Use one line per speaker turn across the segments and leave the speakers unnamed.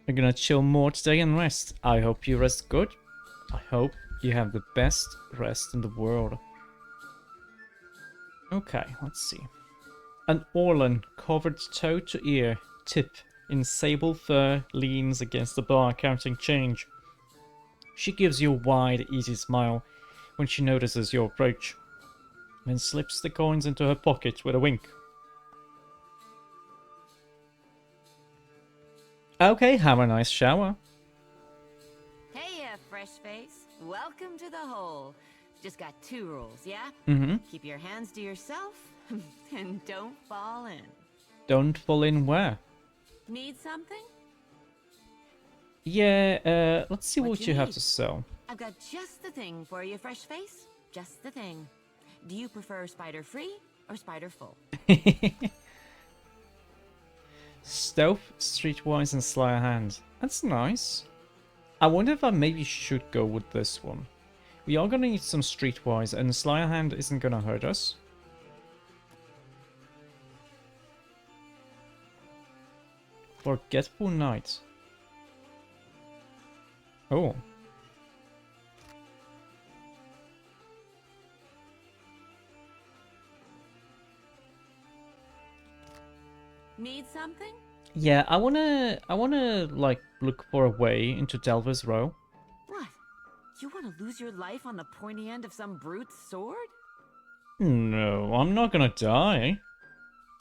We're gonna chill more today and rest. I hope you rest good. I hope you have the best rest in the world. Okay, let's see. An Orlan covered toe to ear, tip in sable fur leans against the bar counting change. She gives you a wide, easy smile when she notices your approach, then slips the coins into her pocket with a wink. Okay, have a nice shower.
Hey, fresh face. Welcome to the hole. Just got 2 rules, yeah?
Mm-hmm.
Keep your hands to yourself, and don't fall in.
Don't fall in where?
Need something?
Yeah, let's see what you have
need?
to sell.
I've got just the thing for you, fresh face. Just the thing. Do you prefer spider free or spider full?
Stealth, streetwise, and sleight of hand. That's nice. I wonder if I maybe should go with this one. We are gonna need some streetwise, and sleight of hand isn't gonna hurt us. Forgetful Knight. Oh.
Need something?
Yeah, I wanna like look for a way into Delver's Row.
What? You want to lose your life on the pointy end of some brute's sword?
No, I'm not gonna die.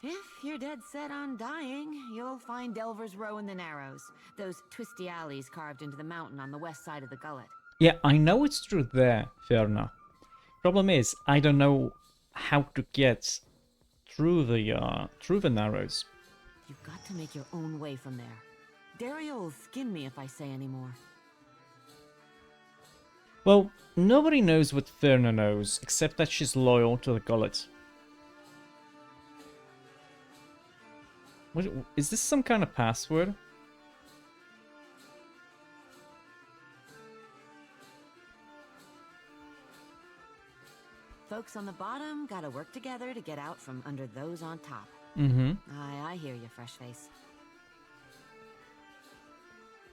If you're dead set on dying, you'll find Delver's Row in the Narrows. Those twisty alleys carved into the mountain on the west side of the gullet.
Yeah, I know it's through there, fair enough. Problem is, I don't know how to get through the Narrows.
You've got to make your own way from there. Dario will skin me if I say any more.
Well, nobody knows what Ferna knows, except that she's loyal to the gullet. What, is this some kind of password?
Folks on the bottom gotta work together to get out from under those on top.
Mm-hmm.
I hear you, fresh face.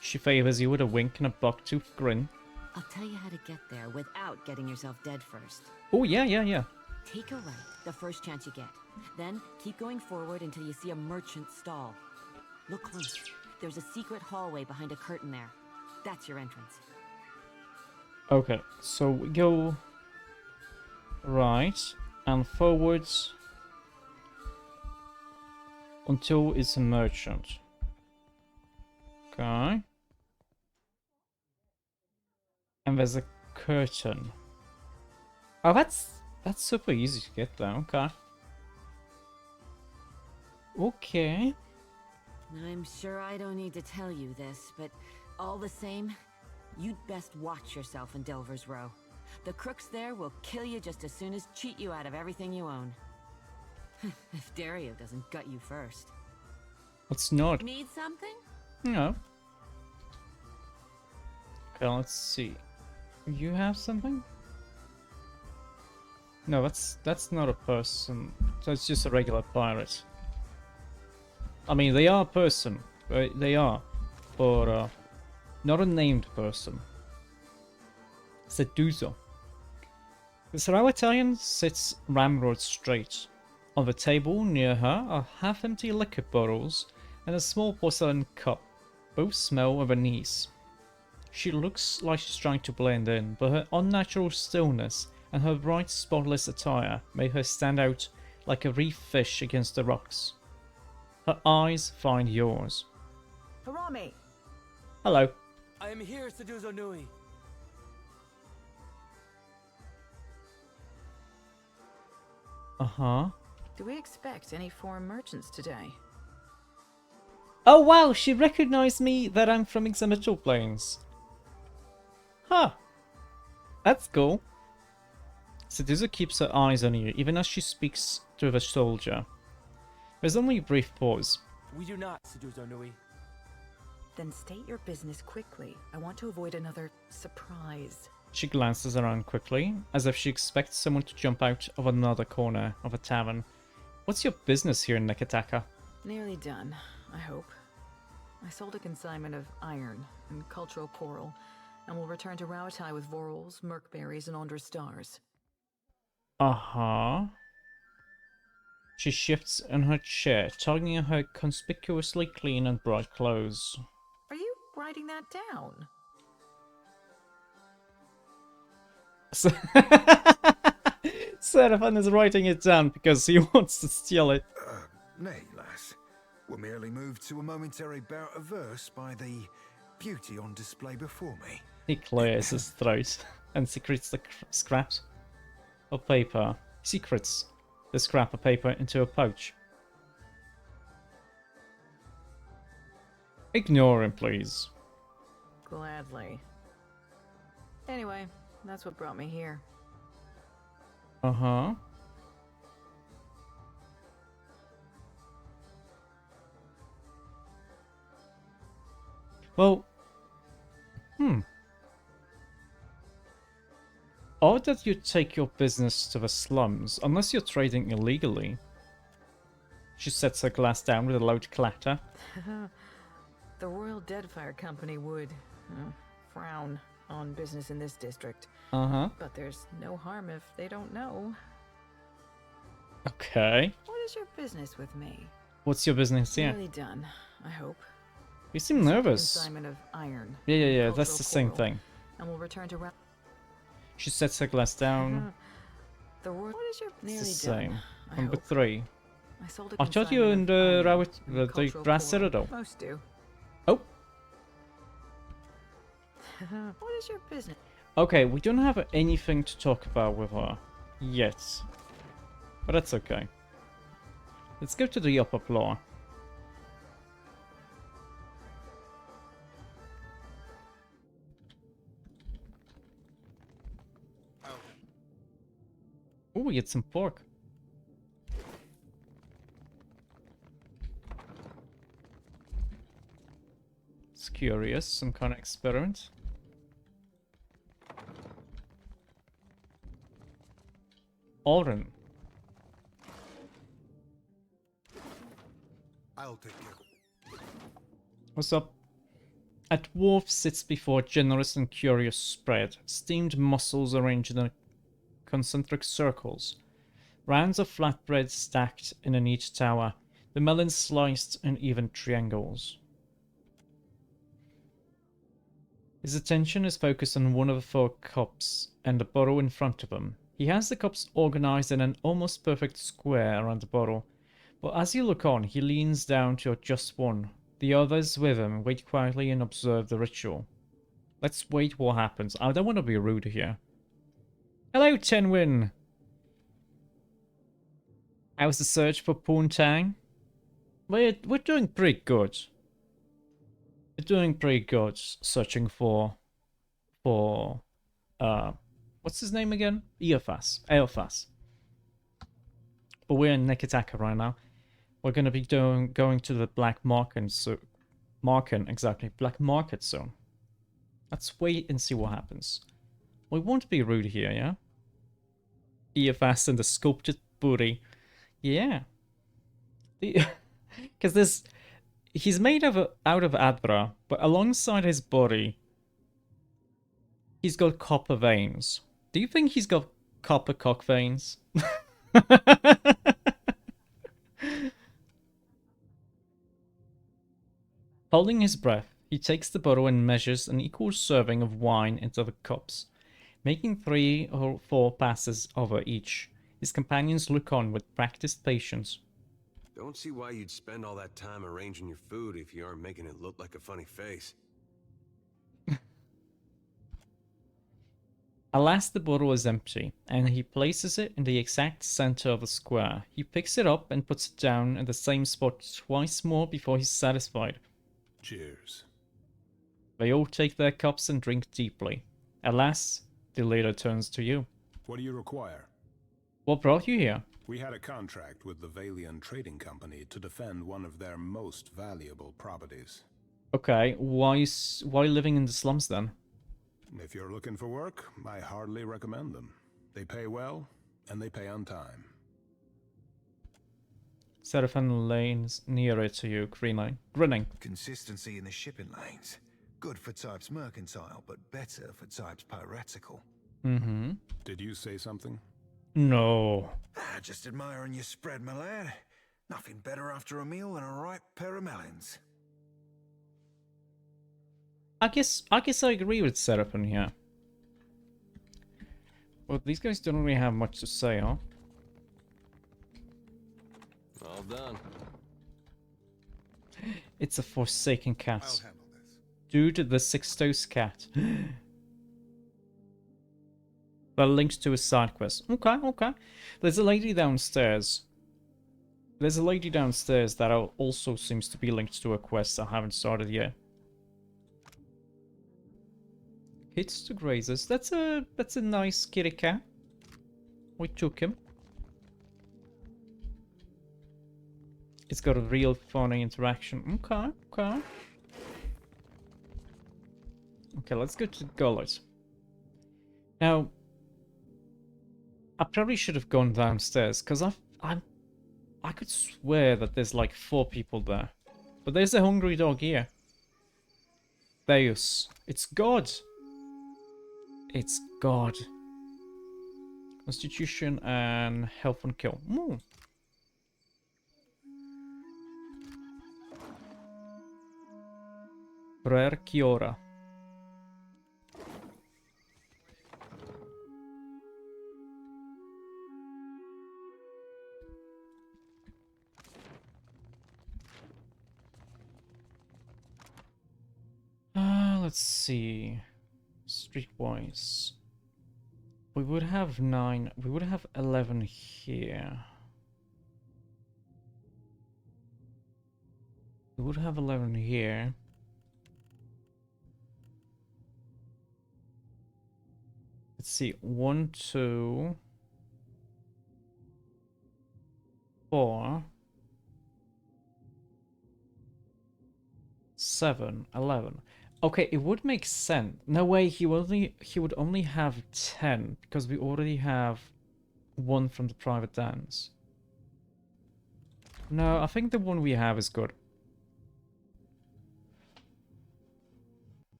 She favors you with a wink and a buck-toothed grin.
I'll tell you how to get there without getting yourself dead first.
Oh, yeah.
Take a right the first chance you get. Then keep going forward until you see a merchant stall. Look close. There's a secret hallway behind a curtain there. That's your entrance.
Okay, so we go right and forwards until it's a merchant. Okay. And there's a curtain. Oh, that's super easy to get there. Okay. Okay.
I'm sure I don't need to tell you this, but all the same, you'd best watch yourself in Delver's Row. The crooks there will kill you just as soon as cheat you out of everything you own. If Dario doesn't gut you first.
Let's not.
Need something?
No. Okay, let's see. You have something? No, that's not a person. That's just a regular pirate. I mean, they are a person. They are. But, not a named person. Seduzo. The Sarau Italian sits ramrod straight. On the table near her are half-empty liquor bottles and a small porcelain cup. Both smell of anise. She looks like she's trying to blend in, but her unnatural stillness and her bright, spotless attire make her stand out like a reef fish against the rocks. Her eyes find yours.
Harami!
Hello.
I am here, Seduzo Nui.
Uh-huh.
Do we expect any foreign merchants today?
Oh wow, she recognized me that I'm from Examital Plains. Huh. That's cool. Seduzo keeps her eyes on you, even as she speaks to the soldier. There's only a brief pause.
We do not, Seduzo Nui.
Then state your business quickly. I want to avoid another surprise.
She glances around quickly, as if she expects someone to jump out of another corner of a tavern. What's your business here in Nekataka?
Nearly done, I hope. I sold a consignment of iron and cultural coral, and will return to Rauatai with vorals, merkberries, and Andra stars.
Uh-huh. She shifts in her chair, tugging at her conspicuously clean and bright clothes.
Are you writing that down?
Seraphan is writing it down because he wants to steal it.
Nay, lass. We're merely moved to a momentary bout of verse by the beauty on display before me.
He clears his throat and secretes the scraps of paper. Secrets the scrap of paper into a pouch. Ignore him, please.
Gladly. Anyway, that's what brought me here.
Uh-huh. Well, odd that you take your business to the slums, unless you're trading illegally. She sets her glass down with a loud clatter.
The Royal Deadfire Company would frown on business in this district.
Uh-huh.
But there's no harm if they don't know.
Okay.
What is your business with me?
What's your business here?
Nearly done, I hope.
You seem nervous.
Consignment of iron.
Yeah, that's
cultural
the same
coral,
thing.
And we'll return to
She sets her glass down.
What is your
It's
nearly
the same.
done, I
Number
hope.
3.
I sold a
I thought you were in
consignment
the
of iron and
the
cultural
Brass
coral.
Citadel.
Most do.
Oh.
What is your business?
Okay, we don't have anything to talk about with her yet. But that's okay. Let's go to the upper floor. Oh, we get some pork. It's curious, some kind of experiment. Oren.
I'll take care.
What's up? A dwarf sits before a generous and curious spread. Steamed mussels arranged in concentric circles. Rounds of flatbread stacked in a neat tower. The melons sliced in even triangles. His attention is focused on one of the 4 cups and the bottle in front of him. He has the cups organized in an almost perfect square around the bottle, but as you look on, he leans down to adjust one. The others with him wait quietly and observe the ritual. Let's wait what happens. I don't want to be rude here. Hello, Tenwin! How's the search for Poontang? We're doing pretty good. We're doing pretty good searching for what's his name again? Eophas. But we're in Neketaka right now. We're gonna be going to the Black Market Black Market Zone. Let's wait and see what happens. We won't be rude here, yeah? Eophas and the sculpted booty. Yeah. Because he's made out of Adra, but alongside his body, he's got copper veins. Do you think he's got copper cock veins? Holding his breath, he takes the bottle and measures an equal serving of wine into the cups, making 3 or 4 passes over each. His companions look on with practiced patience.
Don't see why you'd spend all that time arranging your food if you aren't making it look like a funny face.
Alas, the bottle is empty, and he places it in the exact center of the square. He picks it up and puts it down in the same spot twice more before he's satisfied.
Cheers.
They all take their cups and drink deeply. Alas, the leader turns to you.
What do you require?
What brought you here?
We had a contract with the Valian Trading Company to defend one of their most valuable properties.
Okay, why living in the slums then?
If you're looking for work, I hardly recommend them. They pay well, and they pay on time.
Seraphim lanes nearer to you, grinning.
Consistency in the shipping lanes. Good for types mercantile, but better for types piratical.
Mm-hmm.
Did you say something?
No.
Just admiring your spread, my lad. Nothing better after a meal than a ripe pair of melons.
I guess I agree with Seraphim here. Well, these guys don't really have much to say, huh?
All done.
It's a forsaken cat.
I'll handle this.
Dude, the six-toed cat. That links to a side quest. Okay, okay. There's a lady downstairs. There's a lady downstairs that also seems to be linked to a quest I haven't started yet. Hits to grazers. That's a nice kitty cat. We took him. It's got a real funny interaction. Okay, okay. Okay, let's go to the gullet. Now, I probably should have gone downstairs because I could swear that there's like 4 people there, but there's a hungry dog here. Deus, it's God. It's God. Constitution and health and kill. Ooh. Rare Kiora. Let's see. Streetwise. We would have 9. We would have 11 here. We would have 11 here. Let's see. 1, 2, 4, 7, 11. Okay, it would make sense. No way, he would only have 10 because we already have 1 from the private dance. No, I think the one we have is good.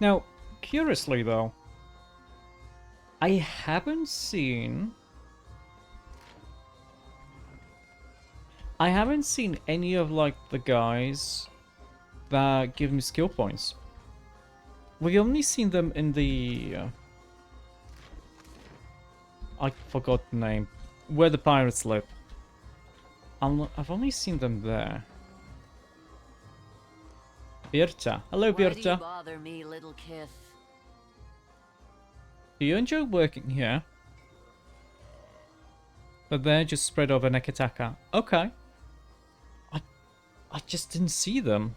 Now, curiously though, I haven't seen any of like the guys that give me skill points. We've only seen them in the... I forgot the name. Where the pirates live. I've only seen them there. Birta. Hello,
Why do you
Birta.
bother me, little kith?
Do you enjoy working here? But they're just spread over Nekataka. Okay. I just didn't see them.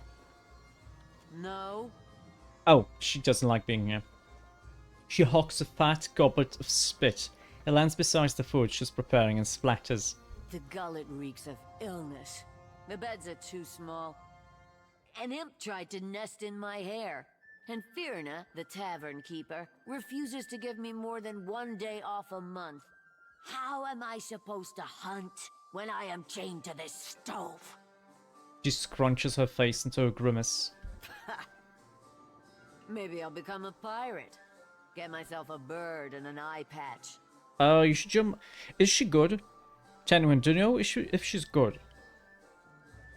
No.
Oh, she doesn't like being here. She hawks a fat goblet of spit. It lands beside the food she's preparing and splatters.
The gullet reeks of illness. The beds are too small. An imp tried to nest in my hair. And Firna, the tavern keeper, refuses to give me more than 1 day off a month. How am I supposed to hunt when I am chained to this stove?
She scrunches her face into a grimace.
Maybe I'll become a pirate. Get myself a bird and an eye patch.
You should jump. Is she good? Genuine, do you know if she's good?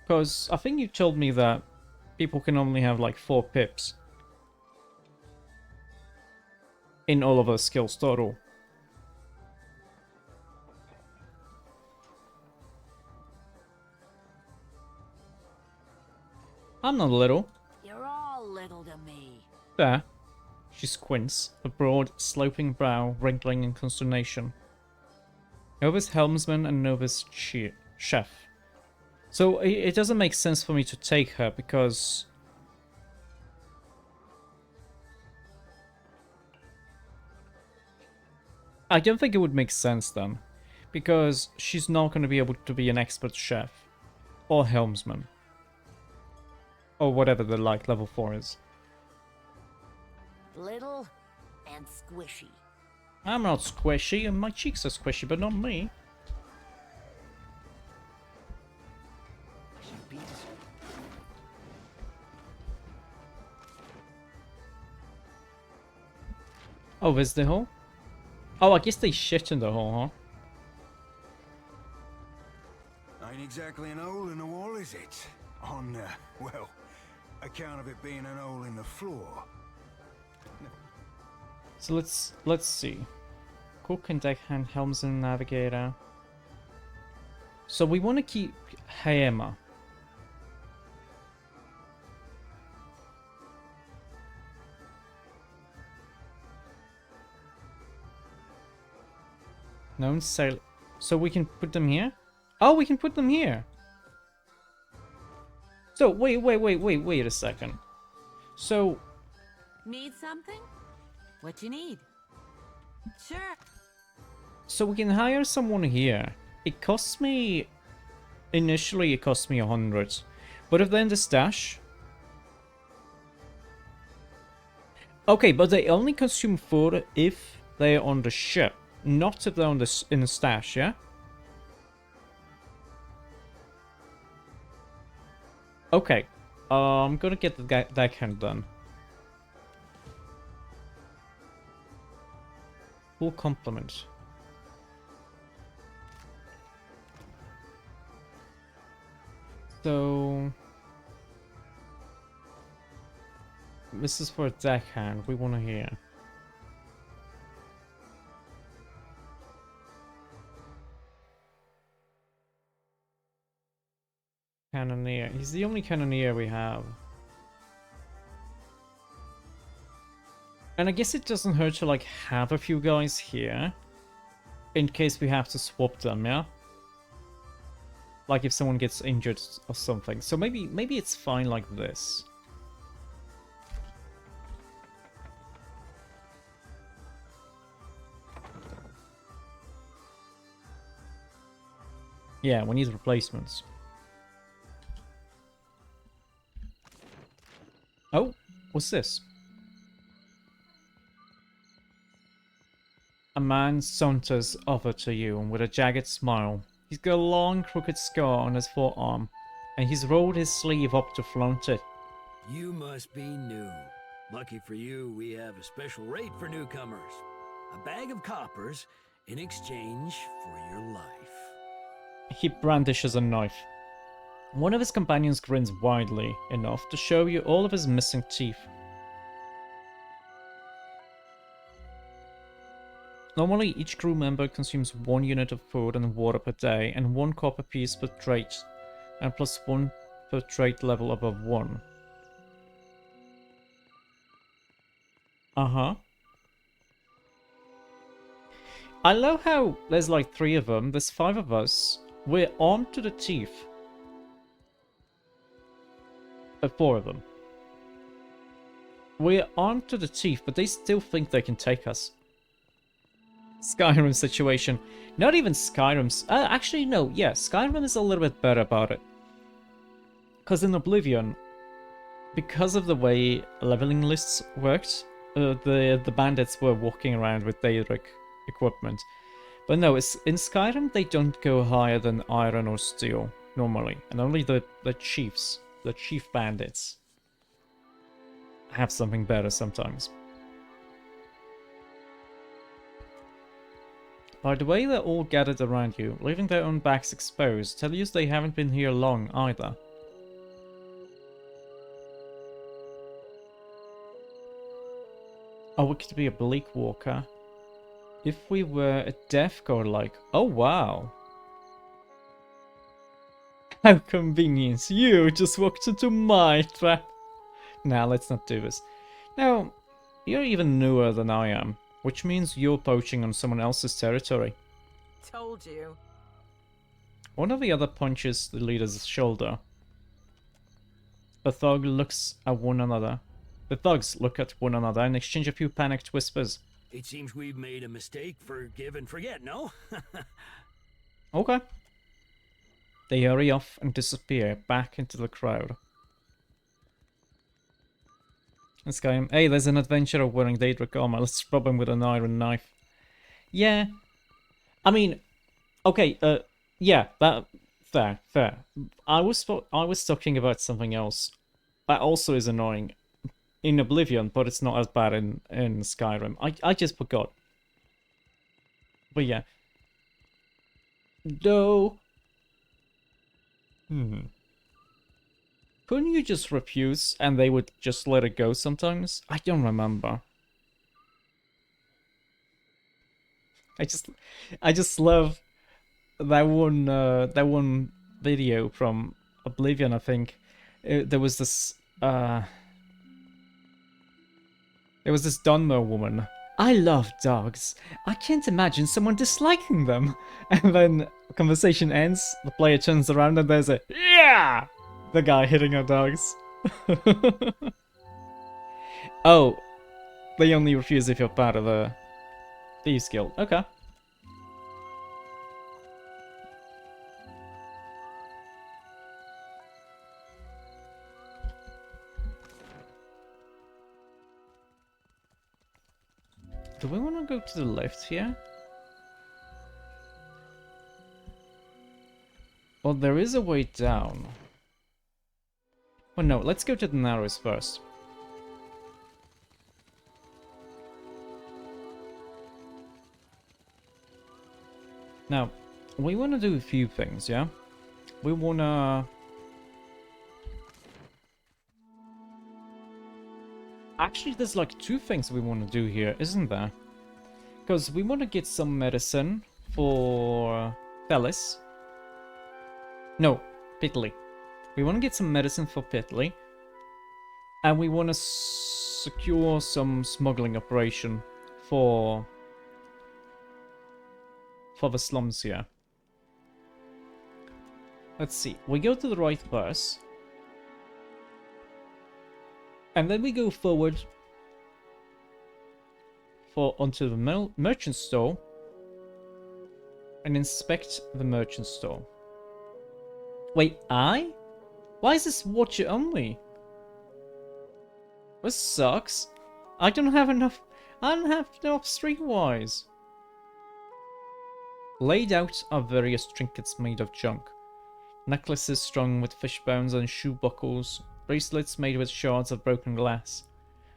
Because I think you told me that people can only have like 4 pips in all of her skills total. I'm not little.
You're all little to me.
There. She squints, her broad, sloping brow wrinkling in consternation. Nova's helmsman and Nova's chef. So it doesn't make sense for me to take her because... I don't think it would make sense then. Because she's not going to be able to be an expert chef. Or helmsman. Or whatever the like level 4 is.
Little and squishy.
I'm not squishy, and my cheeks are squishy, but not me. Oh, there's the hole? Oh, I guess they shit in the hole, huh?
Ain't exactly an hole in the wall, is it? On, well, account of it being an hole in the floor.
So let's see. Cook and deckhand, helmsman, navigator. So we want to keep Hammer. Known sail. So we can put them here? Oh, we can put them here. So wait a second. So
Need something? What you need? Sure.
so we can hire someone here. It costs me initially it cost me 100. But if they're in the stash. Okay, but they only consume food if they're on the ship, not if they're on the in the stash, yeah? Okay. I'm gonna get the deckhand done. Full complement. So this is for a deckhand. We want to hear. Cannoneer. He's the only cannoneer we have. And I guess it doesn't hurt to like have a few guys here in case we have to swap them, yeah? Like if someone gets injured or something. So maybe it's fine like this. Yeah, we need replacements. Oh, what's this? A man saunters over to you with a jagged smile. He's got a long, crooked scar on his forearm, and he's rolled his sleeve up to flaunt it.
You must be new. Lucky for you, we have a special rate for newcomers. A bag of coppers in exchange for your life.
He brandishes a knife. One of his companions grins widely enough to show you all of his missing teeth. Normally, each crew member consumes 1 unit of food and water per day, and 1 copper piece per trait, and plus 1 per trait level above 1. Uh-huh. I love how there's like 3 of them, there's 5 of us, we're armed to the teeth. 4 of them. We're armed to the teeth, but they still think they can take us. Skyrim situation. Not even Skyrim's... actually, no. Yeah, Skyrim is a little bit better about it. Because in Oblivion, because of the way leveling lists worked, the bandits were walking around with Daedric equipment. But no, in Skyrim, they don't go higher than iron or steel, normally. And only the chiefs, the chief bandits, have something better sometimes. By the way, they're all gathered around you, leaving their own backs exposed, tell you they haven't been here long either. Oh, we could be a bleak walker. If we were a death godlike. Oh, wow. How convenient. You just walked into my trap. Nah, let's not do this. Now, you're even newer than I am, which means you're poaching on someone else's territory.
Told you.
One of the other punches the leader's shoulder. The thugs look at one another and exchange a few panicked whispers.
It seems we've made a mistake. Forgive and forget, no?
Okay. They hurry off and disappear back into the crowd. This guy, hey, there's an adventurer wearing Daedric armor. Let's rob him with an iron knife. Yeah. I mean, okay, yeah, fair. I was talking about something else. That also is annoying. in Oblivion, but it's not as bad in Skyrim. I just forgot. But yeah. No. Couldn't you just refuse and they would just let it go sometimes? I don't remember. I just love that one video from Oblivion, I think. There was this Dunmer woman. I love dogs. I can't imagine someone disliking them. And then the conversation ends, the player turns around and there's a yeah! The guy hitting her dogs. Oh, they only refuse if you're part of the Thieves Guild. Okay. Do we want to go to the left here? Well, there is a way down. Oh no, let's go to the Narrows first. Now, we want to do a few things, yeah? We want to... Actually, there's like two things we want to do here, isn't there? Because we want to get some medicine for Thelis. No, Pitley. We want to get some medicine for Pitley. And we want to secure some smuggling operation for the slums here. Let's see. We go to the right first. And then we go forward onto the merchant store and inspect the merchant store. Wait, why is this watcher only? This sucks. I don't have enough streetwise. Laid out are various trinkets made of junk. Necklaces strung with fish bones and shoe buckles. Bracelets made with shards of broken glass.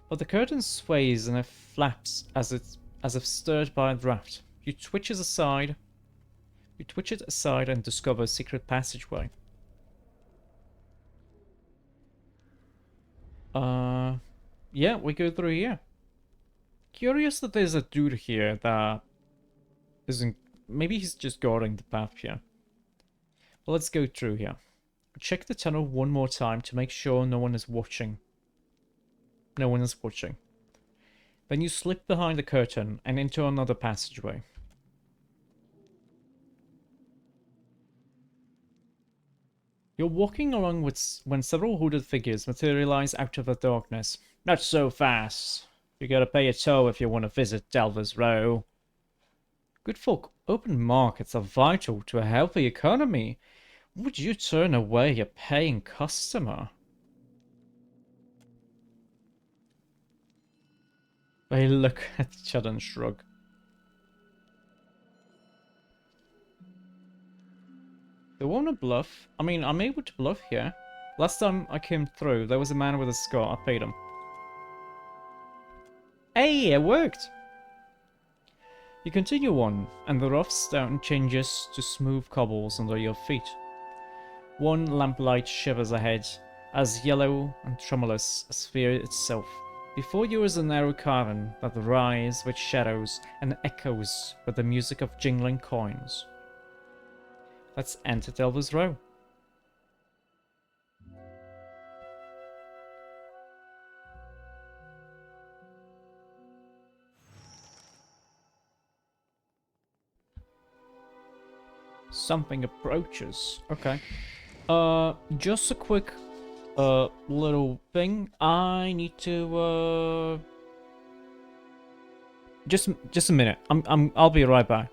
But the curtain sways and it flaps as if stirred by a draft. You twitch it aside and discover a secret passageway. Yeah, we go through here. Curious that there's a dude here that isn't... Maybe he's just guarding the path here. Well, let's go through here. Check the tunnel one more time to make sure no one is watching. No one is watching. Then you slip behind the curtain and into another passageway. You're walking along when several hooded figures materialize out of the darkness. Not so fast. You gotta pay a toll if you want to visit Delver's Row. Good folk, open markets are vital to a healthy economy. Would you turn away a paying customer? They look at each other and shrug. They want to bluff. I mean, I'm able to bluff here. Last time I came through, there was a man with a scar. I paid him. Hey, it worked! You continue on, and the rough stone changes to smooth cobbles under your feet. One lamplight shivers ahead, as yellow and tremulous as fear itself. Before you is a narrow cavern that rises with shadows and echoes with the music of jingling coins. Let's enter Delver's Row. Something approaches. Okay. Just a quick little thing. I need to just a minute. I'll be right back.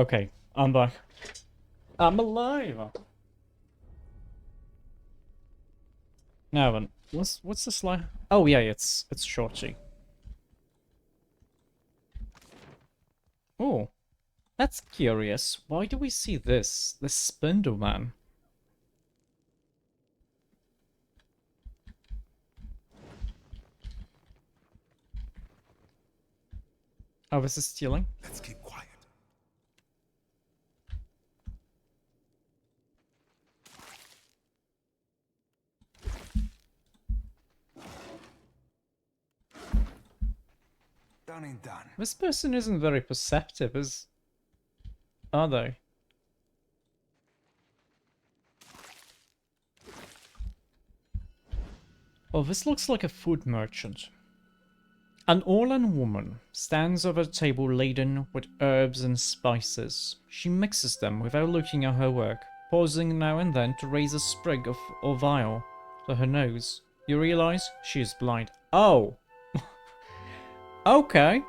Okay, I'm back. I'm alive! Now then, what's this like? Oh yeah, it's Shorty. Oh, that's curious. Why do we see this? This Spindle Man? Oh, this is stealing?
Let's keep quiet. Done and done.
This person isn't very perceptive, are they? Oh, this looks like a food merchant. An Orlan woman stands over a table laden with herbs and spices. She mixes them without looking at her work, pausing now and then to raise a sprig or vial to her nose. You realize she is blind. Oh! Okay.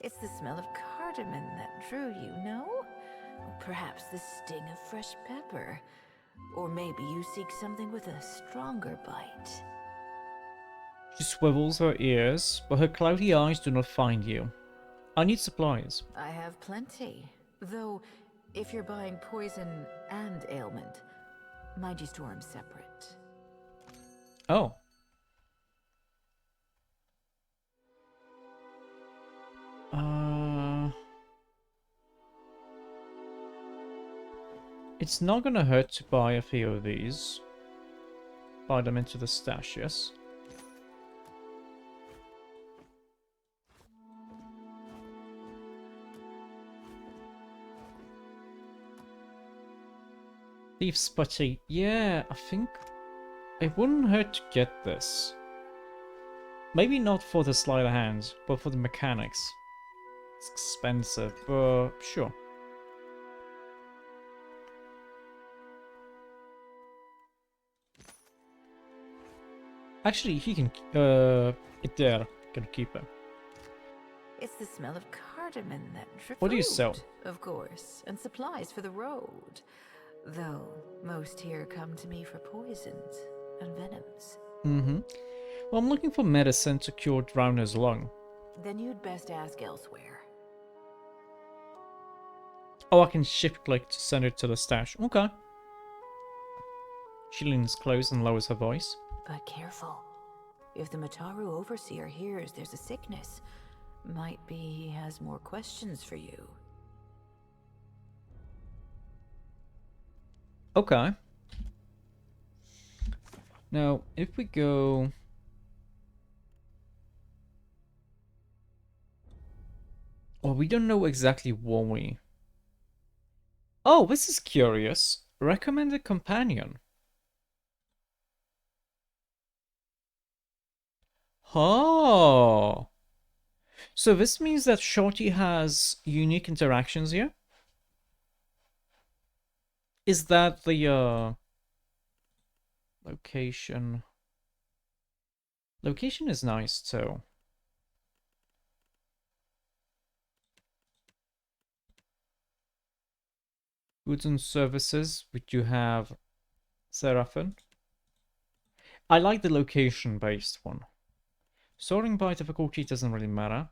It's the smell of cardamom that drew you, no? Perhaps the sting of fresh pepper. Or maybe you seek something with a stronger bite.
She swivels her ears, but her cloudy eyes do not find you. I need supplies.
I have plenty. Though, if you're buying poison and ailment, mind you store them separate.
Oh. It's not gonna hurt to buy a few of these. Buy them into the stash, yes? Thief's Putty. Yeah, I think it wouldn't hurt to get this. Maybe not for the sleight of hand, but for the mechanics. It's expensive, but sure. Actually, he can, can keep it.
It's the smell of cardamom that drew.
What do you sell?
Of course, and supplies for the road. Though, most here come to me for poisons and venoms.
Mm-hmm. Well, I'm looking for medicine to cure Drowner's lung.
Then you'd best ask elsewhere.
Oh, I can shift click to send it to the stash. Okay. She leans close and lowers her voice.
But careful. If the Mataru overseer hears there's a sickness, might be he has more questions for you.
Okay. Now, if we go... Well, we don't know exactly what we... Oh, this is curious. Recommended companion. Oh. So this means that Shorty has unique interactions here? Is that the, location? Location is nice, too. Goods and services, we do have Seraphin. I like the location-based one. Sorting by difficulty doesn't really matter.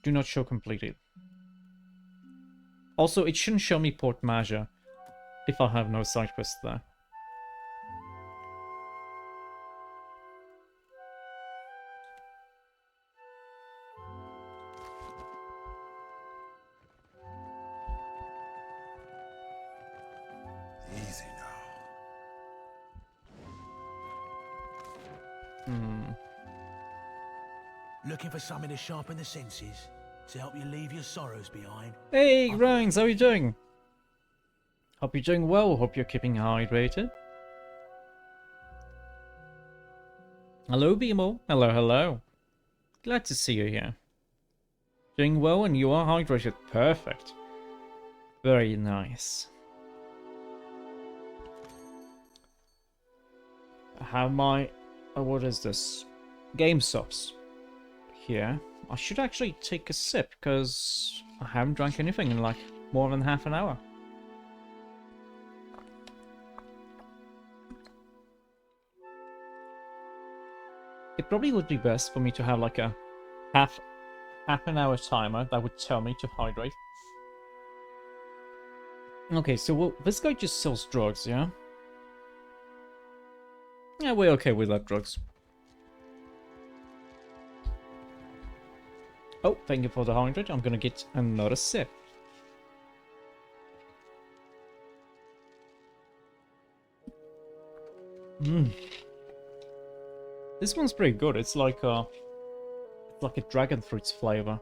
Do not show completed. Also, it shouldn't show me Port Major if I have no side quest there.
Easy now.
Looking for something to sharpen the senses, to help you leave your sorrows behind.
Hey, Grinds, how are you doing? Hope you're doing well, hope you're keeping hydrated. Hello, Beemo. Hello, hello. Glad to see you here. Doing well and you are hydrated. Perfect. Very nice. I have my what is this? Game subs. Here. I should actually take a sip, because I haven't drank anything in like more than half an hour. It probably would be best for me to have like a half an hour timer that would tell me to hydrate. Okay, so well, this guy just sells drugs, yeah? Yeah, we're okay with that drugs. Oh, thank you for the hydrate. I'm gonna get another sip. Mmm. This one's pretty good. It's like a dragon fruits flavor.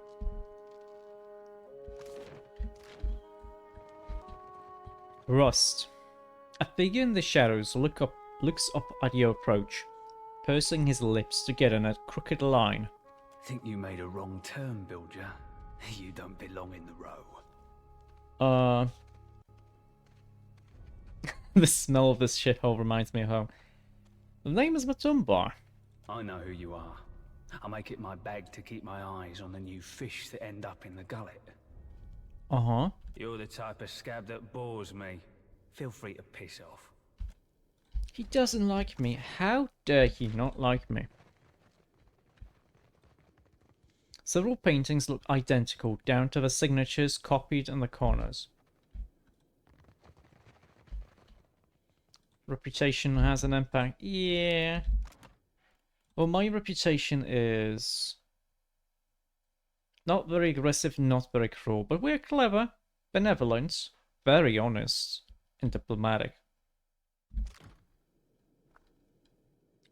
Rust. A figure in the shadows looks up at your approach, pursing his lips together in a crooked line.
Think you made a wrong turn, Bilger. You don't belong in the row.
The smell of this shithole reminds me of home. The name is Matombar.
I know who you are. I make it my bag to keep my eyes on the new fish that end up in the gullet.
Uh-huh.
You're the type of scab that bores me. Feel free to piss off.
He doesn't like me. How dare he not like me? Several paintings look identical, down to the signatures copied in the corners. Reputation has an impact. Yeah. Well, my reputation is not very aggressive, not very cruel, but we're clever, benevolent, very honest, and diplomatic.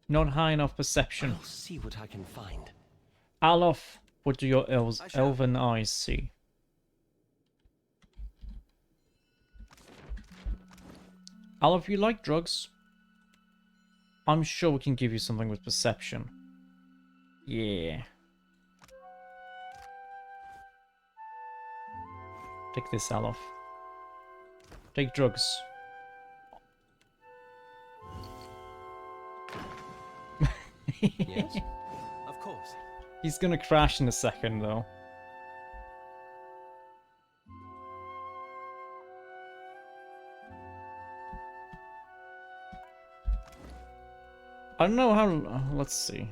Not high enough perception.
I'll see what I can find.
Alof, what do your elven eyes see? Alof, you like drugs? I'm sure we can give you something with perception. Yeah. Take this, Alof. Take drugs.
Yes, of course.
He's gonna crash in a second, though. I don't know how... let's see.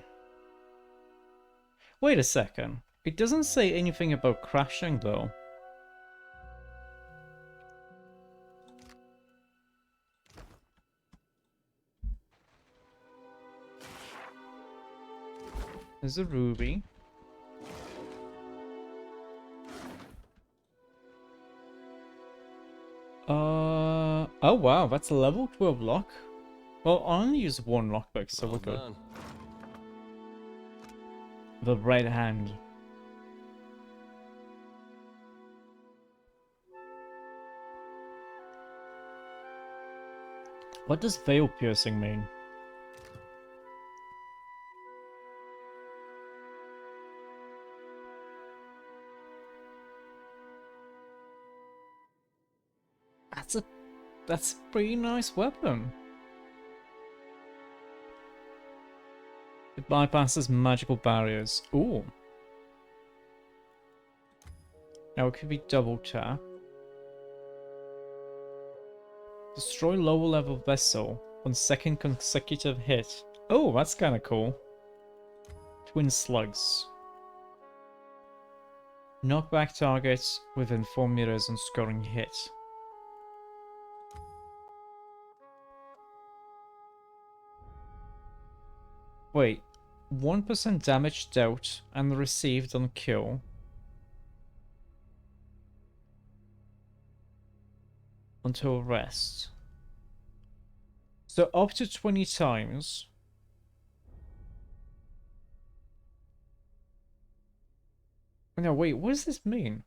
Wait a second. It doesn't say anything about crashing, though. There's a ruby. Oh wow, that's a level 12 lock. Well, I only use one lockpick, so we're good.
Done.
The red hand. What does veil piercing mean? That's a pretty nice weapon. It bypasses magical barriers. Ooh. Now it could be double tap. Destroy lower level vessel on second consecutive hit. Oh, that's kind of cool. Twin slugs. Knock back targets within 4 meters on scoring hit. Wait, 1% damage dealt and received on kill. Until rest. So up to 20 times. No, wait, what does this mean?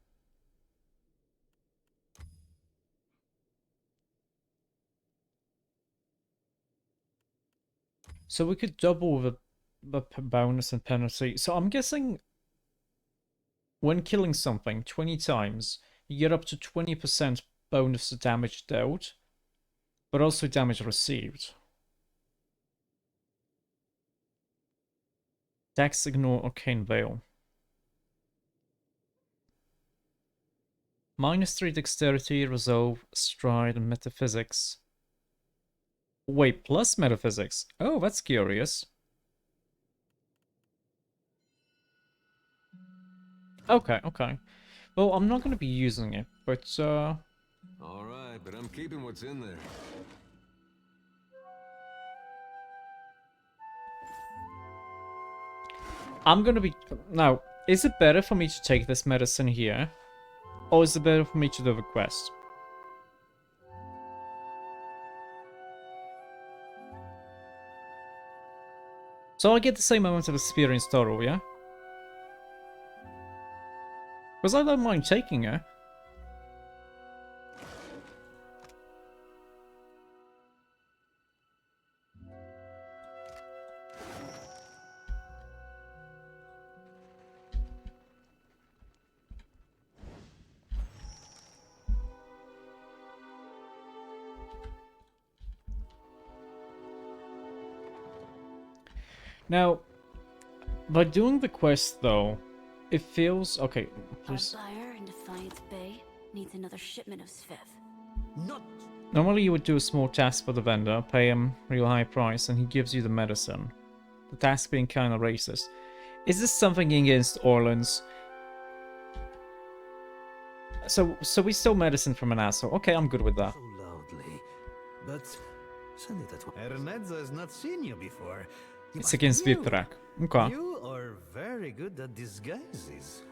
So we could double the bonus and penalty. So I'm guessing when killing something 20 times, you get up to 20% bonus to damage dealt, but also damage received. Dex, ignore, arcane veil. -3 dexterity, resolve, stride, and metaphysics. Wait, plus metaphysics. Oh, that's curious. Okay, okay. Well, I'm not going to be using it, but
Alright, but I'm keeping what's in there.
I'm going to be... Now, is it better for me to take this medicine here? Or is it better for me to do the quest? So I get the same amount of experience total, yeah? Because I don't mind taking her. Now, by doing the quest though, it feels... Okay,
Our buyer in Defiance Bay needs another shipment of Sviv.
Not...
Normally you would do a small task for the vendor, pay him a real high price, and he gives you the medicine. The task being kinda racist. Is this something against Orleans? So we stole medicine from an asshole. Okay, I'm good with that.
So loudly. But send it at once. Ernezzo has not seen you before. You
It's
must be
against
new.
Vitrak. Okay.
You are very good at disguises.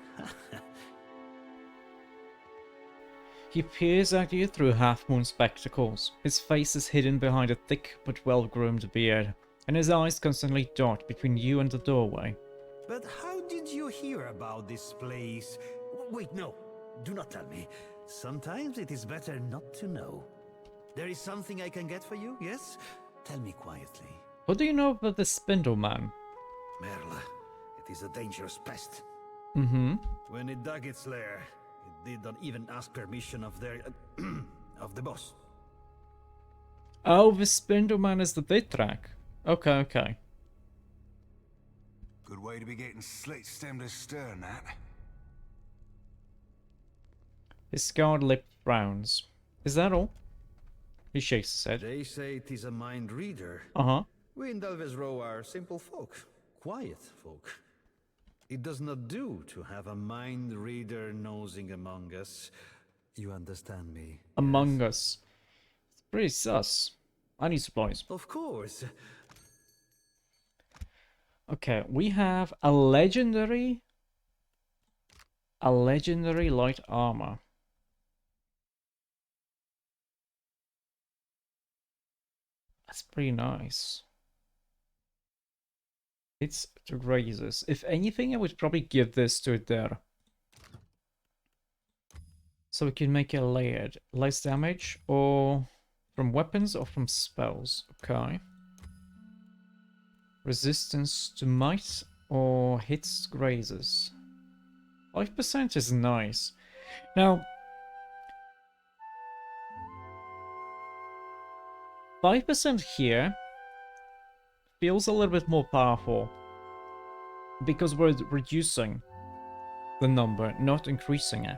He peers at you through half-moon spectacles. His face is hidden behind a thick but well-groomed beard, and his eyes constantly dart between you and the doorway.
But how did you hear about this place? Wait, no. Do not tell me. Sometimes it is better not to know. There is something I can get for you, yes? Tell me quietly.
What do you know about the Spindle Man?
Merla, it is a dangerous pest.
Mm-hmm.
When it dug its lair, it did not even ask permission of their... of the boss.
Oh, the Spindle Man is the Vitrak. Okay, okay.
Good way to be getting slit-stemmed astern, that.
His scarred lip frowns. Is that all? He shakes his head.
They say it is a mind reader.
Uh-huh.
We in Delves Row are simple folk. Quiet folk. It does not do to have a mind reader nosing among us. You understand me?
Among Us. It's pretty sus. I need supplies.
Of course.
Okay, we have a legendary light armor. That's pretty nice. It's to grazes. If anything, I would probably give this to it there. So we can make it layered. Less damage, or from weapons or from spells. Okay. Resistance to might or hits grazes. 5% is nice. Now, 5% here feels a little bit more powerful because we're reducing the number, not increasing it.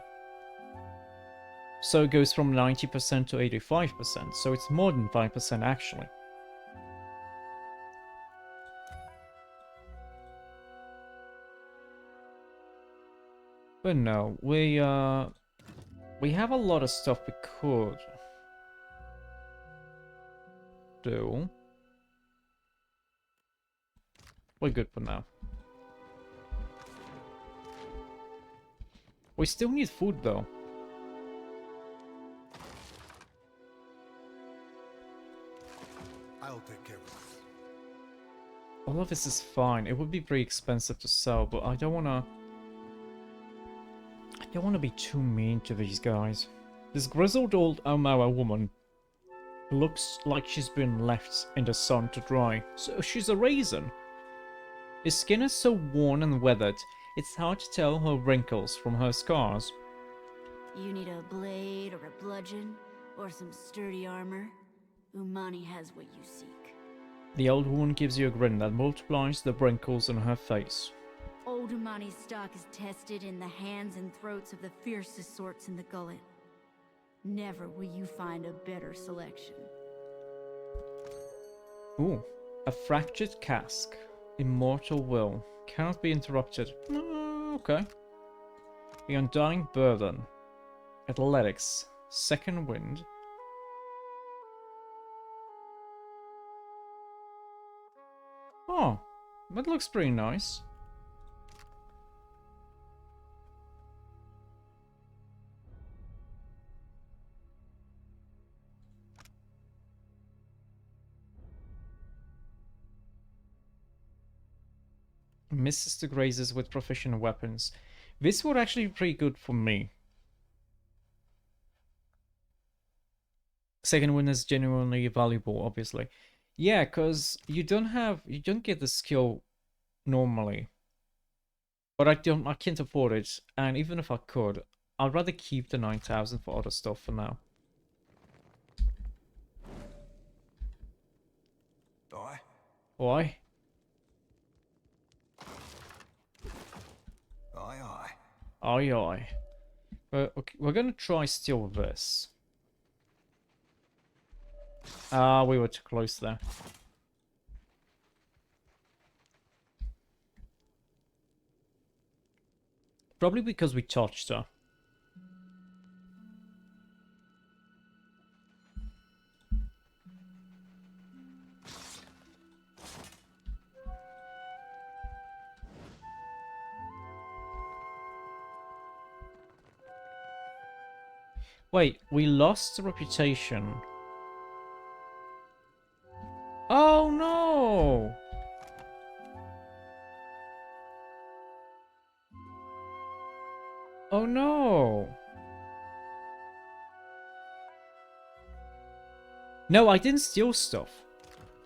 So it goes from 90% to 85%, so it's more than 5% actually. But no, we have a lot of stuff we could do. We're good for now. We still need food though.
I'll take care of this.
All of this is fine. It would be very expensive to sell, but I don't wanna be too mean to these guys. This grizzled old Omara woman looks like she's been left in the sun to dry. So she's a raisin. His skin is so worn and weathered, it's hard to tell her wrinkles from her scars.
You need a blade or a bludgeon or some sturdy armor? Umani has what you seek.
The old woman gives you a grin that multiplies the wrinkles on her face.
Old Hermione's stock is tested in the hands and throats of the fiercest sorts in the gullet. Never will you find a better selection.
Ooh, a fractured cask. Immortal will. Cannot be interrupted. Okay. The Undying Burden. Athletics. Second Wind. Oh, that looks pretty nice. Misses the grazes with proficient weapons. This would actually be pretty good for me. Second Wind is genuinely valuable, obviously. Yeah, because you don't get the skill normally. But I can't afford it, and even if I could, I'd rather keep the 9,000 for other stuff for now.
Aye.
Why?
Aye, aye.
Aye, aye. Okay, we're gonna try steal this. Ah, we were too close there. Probably because we touched her. Wait, we lost the reputation. Oh no! Oh no! No, I didn't steal stuff.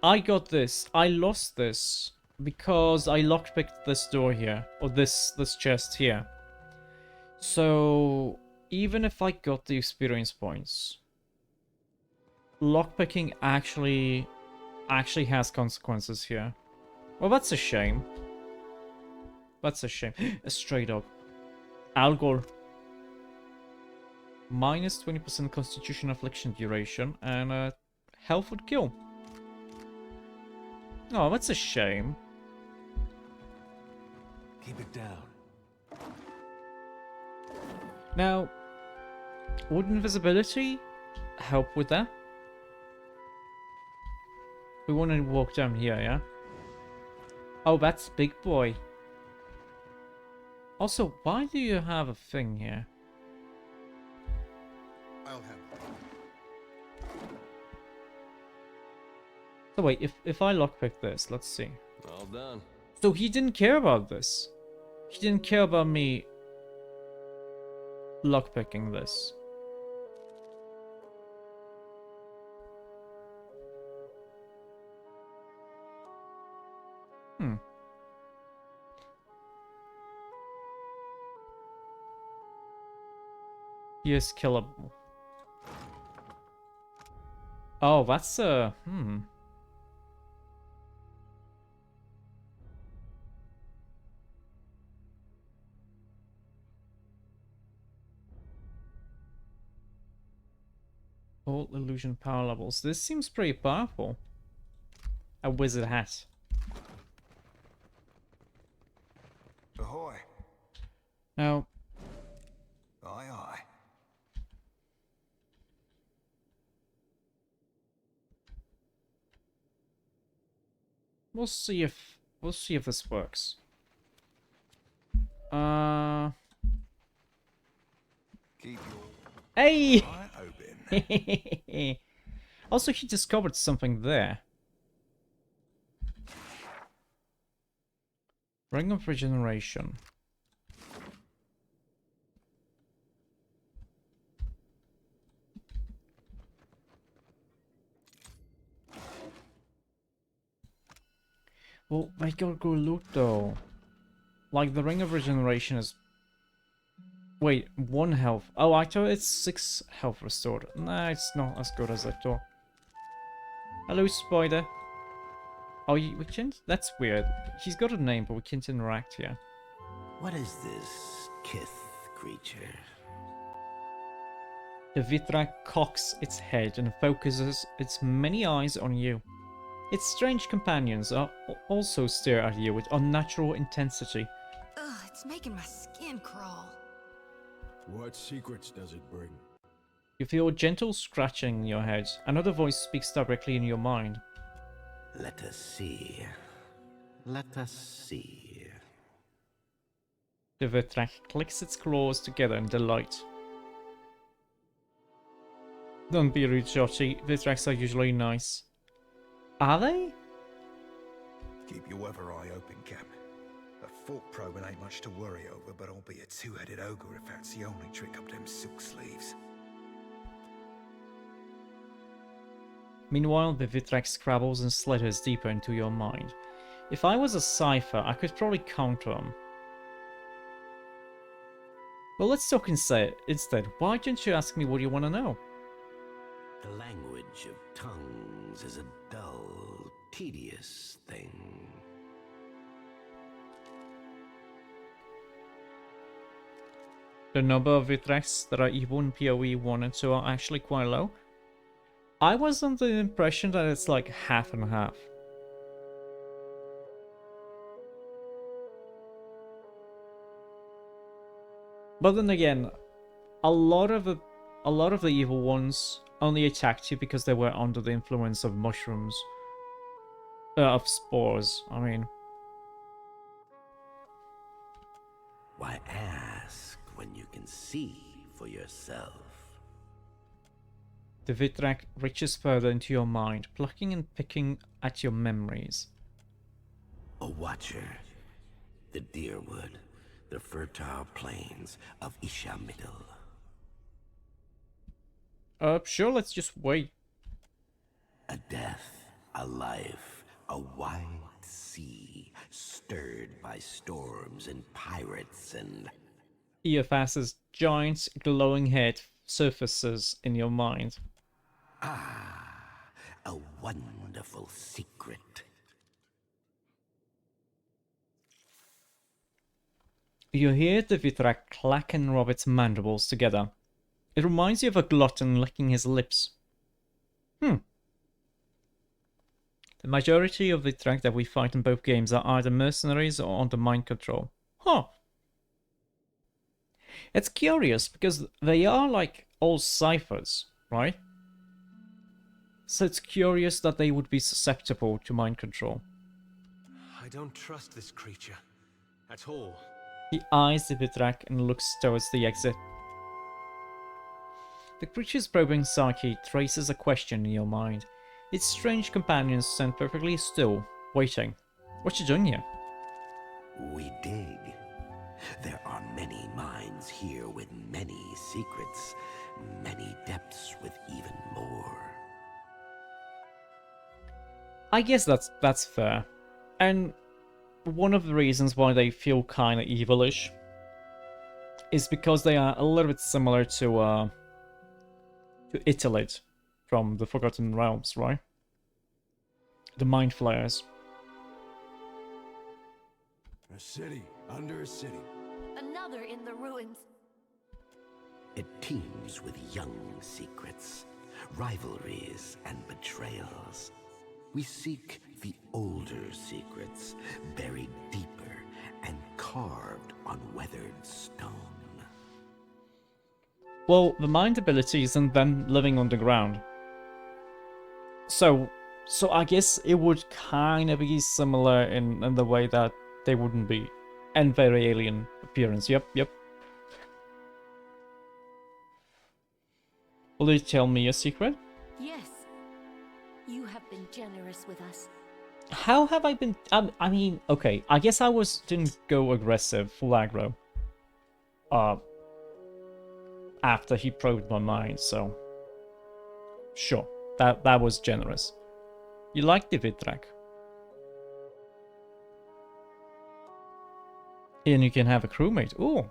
I got this. I lost this because I lockpicked this door here, or this chest here. So even if I got the experience points, lockpicking actually has consequences here. Well, that's a shame. That's a shame. Straight up. Algor. Minus 20% constitution affliction duration and health would kill. Oh, that's a shame.
Keep it down.
Now, would invisibility help with that? We want to walk down here, yeah? Oh, that's big boy. Also, why do you have a thing here?
I'll handle it.
So wait, if I lockpick this, let's see.
All done.
So he didn't care about this. He didn't care about me lockpicking this. Hmm. He is killable. Oh, that's All illusion power levels. This seems pretty powerful. A wizard hat.
Ahoy.
Now,
Aye, aye.
we'll see if this works.
Keep your
Hey!
eye open.
Also, he discovered something there. Ring of Regeneration. Well, they gotta go loot though. Like, the Ring of Regeneration is... Wait, 1 health. Oh, I thought it's 6 health restored. Nah, it's not as good as I thought. Hello, spider. Oh, we can't. That's weird. He's got a name, but we can't interact here.
What is this Kith creature?
The Vithrak cocks its head and focuses its many eyes on you. Its strange companions also stare at you with unnatural intensity.
Ugh, it's making my skin crawl.
What secrets does it bring?
You feel a gentle scratching in your head. Another voice speaks directly in your mind.
Let us see. Let us see.
The Vithrak clicks its claws together in delight. Don't be rude, Joshi. Vithraks are usually nice. Are they?
Keep your other eye open, Cap. A fork probing ain't much to worry over, but I'll be a two-headed ogre if that's the only trick up them silk sleeves.
Meanwhile, the Vithrak scrabbles and slithers deeper into your mind. If I was a cipher, I could probably counter them. Well, let's talk instead. Why don't you ask me what you want to know?
The language of tongues is a dull, tedious thing.
The number of Vithraks that are evil in PoE 1 and 2 are actually quite low. I was under the impression that it's like half and half. But then again, a lot of the evil ones only attacked you because they were under the influence of mushrooms. Of spores, I mean.
Why ask when you can see for yourself?
The Vithrak reaches further into your mind, plucking and picking at your memories.
A watcher. The Deerwood. The fertile plains of Ishamidal.
Sure, let's just wait.
A death, a life, a wide sea, stirred by storms and pirates and...
Eophas's giant glowing head surfaces in your mind.
Ah, a wonderful secret.
You hear the Vithrak clack and rub its mandibles together. It reminds you of a glutton licking his lips. The majority of Vithrak that we fight in both games are either mercenaries or under mind control. Huh. It's curious because they are like all ciphers, right? So it's curious that they would be susceptible to mind control.
I don't trust this creature at all.
He eyes the Vithrak and looks towards the exit. The creature's probing psyche traces a question in your mind. Its strange companions stand perfectly still, waiting. What you doing here?
We dig. There are many minds here with many secrets, many depths with even more.
I guess that's fair. And one of the reasons why they feel kind of evilish is because they are a little bit similar to Italit from the Forgotten Realms, right? The Mind Flayers.
A city under a city.
Another in the ruins.
It teems with young secrets, rivalries, and betrayals. We seek the older secrets, buried deeper and carved on weathered stone.
Well, the mind abilities and them living underground. So I guess it would kind of be similar in the way that they wouldn't be. And very alien appearance, yep. Will you tell me a secret?
Yes. You have been generous with us.
How have I been? I mean, okay, I guess didn't go aggressive, full aggro. After he probed my mind, so sure, that was generous. You like the Vithrak, and you can have a crewmate. Ooh.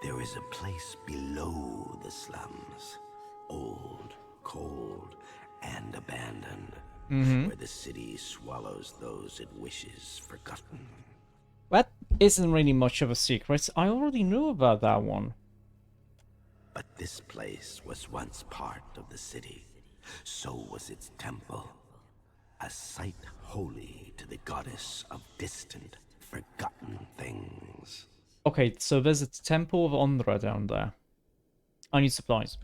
There is a place below the slums, old, cold, and abandoned. where the city swallows those it wishes forgotten.
That isn't really much of a secret. I already knew about that one.
But this place was once part of the city. So was its temple. A site holy to the goddess of distant, forgotten things.
Okay, so there's a temple of Ondra down there. I need supplies.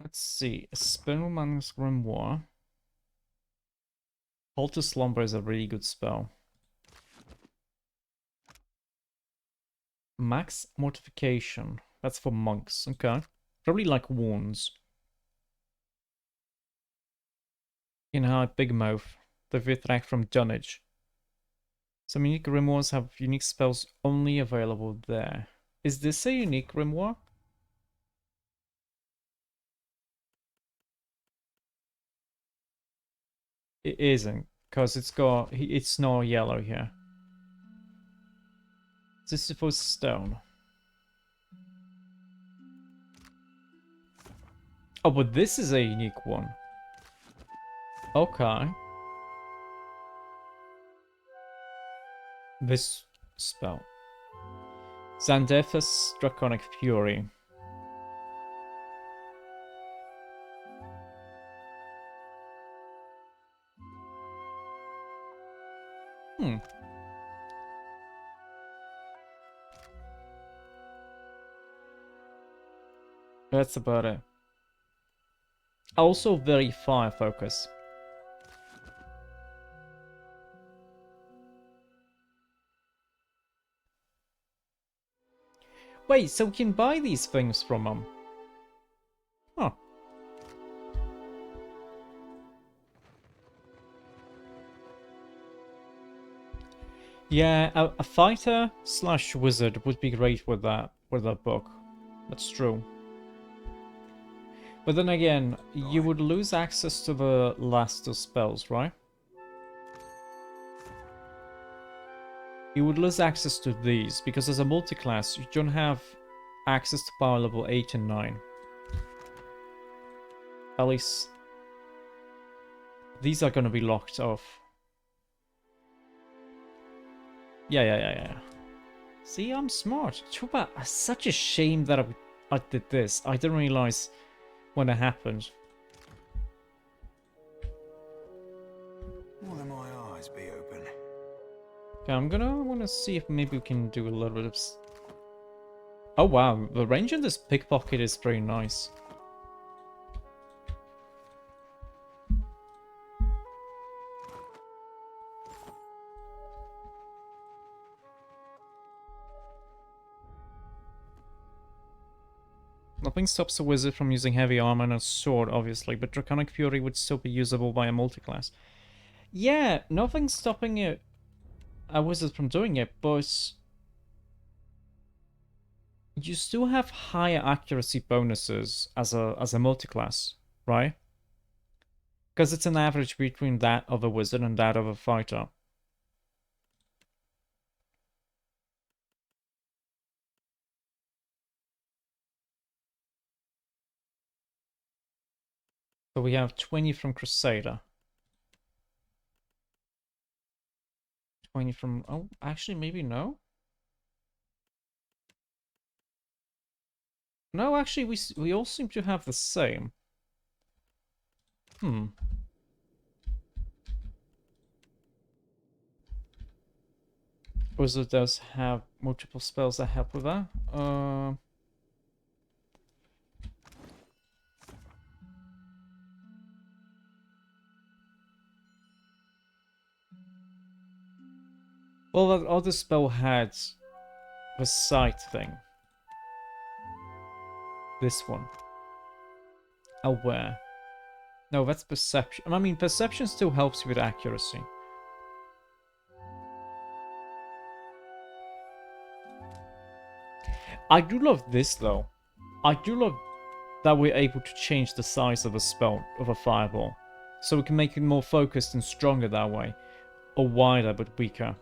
Let's see. A Spellman's Grimoire. Call to Slumber is a really good spell. Max Mortification. That's for monks. Okay. Probably like wounds. Inherit Big Mouth. The Vithrak from Dunnage. Some unique grimoires have unique spells only available there. Is this a unique grimoire? It isn't, because it's not yellow here. Sisyphus Stone. Oh, but this is a unique one. Okay. This spell. Xandephus Draconic Fury. That's about it. Also very fire focus. Wait, so we can buy these things from them? Huh. Yeah, a fighter slash wizard would be great with that book. That's true. But then again, you would lose access to the last of spells, right? You would lose access to these, because as a multi-class, you don't have access to power level 8 and 9. At least, these are going to be locked off. Yeah. See, I'm smart. Too bad. Such a shame that I did this. I didn't realize when it happened.
Why my eyes be open?
Okay, I wanna see if maybe we can do a little bit of... Oh wow, the range in this pickpocket is very nice. Nothing stops a wizard from using heavy armor and a sword, obviously, but Draconic Fury would still be usable by a multiclass. Yeah, nothing's stopping a wizard from doing it, but you still have higher accuracy bonuses as a multiclass, right? Because it's an average between that of a wizard and that of a fighter. So we have 20 from Crusader. 20 from... Oh, actually, maybe no? No, actually, we all seem to have the same. Wizard does have multiple spells that help with that. Well, that other spell had the sight thing. This one. Aware. No, that's perception. I mean, perception still helps you with accuracy. I do love this, though. I do love that we're able to change the size of a spell, of a fireball. So we can make it more focused and stronger that way. Or wider, but weaker.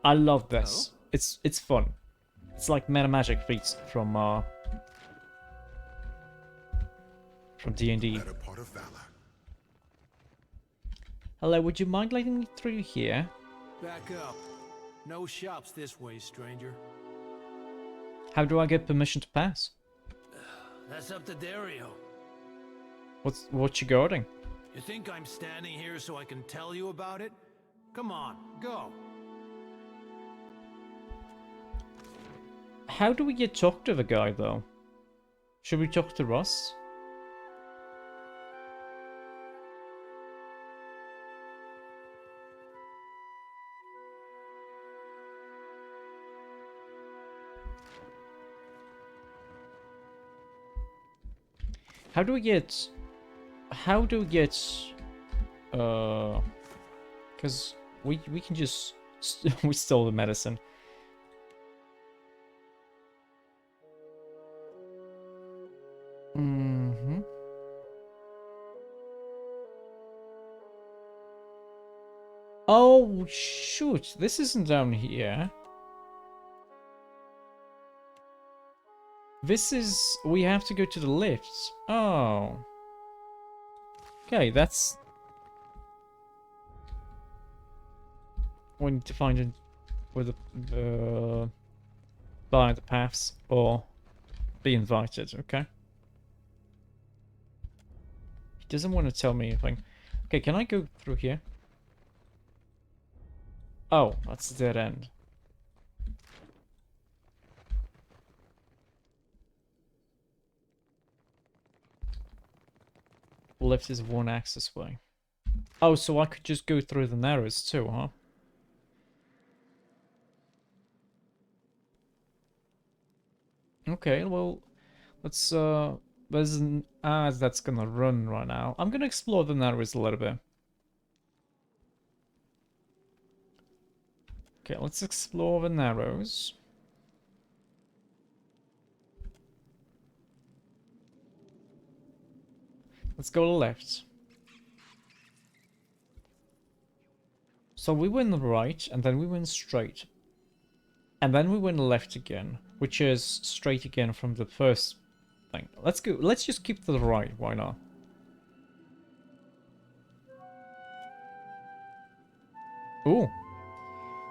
I love this. Oh? It's fun. It's like meta magic feats from D&D.
Better part of valor.
Hello, would you mind letting me through here?
Back up. No shops this way, stranger.
How do I get permission to pass?
That's up to Dario.
What you guarding?
You think I'm standing here so I can tell you about it? Come on, go.
How do we get talk to the guy, though? Should we talk to Russ? How do we get... Because we can just... we stole the medicine. Mm-hmm. Oh, shoot. This isn't down here. This is... we have to go to the lifts. Oh. Okay, that's... we need to find it with the... by the paths or be invited, okay? He doesn't want to tell me anything. Okay, can I go through here? Oh, that's the dead end. Lift is one access way. Oh, so I could just go through the narrows too, huh? Okay, well, let's, there's an ad that's gonna run right now. I'm gonna explore the narrows a little bit. Okay, let's explore the narrows. Let's go left. So we went right, and then we went straight. And then we went left again, which is straight again from the first thing. Let's go, let's just keep to the right, why not? Ooh.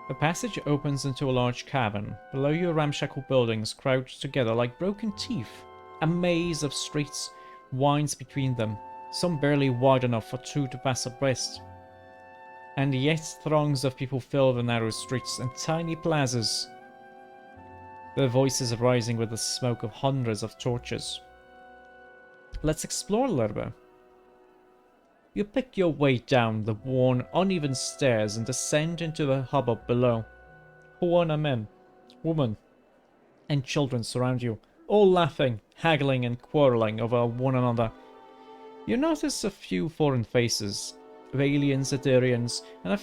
The passage opens into a large cavern. Below you, ramshackle buildings crouched together like broken teeth. A maze of streets winds between them, some barely wide enough for two to pass abreast. And yet throngs of people fill the narrow streets and tiny plazas, their voices rising with the smoke of hundreds of torches. Let's explore a little bit. You pick your way down the worn, uneven stairs and descend into the hubbub below. Huana men, women, and children surround you, all laughing, haggling, and quarreling over one another. You notice a few foreign faces, Valians, Adirians, and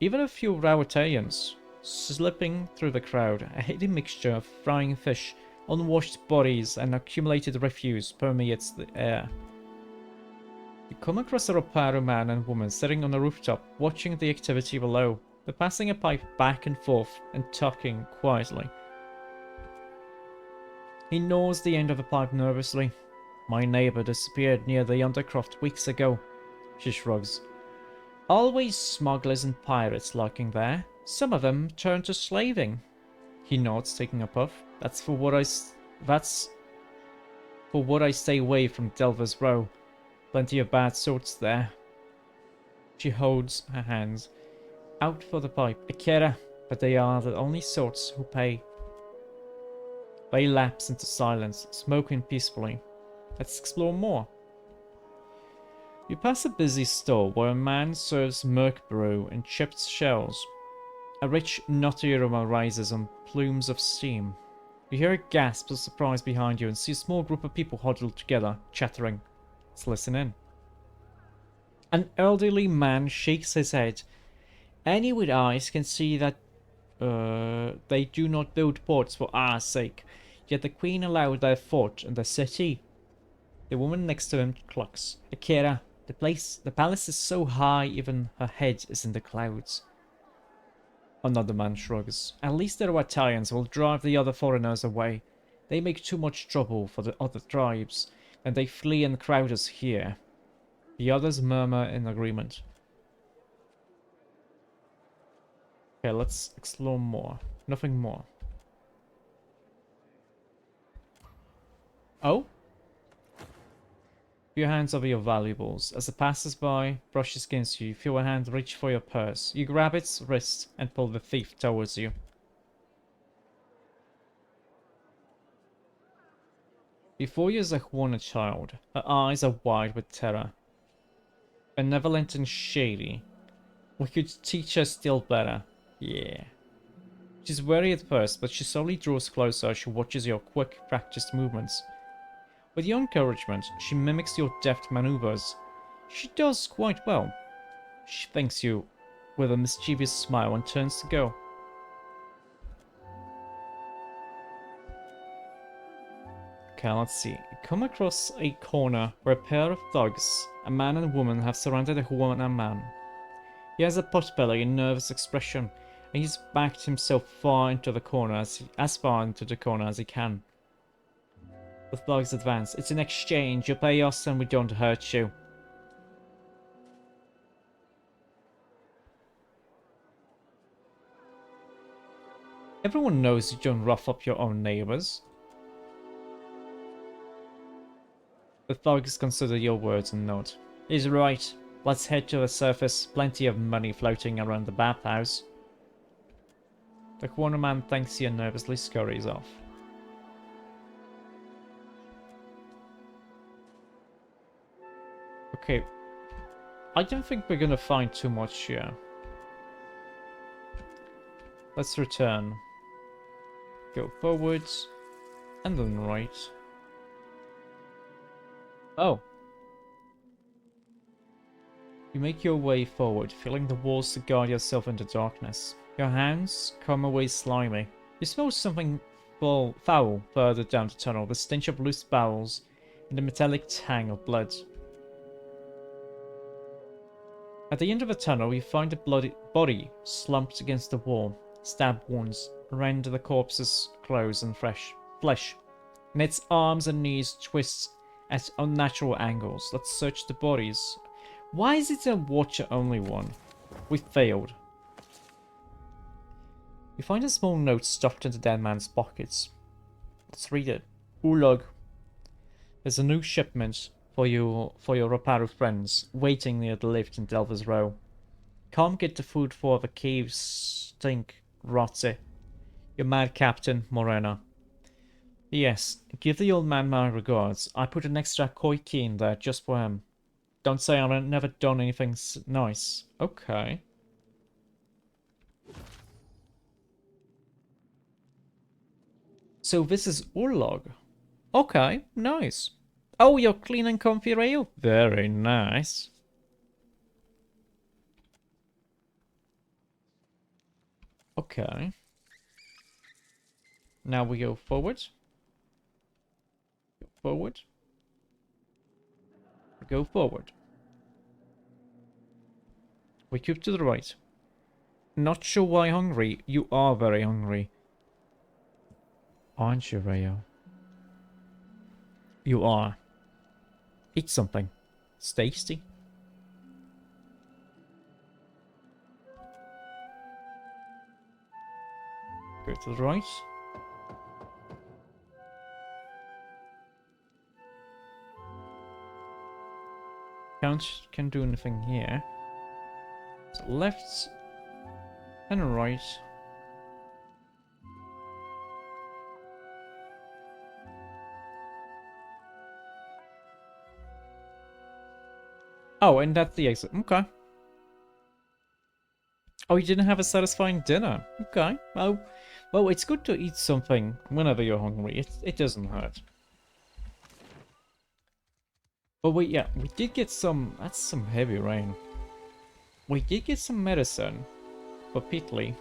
even a few Rauataians, slipping through the crowd. A heady mixture of frying fish, unwashed bodies, and accumulated refuse permeates the air. You come across a Roparu man and woman sitting on a rooftop, watching the activity below. They're passing a pipe back and forth and talking quietly. He gnaws the end of the pipe nervously. My neighbor disappeared near the Undercroft weeks ago. She shrugs. Always smugglers and pirates lurking there. Some of them turn to slaving. He nods, taking a puff. That's for what I stay away from Delver's Row. Plenty of bad sorts there. She holds her hands out for the pipe. Akira, but they are the only sorts who pay. They lapse into silence, smoking peacefully. Let's explore more. You pass a busy stall where a man serves merc brew in chipped shells. A rich, nutty aroma rises on plumes of steam. You hear a gasp of surprise behind you and see a small group of people huddled together, chattering. Let's listen in. An elderly man shakes his head. Any with eyes can see that they do not build ports for our sake, yet the queen allowed their fort in the city. The woman next to him clucks. Akira, the palace is so high even her head is in the clouds. Another man shrugs. At least the Italians will drive the other foreigners away. They make too much trouble for the other tribes, and they flee and crowd us here. The others murmur in agreement. Okay, let's explore more. Nothing more. Oh? Your hands over your valuables. As a passersby brushes against you, you feel a hand reach for your purse. You grab its wrist and pull the thief towards you. Before you is a horned child. Her eyes are wide with terror. Benevolent and shady. We could teach her still better. Yeah. She's wary at first, but she slowly draws closer as she watches your quick, practiced movements. With your encouragement, she mimics your deft maneuvers. She does quite well. She thanks you with a mischievous smile and turns to go. Okay, let's see. You come across a corner where a pair of thugs, a man and woman, have surrounded a woman and man. He has a potbelly and nervous expression, and he's backed himself far into the corner as far into the corner as he can. The thugs advance. It's an exchange. You pay us and we don't hurt you. Everyone knows you don't rough up your own neighbors. The thugs consider your words and nod. He's right. Let's head to the surface. Plenty of money floating around the bathhouse. The corner man thanks you and nervously scurries off. Okay. I don't think we're gonna find too much here. Let's return. Go forwards. And then right. Oh. You make your way forward, feeling the walls to guard yourself in the darkness. Your hands come away slimy. You smell something foul further down the tunnel, the stench of loose bowels and the metallic tang of blood. At the end of the tunnel, you find a bloody body slumped against the wall. Stab wounds rend the corpse's clothes and flesh, and its arms and knees twist at unnatural angles. Let's search the bodies. Why is it a watcher-only one? We failed. You find a small note stuffed in the dead man's pockets. Let's read it. Ulog. There's a new shipment for your Raparu friends, waiting near the lift in Delver's Row. Come get the food for the caves stink, Rotze. Your mad captain, Morena. Yes, give the old man my regards. I put an extra koi key in there just for him. Don't say I've never done anything nice. Okay. So this is Urlog. Okay, nice. Oh, you're clean and comfy rail. Very nice. Okay. Now we go forward. Go forward. Go forward. We keep to the right. Not sure why hungry. You are very hungry. Aren't you, Rayo? You are. Eat something. It's tasty. Go to the right. Can't do anything here. So left and right. Oh, and that's the exit. Okay. Oh, you didn't have a satisfying dinner. Okay. Well, it's good to eat something whenever you're hungry. It doesn't hurt. But we did get some. That's some heavy rain. We did get some medicine for Pitley.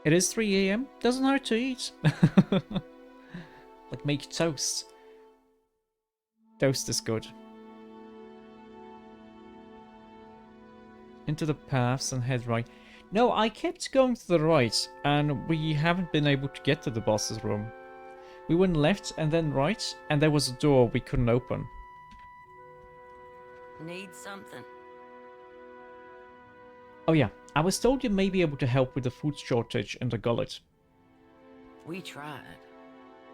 It is 3 AM. Doesn't hurt to eat. Like make toast. Toast is good. Into the paths and head right. No, I kept going to the right, and we haven't been able to get to the boss's room. We went left and then right, and there was a door we couldn't open.
Need something?
Oh yeah, I was told you may be able to help with the food shortage in the gullet.
We tried,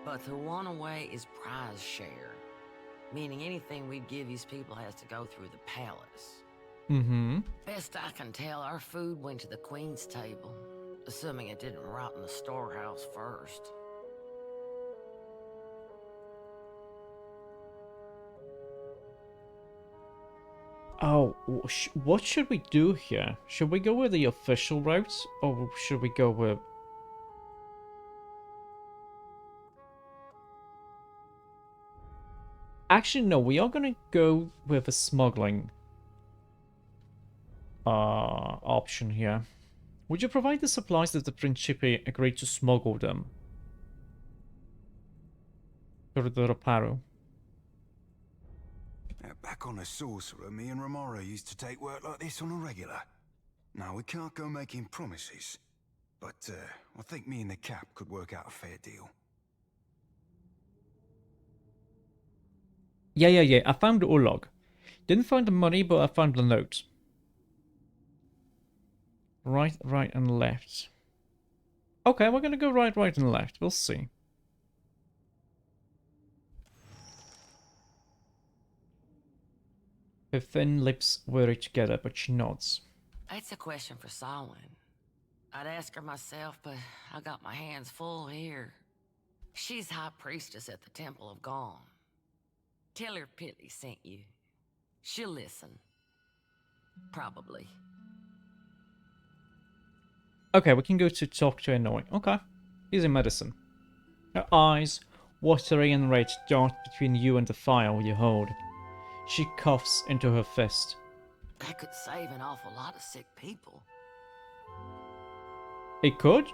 but the one away is prize share, meaning anything we'd give these people has to go through the palace.
Mm-hmm.
Best I can tell, our food went to the queen's table, assuming it didn't rot in the storehouse first.
Oh, what should we do here? Should we go with the official route, or should we go with... Actually, no, we are gonna go with a smuggling option here. Would you provide the supplies that the Principe agreed to smuggle them? To the Reparo.
Back on the Sorcerer, me and Romero used to take work like this on a regular. Now, we can't go making promises, but I think me and the Cap could work out a fair deal.
Yeah. I found the Ulog. Didn't find the money, but I found the note. Right, and left. Okay, we're gonna go right, and left. We'll see. Her thin lips worry together, but she nods.
That's a question for Samhain. I'd ask her myself, but I got my hands full here. She's high priestess at the Temple of Gone. Tell her Pitty sent you. She'll listen. Probably.
Okay, we can go to talk to Annoy. Okay. Easy medicine. Her eyes, watery and red, dart between you and the fire you hold. She coughs into her fist.
That could save an awful lot of sick people.
It could?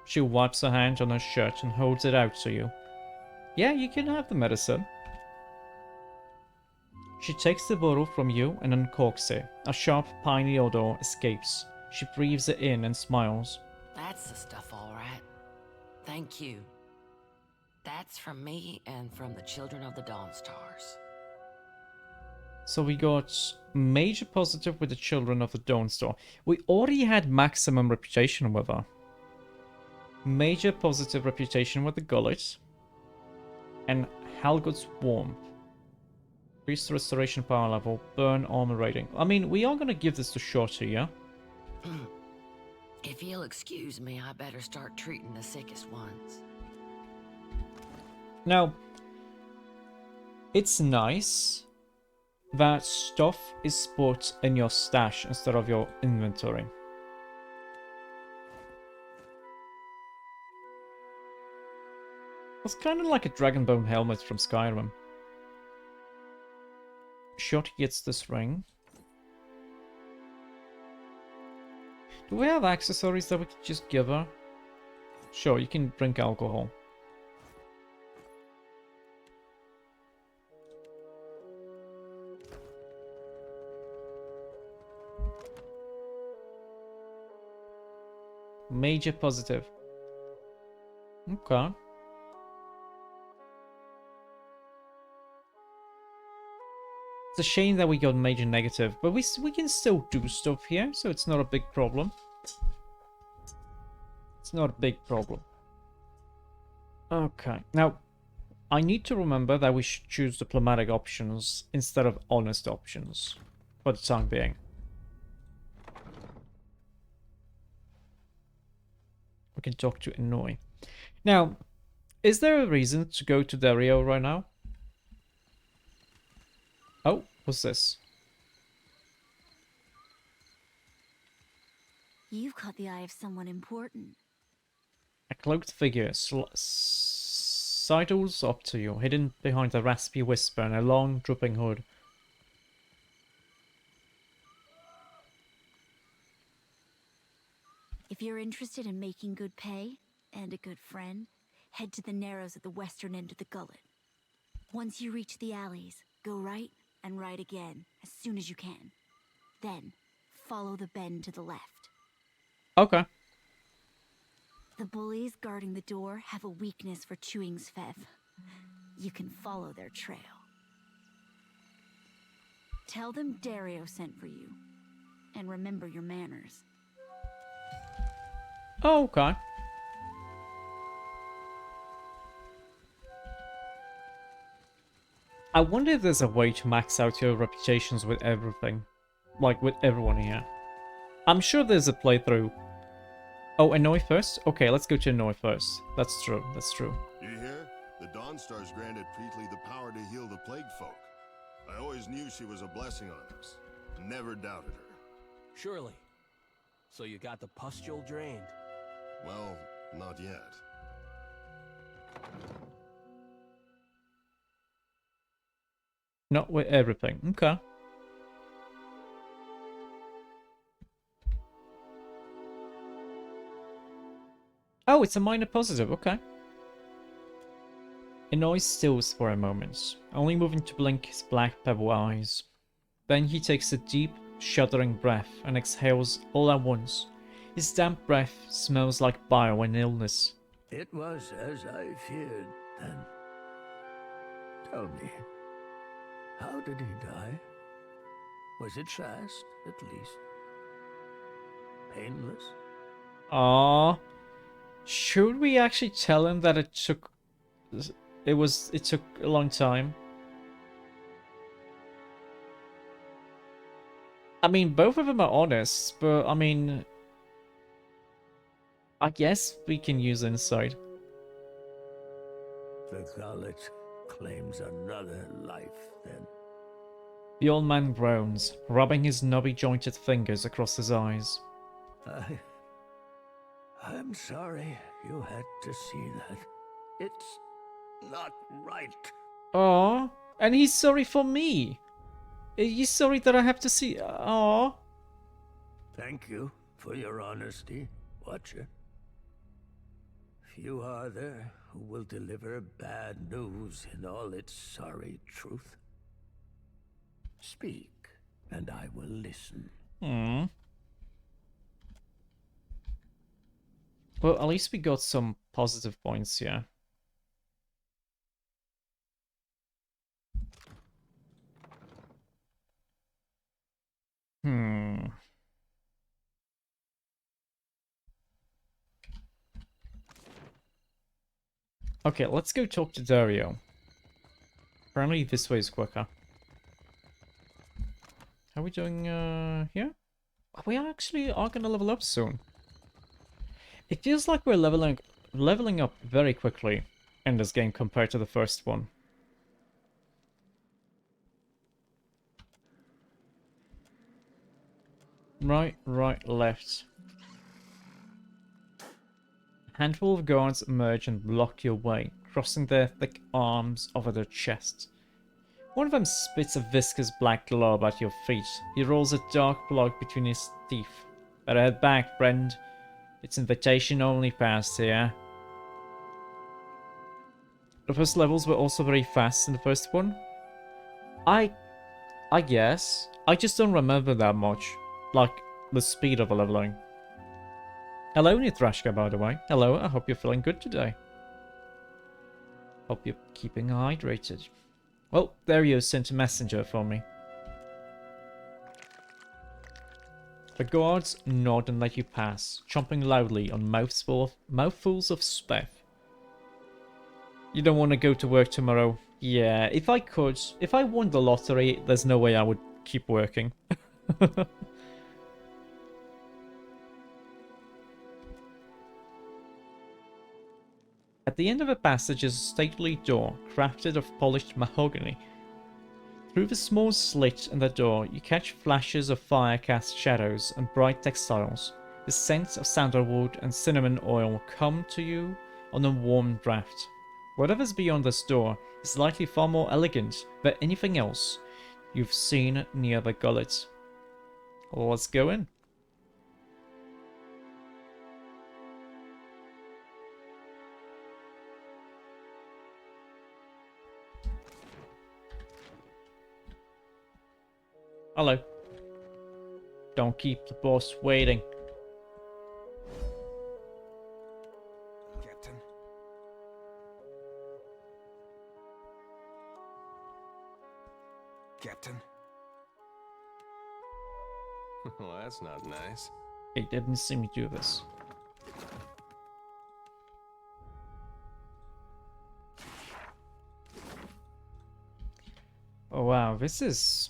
She wipes her hand on her shirt and holds it out to you. Yeah, you can have the medicine. She takes the bottle from you and uncorks it. A sharp, piney odor escapes. She breathes it in and smiles.
That's the stuff, all right. Thank you. That's from me and from the children of the Dawnstars.
So we got major positive with the children of the Dawnstar. We already had maximum reputation with her. Major positive reputation with the Gullet. And Halgod's Warmth. Increase the restoration power level. Burn armor rating. I mean, we are going to give this to Shorty, yeah?
If you'll excuse me, I better start treating the sickest ones.
Now, it's nice that stuff is put in your stash instead of your inventory. It's kind of like a Dragonbone helmet from Skyrim. Shorty gets this ring. Do we have accessories that we could just give her? Sure, you can drink alcohol. Major positive. Okay. It's a shame that we got major negative, but we can still do stuff here, so it's not a big problem. It's not a big problem. Okay, now, I need to remember that we should choose diplomatic options instead of honest options, for the time being. We can talk to Annoy. Now, is there a reason to go to Dario right now? Oh, what's this?
You've caught the eye of someone important.
A cloaked figure sidles up to you, hidden behind a raspy whisper and a long, drooping hood.
If you're interested in making good pay and a good friend, head to the narrows at the western end of the gullet. Once you reach the alleys, go right and right again as soon as you can. Then, follow the bend to the left.
Okay.
The bullies guarding the door have a weakness for chewing Svev. You can follow their trail. Tell them Dario sent for you. and remember your manners.
Oh, okay. I wonder if there's a way to max out your reputations with everything. Like, with everyone here. I'm sure there's a playthrough. Oh, Annoy first? Okay, let's go to Annoy first. That's true, that's true.
You hear? The Dawnstar's granted Preetly the power to heal the plague folk. I always knew she was a blessing on us. Never doubted her.
Surely. So you got the pustule drained?
Well, not yet.
Not with everything. Okay. Oh, it's a minor positive. Okay. Annoy stills for a moment, only moving to blink his black pebble eyes. Then he takes a deep, shuddering breath and exhales all at once. His damp breath smells like bile and illness.
It was as I feared, then. Tell me, how did he die? Was it fast, at least? Painless?
Ah, should we actually tell him that it took a long time? I mean, both of them are honest, but I mean, I guess we can use insight.
The gullet claims another life, then.
The old man groans, rubbing his knobby jointed fingers across his eyes.
I'm sorry you had to see that. It's not right.
Aw, and he's sorry for me. He's sorry that I have to see. Aw.
Thank you for your honesty, Watcher. Few are there who will deliver bad news in all its sorry truth. Speak, and I will listen.
Well, at least we got some positive points here. Okay, let's go talk to Dario. Apparently this way is quicker. How are we doing here? We actually are gonna level up soon. It feels like we're leveling up very quickly in this game compared to the first one. Right, left. A handful of guards emerge and block your way, crossing their thick arms over their chests. One of them spits a viscous black glob at your feet. He rolls a dark plug between his teeth. Better head back, friend. It's invitation only past here. The first levels were also very fast in the first one. I guess. I just don't remember that much. Like, the speed of the leveling. Hello, Nitrashka, by the way. Hello, I hope you're feeling good today. Hope you're keeping hydrated. Well, Dario sent a messenger for me. The guards nod and let you pass, chomping loudly on mouthfuls of speth. You don't want to go to work tomorrow? Yeah, if I could. If I won the lottery, there's no way I would keep working. At the end of a passage is a stately door, crafted of polished mahogany. Through the small slit in the door, you catch flashes of fire-cast shadows and bright textiles. The scents of sandalwood and cinnamon oil come to you on a warm draft. Whatever's beyond this door is likely far more elegant than anything else you've seen near the gullet. Well, let's go in. Hello. Don't keep the boss waiting.
Captain. Captain.
Well, that's not nice.
It didn't see me do this. Oh wow, this is...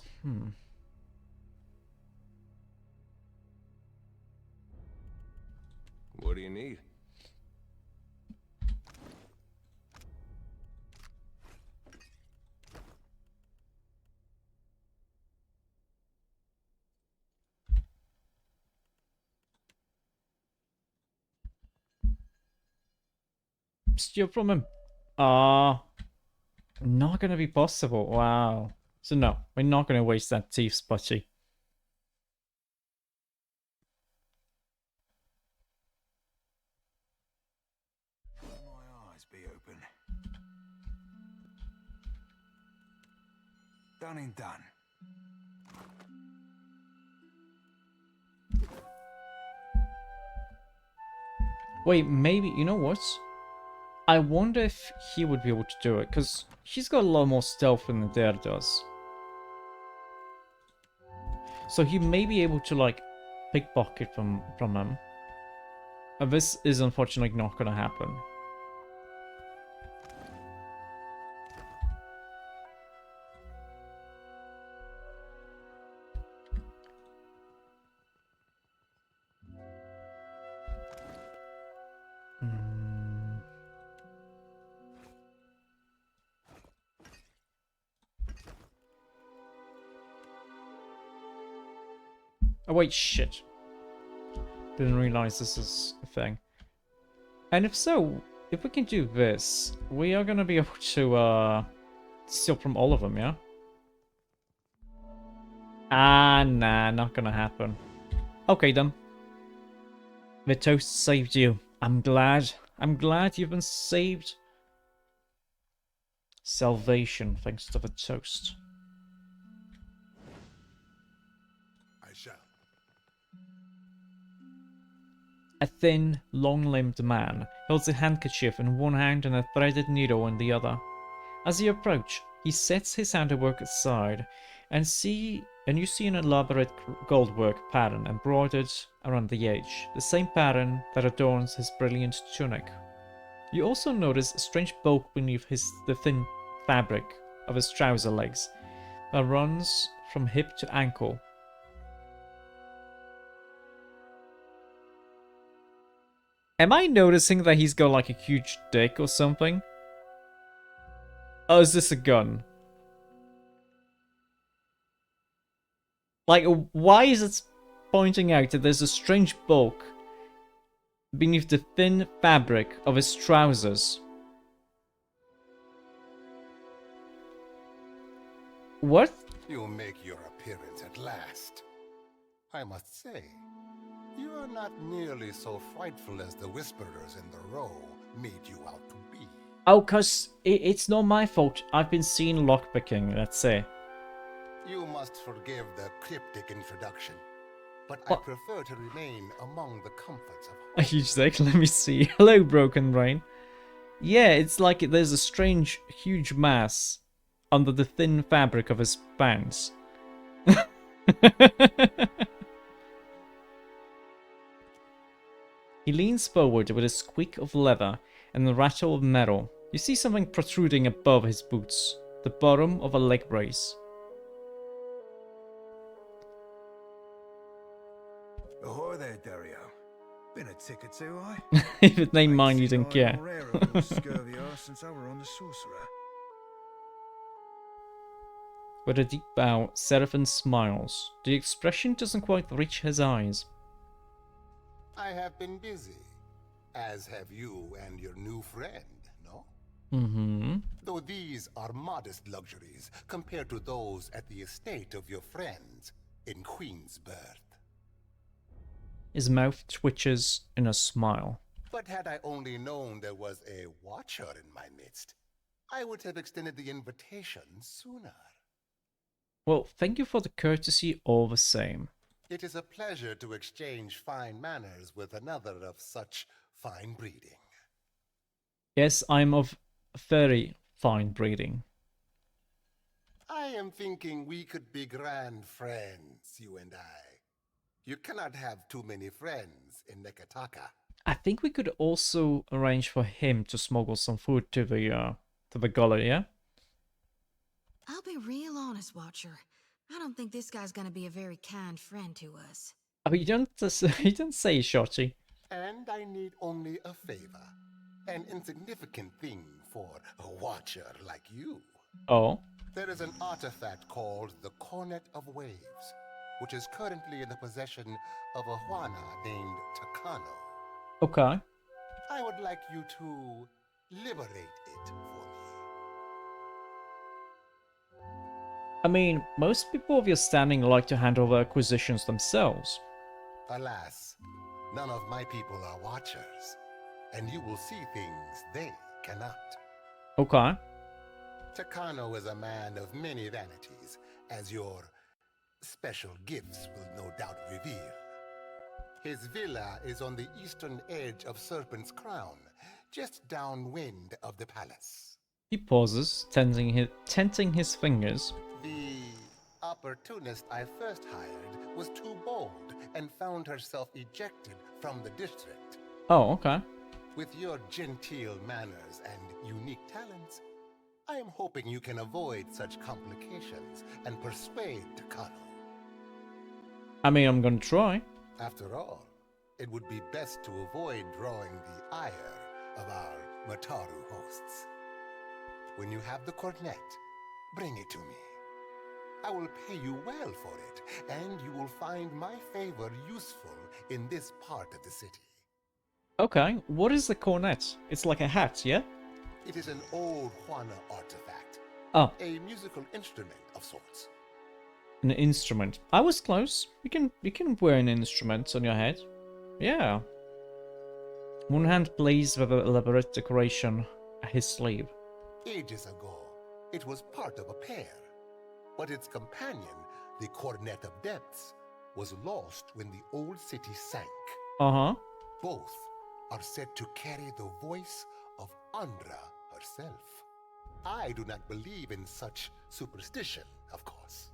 What do you need?
Steal from him. Not gonna be possible. Wow. So no, we're not gonna waste that thief's putty.
My eyes be open. Done and done.
Wait, maybe, you know what? I wonder if he would be able to do it, because he's got a lot more stealth than the Dare does. So he may be able to, like, pickpocket from him. And this is unfortunately not gonna happen. Oh wait, shit. Didn't realize this is a thing. And if so, if we can do this, we are gonna be able to steal from all of them, yeah? Nah, not gonna happen. Okay then. The toast saved you. I'm glad. I'm glad you've been saved. Salvation thanks to the toast.
I shall.
A thin, long-limbed man holds a handkerchief in one hand and a threaded needle in the other. As you approach, he sets his handiwork aside, and you see an elaborate goldwork pattern embroidered around the edge, the same pattern that adorns his brilliant tunic. You also notice a strange bulk beneath the thin fabric of his trouser legs that runs from hip to ankle. Am I noticing that he's got like a huge dick or something? Oh, is this a gun? Like, why is it pointing out that there's a strange bulk beneath the thin fabric of his trousers? What?
You make your appearance at last. I must say, you are not nearly so frightful as the whisperers in the row made you out to be.
Oh, cause it's not my fault. I've been seeing lockpicking, let's say.
You must forgive the cryptic introduction, but I prefer to remain among the comforts of
A huge dick, let me see. Hello, Broken Brain. Yeah, it's like there's a strange, huge mass under the thin fabric of his pants. He leans forward with a squeak of leather and a rattle of metal. You see something protruding above his boots, the bottom of a leg brace.
Ahoy there, Dario. Been a tick or two, I.
If it ain't mine, you don't care.
Scurvy arse since I were on the sorcerer.
With a deep bow, Seraphim smiles. The expression doesn't quite reach his eyes.
I have been busy, as have you and your new friend, no?
Mm-hmm.
Though these are modest luxuries compared to those at the estate of your friends in Queensbirth.
His mouth twitches in a smile.
But had I only known there was a watcher in my midst, I would have extended the invitation sooner.
Well, thank you for the courtesy all the same.
It is a pleasure to exchange fine manners with another of such fine breeding.
Yes, I'm of very fine breeding.
I am thinking we could be grand friends, you and I. You cannot have too many friends in Nekataka.
I think we could also arrange for him to smuggle some food to the gully, yeah?
I'll be real honest, Watcher. I don't think this guy's gonna be a very kind friend to us.
Oh, you don't you don't say, Shorty.
And I need only a favor. An insignificant thing for a watcher like you.
Oh.
There is an artifact called the Cornet of Waves, which is currently in the possession of a Juana named Takano.
Okay.
I would like you to liberate it for me.
I mean, most people of your standing like to handle their acquisitions themselves.
Alas, none of my people are watchers, and you will see things they cannot.
Okay.
Takano is a man of many vanities, as your special gifts will no doubt reveal. His villa is on the eastern edge of Serpent's Crown, just downwind of the palace.
He pauses, tenting his fingers.
The opportunist I first hired was too bold and found herself ejected from the district.
Oh, okay.
With your genteel manners and unique talents, I am hoping you can avoid such complications and persuade Takano.
I mean, I'm gonna try.
After all, it would be best to avoid drawing the ire of our Mataru hosts. When you have the cornet, bring it to me. I will pay you well for it, and you will find my favor useful in this part of the city.
Okay, what is the cornet? It's like a hat, yeah?
It is an old Juana artifact.
Oh.
A musical instrument of sorts.
An instrument. I was close. You can wear an instrument on your head. Yeah. One hand plays with a elaborate decoration at his sleeve.
Ages ago, it was part of a pair. But its companion, the Cornet of Depths, was lost when the old city sank.
Uh-huh.
Both are said to carry the voice of Andra herself. I do not believe in such superstition, of course.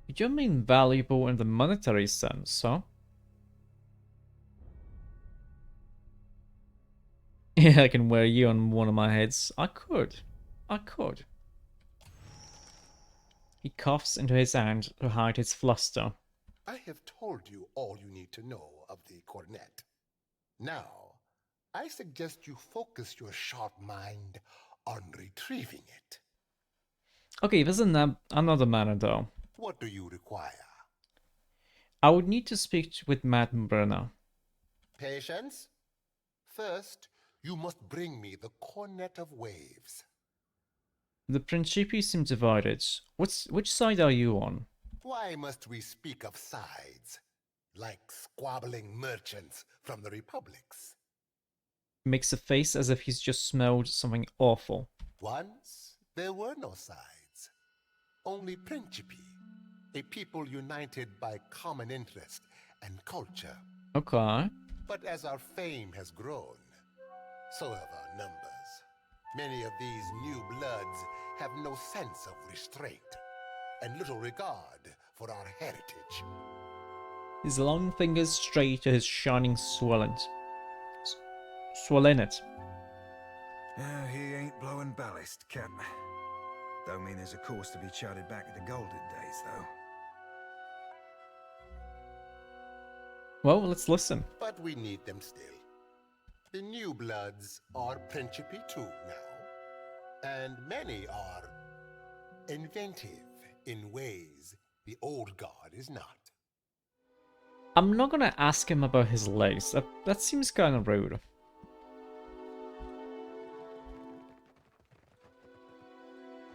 You don't mean valuable in the monetary sense, huh? Yeah, I can wear you on one of my heads. I could. He coughs into his hand to hide his fluster.
I have told you all you need to know of the cornet. Now, I suggest you focus your sharp mind on retrieving it.
Okay, there's another matter though.
What do you require?
I would need to speak with Matombar now.
Patience. First, you must bring me the Cornet of Waves.
The Principi seem divided. Which side are you on?
Why must we speak of sides? Like squabbling merchants from the republics.
Makes a face as if he's just smelled something awful.
Once, there were no sides. Only Principi, a people united by common interest and culture.
Okay.
But as our fame has grown, so have our numbers. Many of these new bloods have no sense of restraint and little regard for our heritage.
His long fingers stray to his shining swollen it.
He ain't blowing ballast, Cap. Don't mean there's a course to be charted back to the golden days, though.
Well, let's listen.
But we need them still. The new bloods are Principi too now. And many are inventive in ways the old guard is not.
I'm not gonna ask him about his legs. That seems kind of rude.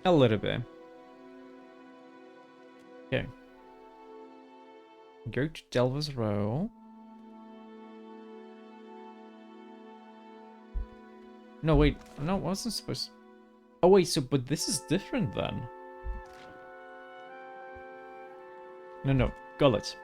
A little bit. Okay. Go to Delver's Row. No, wait. No, I wasn't supposed to... Oh, wait, so... But this is different, then. No. Gullet.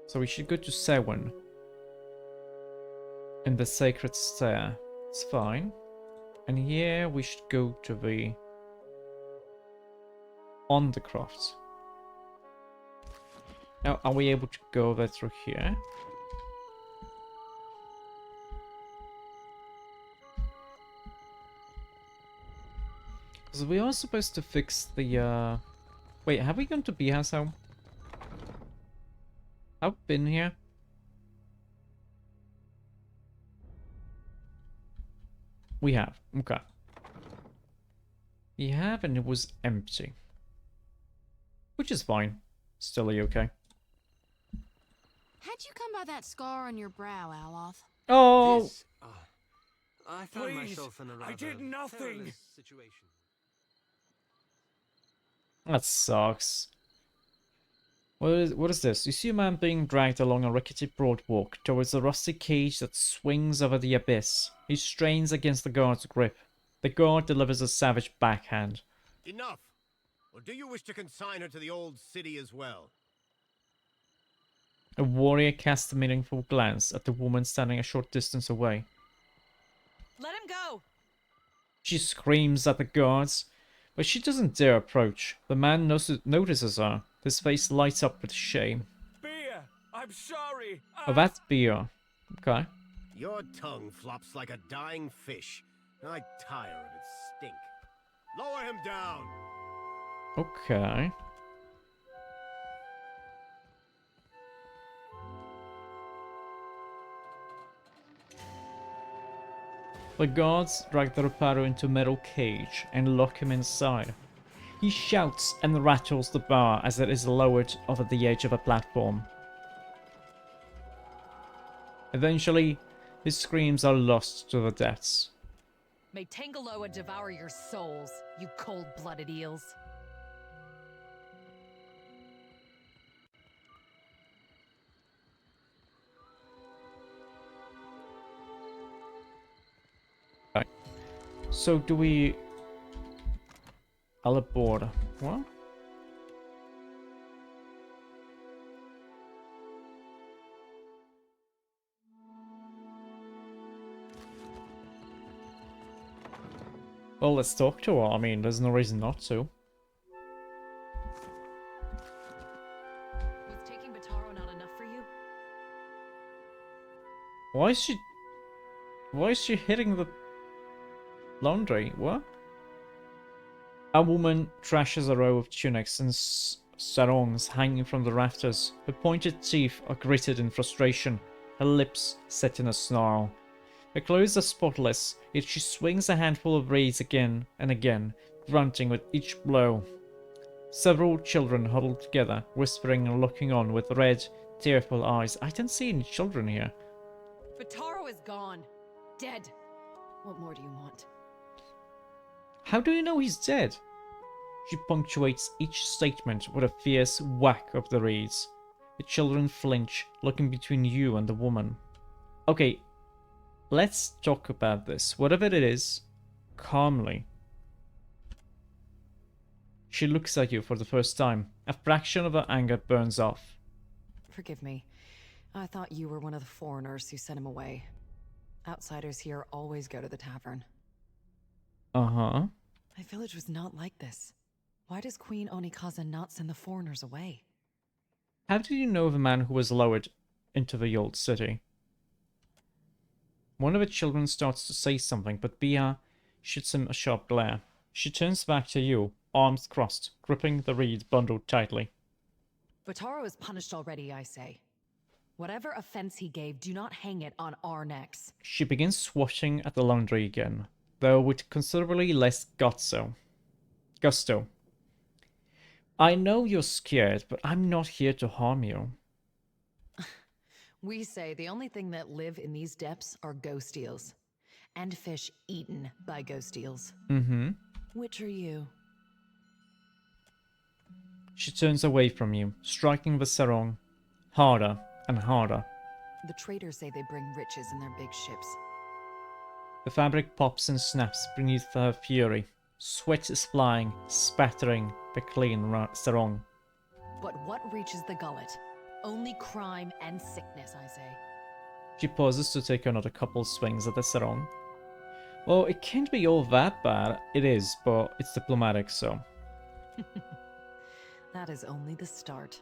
So we should go to 7. In the Sacred Stair. It's fine. And here we should go to the Undercroft. Now, are we able to go there through here? Because we are supposed to fix the, Wait, have we gone to Biha's home? I've been here. We have. Okay. We have, and it was empty. Which is fine. Still okay.
How'd you come by that scar on your brow, Aloth?
Oh!
This, I found myself in a rather perilous situation.
That sucks. What is this? You see a man being dragged along a rickety boardwalk towards a rusty cage that swings over the abyss. He strains against the guard's grip. The guard delivers a savage backhand.
Enough! Or do you wish to consign her to the old city as well?
A warrior casts a meaningful glance at the woman standing a short distance away.
Let him go!
She screams at the guards, but she doesn't dare approach. The man notices her. His face lights up with shame.
Beer! I'm sorry!
Oh, that's beer. Okay.
Your tongue flops like a dying fish. I tire of its stink. Lower him down!
Okay. The guards drag the Reparo into a metal cage and lock him inside. He shouts and rattles the bar as it is lowered over the edge of a platform. Eventually, his screams are lost to the depths.
May Tangaloa devour your souls, you cold-blooded eels.
Okay. So do we... Alabora. What? Well, let's talk to her. I mean, there's no reason not to.
Was taking Bataro not enough for you?
Why is she hitting the laundry? What? A woman trashes a row of tunics and sarongs hanging from the rafters. Her pointed teeth are gritted in frustration, her lips set in a snarl. Her clothes are spotless, yet she swings a handful of reeds again and again, grunting with each blow. Several children huddle together, whispering and looking on with red, tearful eyes. I don't see any children here.
Bataro is gone. Dead. What more do you want?
How do you know he's dead? She punctuates each statement with a fierce whack of the reeds. The children flinch, looking between you and the woman. Okay, let's talk about this. Whatever it is, calmly. She looks at you for the first time. A fraction of her anger burns off.
Forgive me. I thought you were one of the foreigners who sent him away. Outsiders here always go to the tavern.
Uh-huh.
My village was not like this. Why does Queen Onikaza not send the foreigners away?
How did you know of a man who was lowered into the old city? One of the children starts to say something, but Bia shoots him a sharp glare. She turns back to you, arms crossed, gripping the reed bundled tightly.
Bataro is punished already, I say. Whatever offense he gave, do not hang it on our necks.
She begins swashing at the laundry again, though with considerably less gusto. I know you're scared, but I'm not here to harm you.
We say the only thing that live in these depths are ghost eels. And fish eaten by ghost eels.
Mm-hmm.
Which are you?
She turns away from you, striking the sarong harder and harder.
The traders say they bring riches in their big ships.
The fabric pops and snaps beneath her fury. Sweat is flying, spattering the clean sarong.
But what reaches the gullet? Only crime and sickness, I say.
She pauses to take another couple swings at the sarong. Well, it can't be all that bad. It is, but it's diplomatic, so...
That is only the start.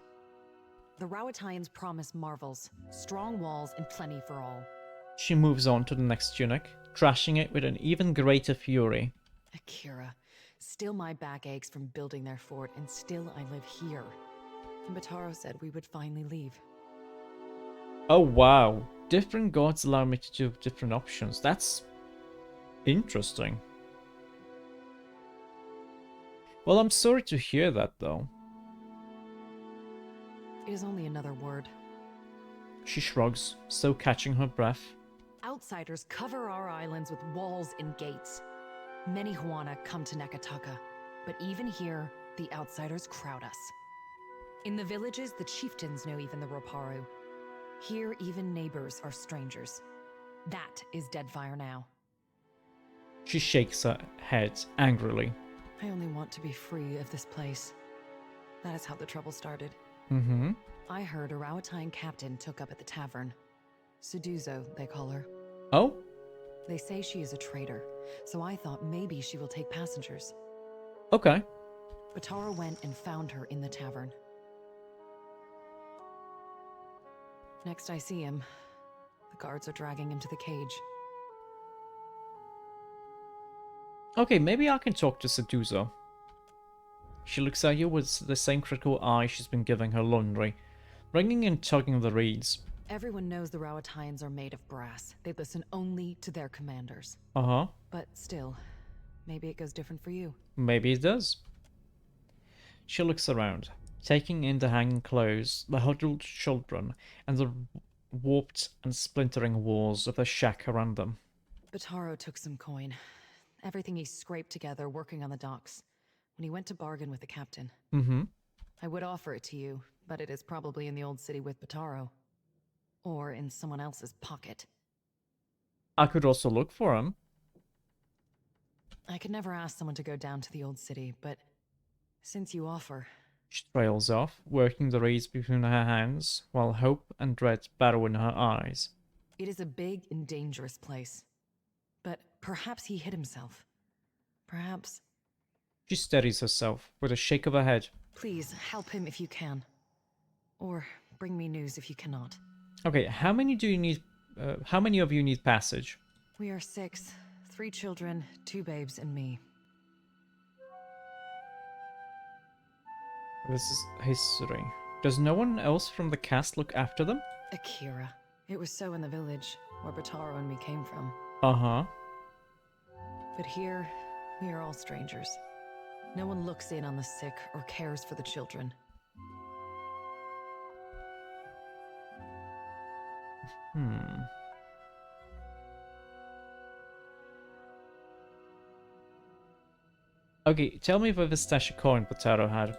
The Rowattians promise marvels, strong walls, and plenty for all.
She moves on to the next tunic, trashing it with an even greater fury.
Akira, still my back aches from building their fort, and still I live here. And Bataro said we would finally leave.
Oh wow, different gods allow me to do different options. That's interesting. Well, I'm sorry to hear that though.
It is only another word.
She shrugs, still catching her breath.
Outsiders cover our islands with walls and gates. Many Huana come to Nekataka, but even here, the outsiders crowd us. In the villages, the chieftains know even the Roparu. Here, even neighbors are strangers. That is Deadfire now.
She shakes her head angrily.
I only want to be free of this place. That is how the trouble started.
Mm-hmm.
I heard a Rowattian captain took up at the tavern. Suduzo, they call her.
Oh?
They say she is a traitor, so I thought maybe she will take passengers.
Okay.
Bataro went and found her in the tavern. Next I see him, the guards are dragging him to the cage.
Okay, maybe I can talk to Seduzo. She looks at you with the same critical eye she's been giving her laundry, wringing and tugging the reeds.
Everyone knows the Rowattians are made of brass. They listen only to their commanders.
Uh-huh.
But still, maybe it goes different for you.
Maybe it does. She looks around, taking in the hanging clothes, the huddled children, and the warped and splintering walls of the shack around them.
Bataro took some coin. Everything he scraped together working on the docks, when he went to bargain with the captain.
Mm-hmm.
I would offer it to you, but it is probably in the old city with Bataro. Or in someone else's pocket.
I could also look for him.
I could never ask someone to go down to the old city, but since you offer...
She trails off, working the reeds between her hands, while hope and dread battle in her eyes.
It is a big and dangerous place. But perhaps he hid himself. Perhaps...
She steadies herself with a shake of her head.
Please, help him if you can. Or bring me news if you cannot.
Okay, how many do you need? How many of you need passage?
We are 6. 3 children, 2 babes, and me.
This is history. Does no one else from the cast look after them?
Akira. It was so in the village, where Bataro and me came from.
Uh-huh.
But here, we are all strangers. No one looks in on the sick or cares for the children.
Okay, tell me where the stash of coin Bataro had.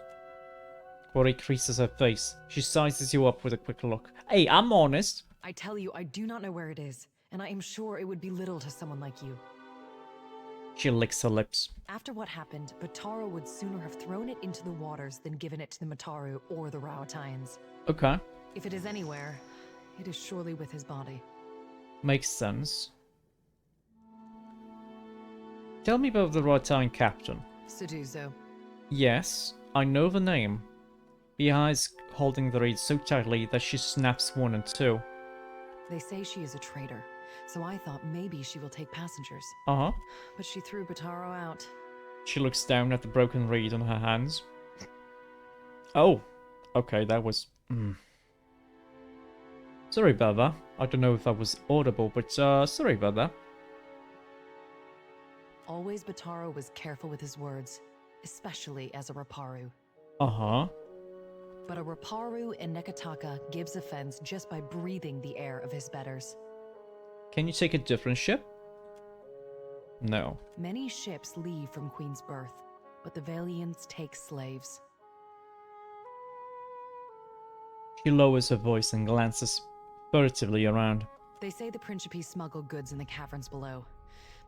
Corey creases her face. She sizes you up with a quick look. Hey, I'm honest.
I tell you, I do not know where it is, and I am sure it would be little to someone like you.
She licks her lips.
After what happened, Bataro would sooner have thrown it into the waters than given it to the Mataru or the Rowattians.
Okay.
If it is anywhere, it is surely with his body.
Makes sense. Tell me about the Rowattian captain.
Suduzo.
Yes, I know the name. The eyes holding the reeds so tightly that she snaps 1 and 2.
They say she is a traitor, so I thought maybe she will take passengers.
Uh-huh.
But she threw Bataro out.
She looks down at the broken reed on her hands. Oh, okay, that was... Sorry about that. I don't know if that was audible, but sorry about that.
Always Bataro was careful with his words, especially as a Roparu.
Uh-huh.
But a Roparu in Nekataka gives offense just by breathing the air of his betters.
Can you take a different ship? No.
Many ships leave from Queen's Birth, but the Valiants take slaves.
She lowers her voice and glances furtively around.
They say the Principe smuggle goods in the caverns below,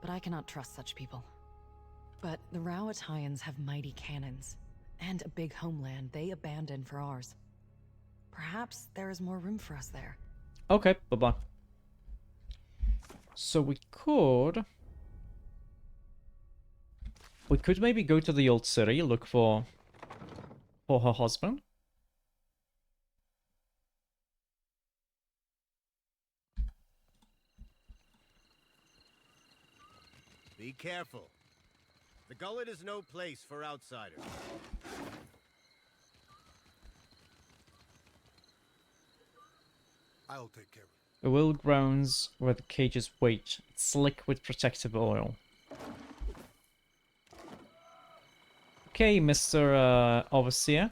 but I cannot trust such people. But the Rowattians have mighty cannons, and a big homeland they abandoned for ours. Perhaps there is more room for us there.
Okay, bye-bye. So we could maybe go to the old city, look for her husband.
Be careful. The gullet is no place for outsiders.
I'll take care of it.
The will grounds where the cages wait. It's slick with protective oil. Okay, Mr. Overseer.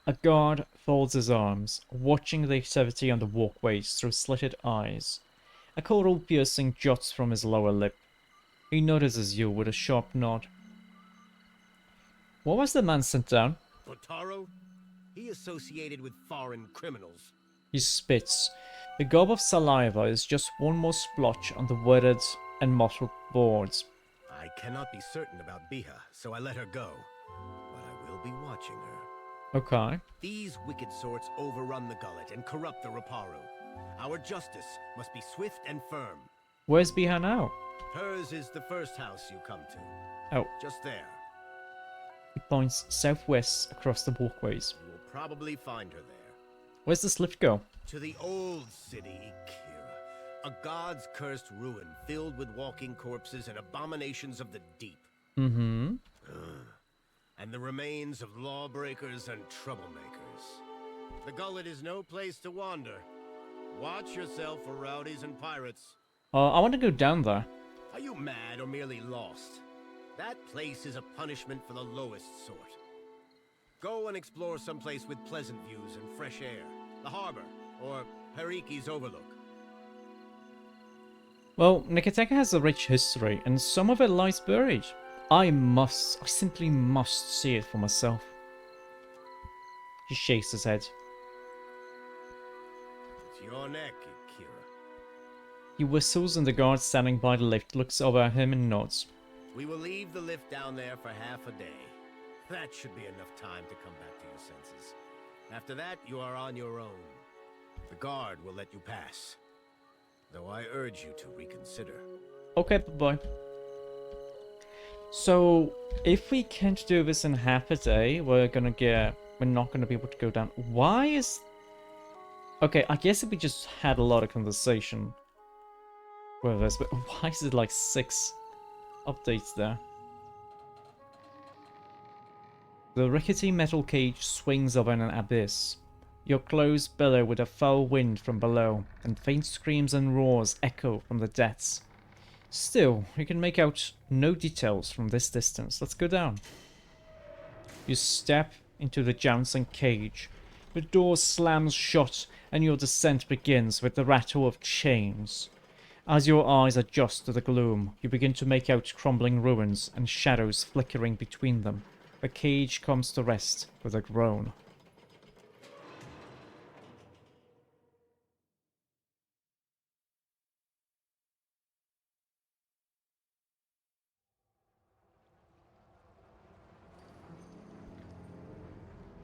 A guard folds his arms, watching the activity on the walkways through slitted eyes. A coral piercing juts from his lower lip. He notices you with a sharp nod. What was the man sent down?
Botaro? He associated with foreign criminals.
He spits. The gob of saliva is just one more splotch on the weathered and mottled boards.
I cannot be certain about Biha, so I let her go. But I will be watching her.
Okay.
These wicked sorts overrun the gullet and corrupt the Raparu. Our justice must be swift and firm.
Where's Biha now?
Hers is the first house you come to.
Oh.
Just there.
He points southwest across the walkways.
You will probably find her there.
Where's this lift go?
To the old city, Kira. A god's cursed ruin filled with walking corpses and abominations of the deep.
Mm-hmm.
And the remains of lawbreakers and troublemakers. The gullet is no place to wander. Watch yourself for rowdies and pirates.
I want to go down there.
Are you mad or merely lost? That place is a punishment for the lowest sort. Go and explore someplace with pleasant views and fresh air. The harbor, or Hariki's Overlook.
Well, Nikoteka has a rich history, and some of it lies buried. I simply must see it for myself. He shakes his head.
It's your neck, Kira.
He whistles, and the guard standing by the lift looks over at him and nods.
We will leave the lift down there for half a day. That should be enough time to come back to your senses. After that, you are on your own. The guard will let you pass. Though I urge you to reconsider.
Okay, bye-bye. So, if we can't do this in half a day, we're not gonna be able to go down. Why is... Okay, I guess if we just had a lot of conversation with this, but why is it like 6 updates there? The rickety metal cage swings over an abyss. Your clothes billow with a foul wind from below, and faint screams and roars echo from the depths. Still, you can make out no details from this distance. Let's go down. You step into the jouncing cage. The door slams shut, and your descent begins with the rattle of chains. As your eyes adjust to the gloom, you begin to make out crumbling ruins and shadows flickering between them. The cage comes to rest with a groan.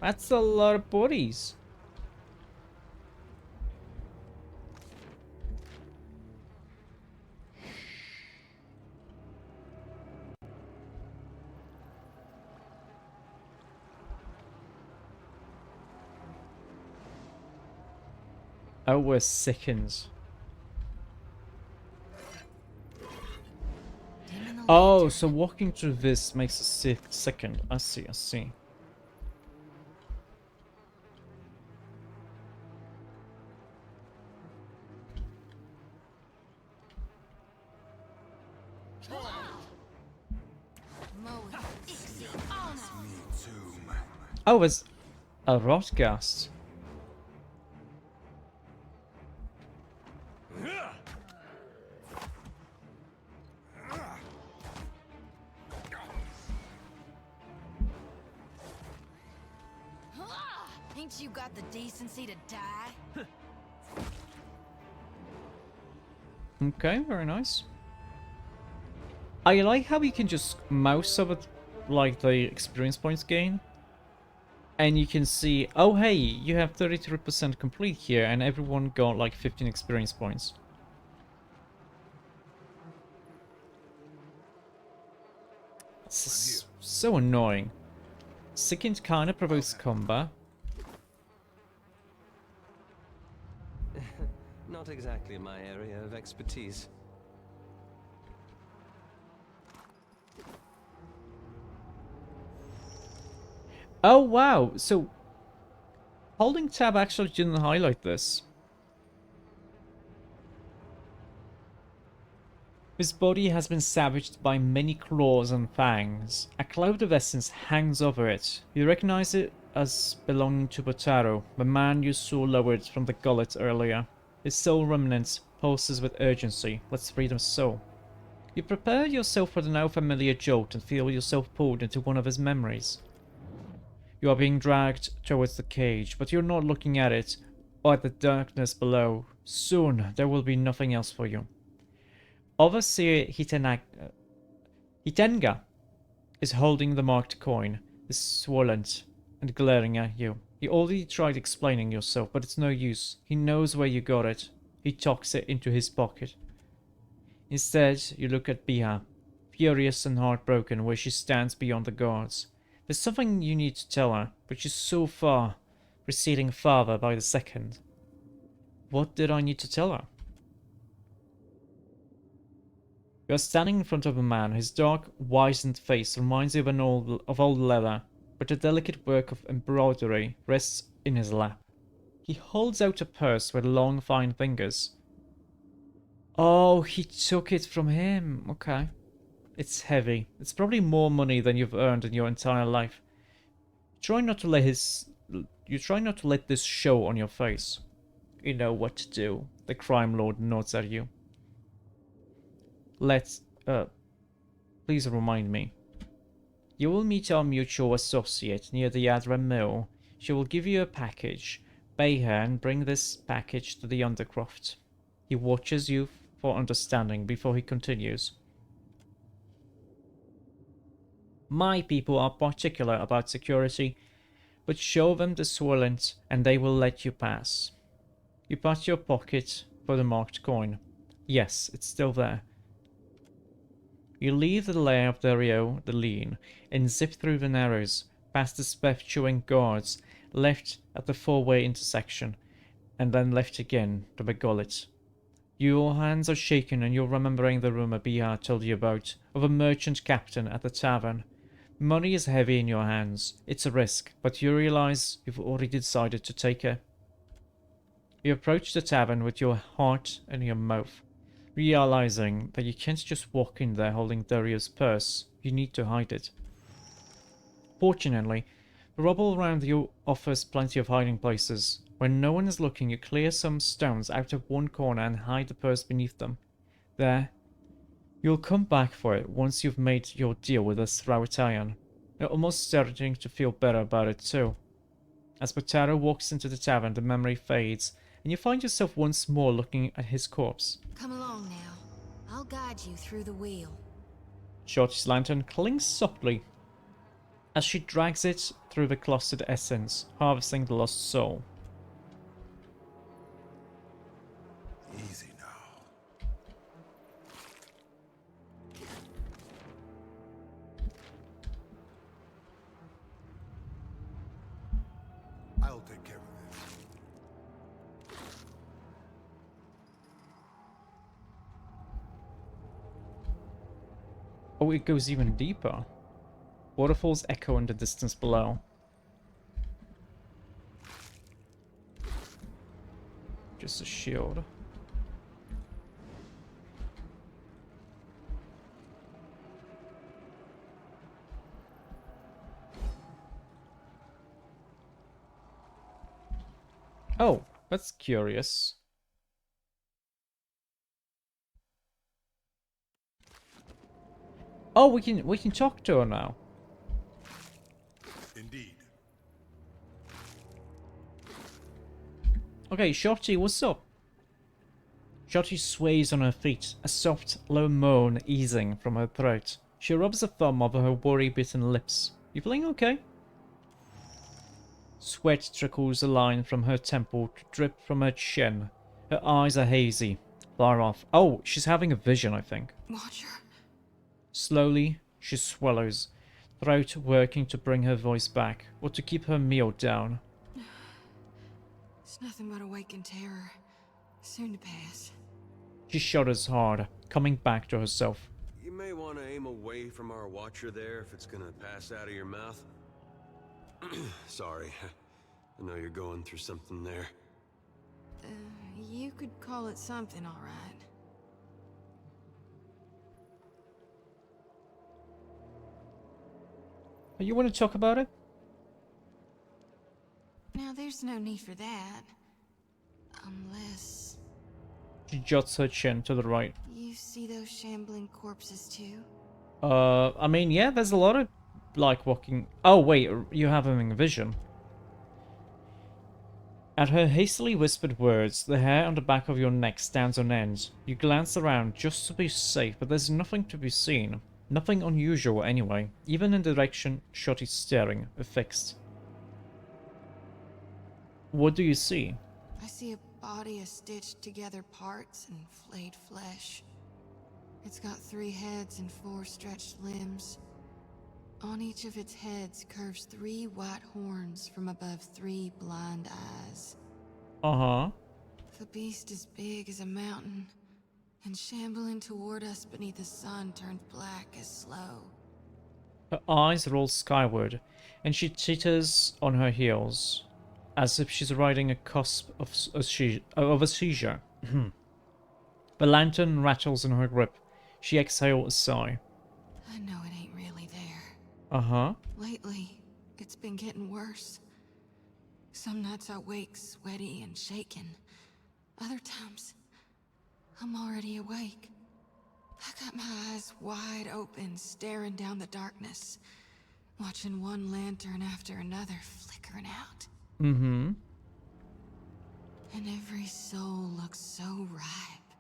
That's a lot of bodies. Oh, we're sickens. Oh, so walking through this makes us sickened. I see, I see. Oh, it's a Rotgast.
Ain't you got the decency to die?
Okay, very nice. I like how you can just mouse over like the experience points gain. And you can see, oh hey, you have 33% complete here, and everyone got like 15 experience points. This is so annoying. Second kinda provokes combat.
Not exactly my area of expertise.
Oh wow, so holding tab actually didn't highlight this. His body has been savaged by many claws and fangs. A cloud of essence hangs over it. You recognize it as belonging to Botaro, the man you saw lowered from the gullet earlier. His soul remnant pulses with urgency. Let's free the soul. You prepare yourself for the now familiar jolt and feel yourself pulled into one of his memories. You are being dragged towards the cage, but you're not looking at it or at the darkness below. Soon, there will be nothing else for you. Overseer Hitenga is holding the marked coin, is swollen and glaring at you. He already tried explaining yourself, but it's no use. He knows where you got it. He tucks it into his pocket. Instead, you look at Biha, furious and heartbroken, where she stands beyond the guards. There's something you need to tell her, but she's so far, receding farther by the second. What did I need to tell her? You are standing in front of a man. His dark, wizened face reminds you of old leather, but the delicate work of embroidery rests in his lap. He holds out a purse with long, fine fingers. Oh, he took it from him. Okay. It's heavy. It's probably more money than you've earned in your entire life. You try not to let this show on your face. You know what to do. The crime lord nods at you. Please remind me. You will meet our mutual associate near the Adra Mill. She will give you a package. Pay her and bring this package to the Undercroft. He watches you for understanding before he continues. My people are particular about security, but show them the swirlant and they will let you pass. You pat your pocket for the marked coin. Yes, it's still there. You leave the lair of Dario the Lean and zip through the narrows, past the speth-chewing guards, left at the four-way intersection, and then left again to the gullet. Your hands are shaking and you're remembering the rumor Bihar told you about, of a merchant captain at the tavern. Money is heavy in your hands. It's a risk, but you realize you've already decided to take it. You approach the tavern with your heart in your mouth, realizing that you can't just walk in there holding Dario's purse. You need to hide it. Fortunately, the rubble around you offers plenty of hiding places. When no one is looking, you clear some stones out of one corner and hide the purse beneath them. There, you'll come back for it once you've made your deal with this Rawatarian. You're almost starting to feel better about it too. As Botaro walks into the tavern, the memory fades, and you find yourself once more looking at his corpse.
Come along now. I'll guide you through the wheel.
Shorty's lantern clings softly as she drags it through the clustered essence, harvesting the lost soul.
Easy now. I'll take care of this.
Oh, it goes even deeper. Waterfalls echo in the distance below. Just a shield. Oh, that's curious. Oh, we can talk to her now.
Indeed.
Okay, Shotty, what's up? Shotty sways on her feet, a soft, low moan easing from her throat. She rubs a thumb over her worry-bitten lips. You feeling okay? Sweat trickles a line from her temple to drip from her chin. Her eyes are hazy, far off. Oh, she's having a vision, I think.
Watcher.
Slowly, she swallows, throat working to bring her voice back, or to keep her meal down.
It's nothing but awakened terror. Soon to pass.
She shudders hard, coming back to herself.
You may want to aim away from our watcher there if it's gonna pass out of your mouth. Sorry. I know you're going through something there.
You could call it something, all right.
You want to talk about it?
Now, there's no need for that. Unless...
She jots her chin to the right.
You see those shambling corpses, too?
I mean, yeah, there's a lot of, like, walking... Oh, wait, you have having a vision. At her hastily whispered words, the hair on the back of your neck stands on end. You glance around just to be safe, but there's nothing to be seen. Nothing unusual anyway, even in the direction Shot is staring, fixed. What do you see?
I see a body of stitched together parts and flayed flesh. It's got 3 heads and 4 stretched limbs. On each of its heads curves 3 white horns from above 3 blind eyes.
Uh-huh.
The beast is big as a mountain, and shambling toward us beneath the sun turned black as slow.
Her eyes roll skyward, and she teeters on her heels, as if she's riding a cusp of a seizure. The lantern rattles in her grip. She exhales a sigh.
I know it ain't really there.
Uh-huh.
Lately, it's been getting worse. Some nights I wake sweaty and shaking. Other times, I'm already awake. I got my eyes wide open, staring down the darkness, watching one lantern after another flickering out.
Mm-hmm.
And every soul looks so ripe,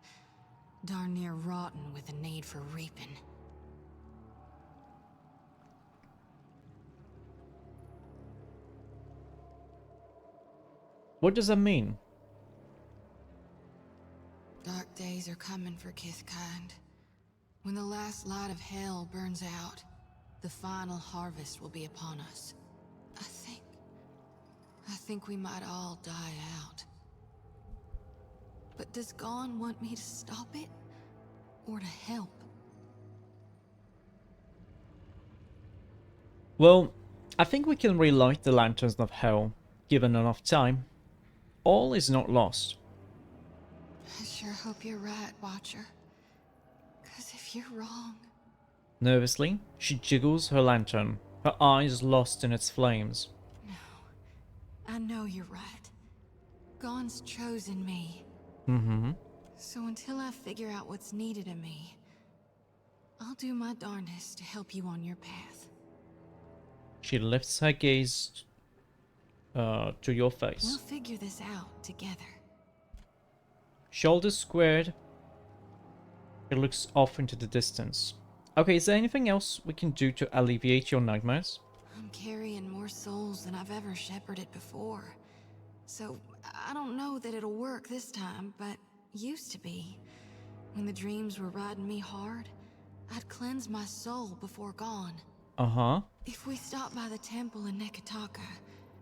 darn near rotten with a need for reaping.
What does that mean?
Dark days are coming for Kithkind. When the last light of hell burns out, the final harvest will be upon us. I think we might all die out. But does Gon want me to stop it? Or to help?
Well, I think we can relight the lanterns of hell, given enough time. All is not lost.
I sure hope you're right, Watcher. 'Cause if you're wrong...
Nervously, she jiggles her lantern, her eyes lost in its flames.
No, I know you're right. Gon's chosen me.
Mm-hmm.
So until I figure out what's needed of me, I'll do my darndest to help you on your path.
She lifts her gaze to your face.
We'll figure this out together.
Shoulders squared. It looks off into the distance. Okay, is there anything else we can do to alleviate your nightmares?
I'm carrying more souls than I've ever shepherded before. So, I don't know that it'll work this time, but used to be. When the dreams were riding me hard, I'd cleanse my soul before Gon.
Uh-huh.
If we stop by the temple in Neketaka,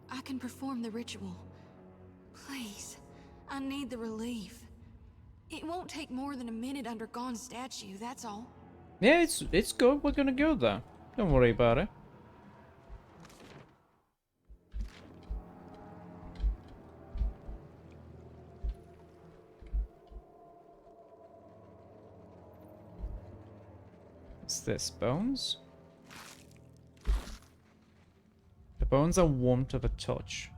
I can perform the ritual. Please, I need the relief. It won't take more than a minute under Gon's statue, that's all.
Yeah, it's good. We're gonna go there. Don't worry about it. What's this? Bones? The bones are warm to the touch.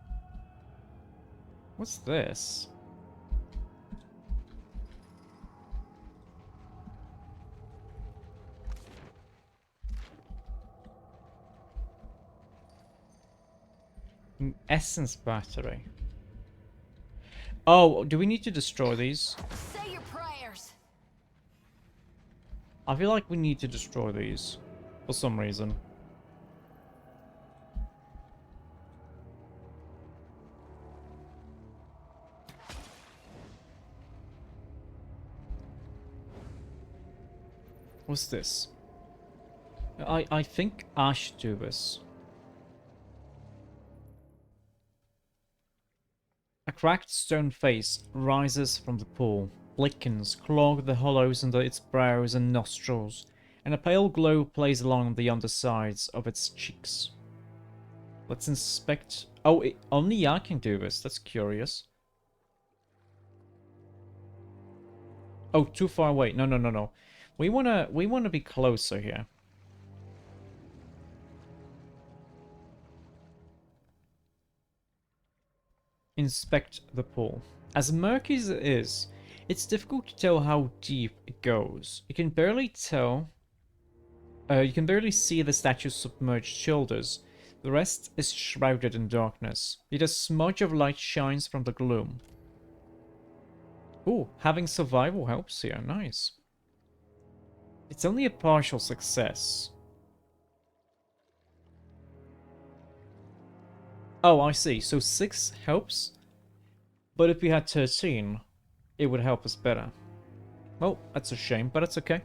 What's this? An essence battery. Oh, do we need to destroy these?
Say your prayers.
I feel like we need to destroy these for some reason. What's this? I think I should do this. A cracked stone face rises from the pool, lichens clog the hollows under its brows and nostrils, and a pale glow plays along the undersides of its cheeks. Let's inspect... Oh, only I can do this. That's curious. Oh, too far away. No, no, no, no. We wanna be closer here. Inspect the pool. As murky as it is, it's difficult to tell how deep it goes. You can barely tell... you can barely see the statue's submerged shoulders. The rest is shrouded in darkness. Yet a smudge of light shines from the gloom. Ooh, having survival helps here. Nice. It's only a partial success. Oh, I see. So 6 helps. But if we had 13, it would help us better. Well, that's a shame, but it's okay.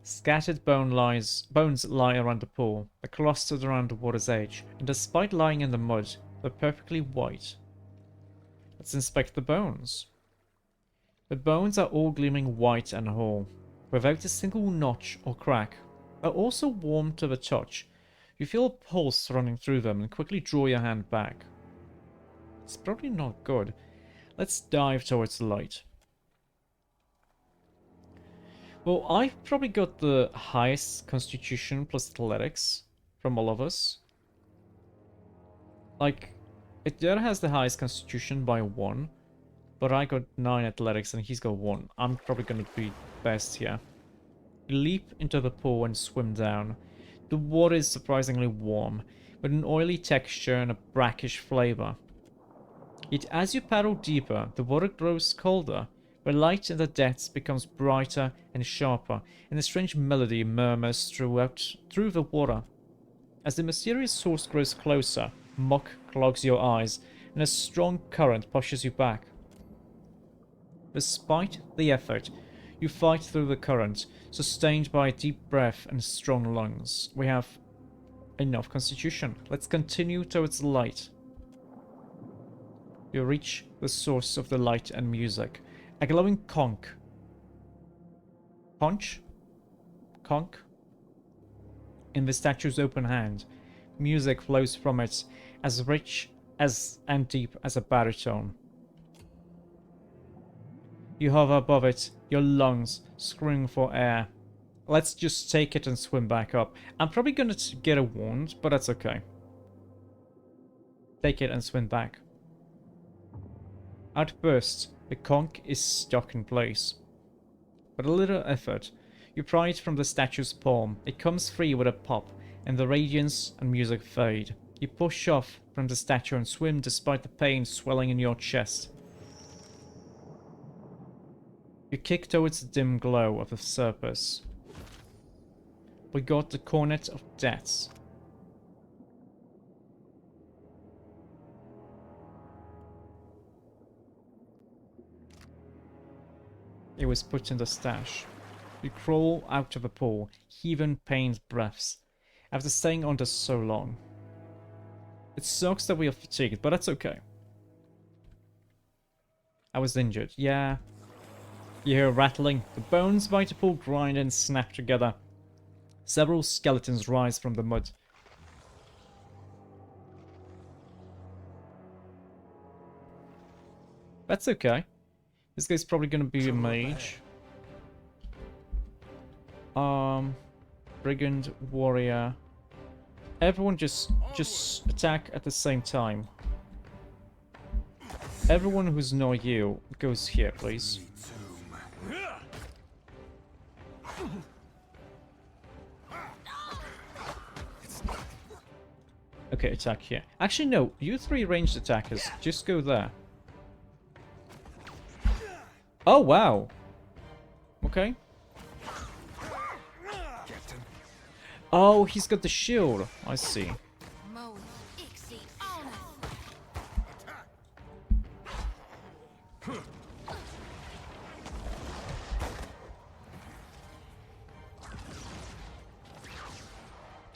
Scattered bones lie around the pool. They're clustered around the water's edge, and despite lying in the mud, they're perfectly white. Let's inspect the bones. The bones are all gleaming white and whole, without a single notch or crack. They're also warm to the touch. You feel a pulse running through them and quickly draw your hand back. It's probably not good. Let's dive towards the light. Well, I've probably got the highest constitution plus athletics from all of us. Like, Eder has the highest constitution by 1, but I got 9 athletics and he's got 1. I'm probably gonna be best here. You leap into the pool and swim down. The water is surprisingly warm, with an oily texture and a brackish flavor. Yet as you paddle deeper, the water grows colder. The light in the depths becomes brighter and sharper, and a strange melody murmurs through the water. As the mysterious source grows closer, muck clogs your eyes, and a strong current pushes you back. Despite the effort, you fight through the current, sustained by a deep breath and strong lungs. We have enough constitution. Let's continue towards the light. You reach the source of the light and music. A glowing conch. Conch? In the statue's open hand. Music flows from it, as rich and deep as a baritone. You hover above it, your lungs screaming for air. Let's just take it and swim back up. I'm probably gonna get a wound, but that's okay. Take it and swim back. At first, the conch is stuck in place. With a little effort, you pry it from the statue's palm. It comes free with a pop, and the radiance and music fade. You push off from the statue and swim despite the pain swelling in your chest. You kick towards the dim glow of the surface. We got the Cornet of Deaths. It was put in the stash. You crawl out of the pool, heaving pained breaths, after staying under so long. It sucks that we are fatigued, but that's okay. I was injured, yeah. You hear rattling. The bones by the pool grind and snap together. Several skeletons rise from the mud. That's okay. This guy's probably gonna be a mage. Brigand, warrior. Everyone just attack at the same time. Everyone who's not you goes here, please. Okay, attack here. Actually, no. You 3 ranged attackers. Just go there. Oh, wow. Okay. Oh, he's got the shield. I see.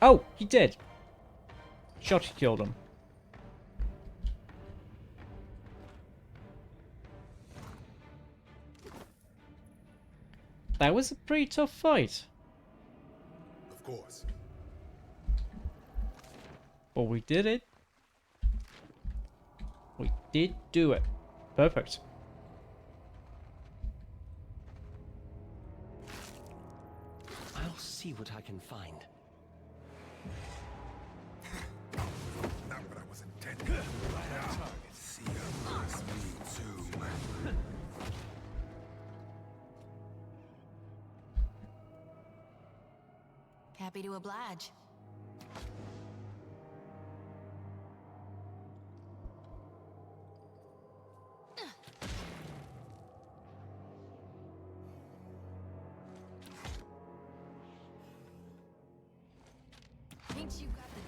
Oh, he did. Shot killed him. That was a pretty tough fight.
Of course.
But we did it. We did do it. Perfect.
I'll see what I can find.
Not what I was intending. See, that's me too.
Happy to oblige.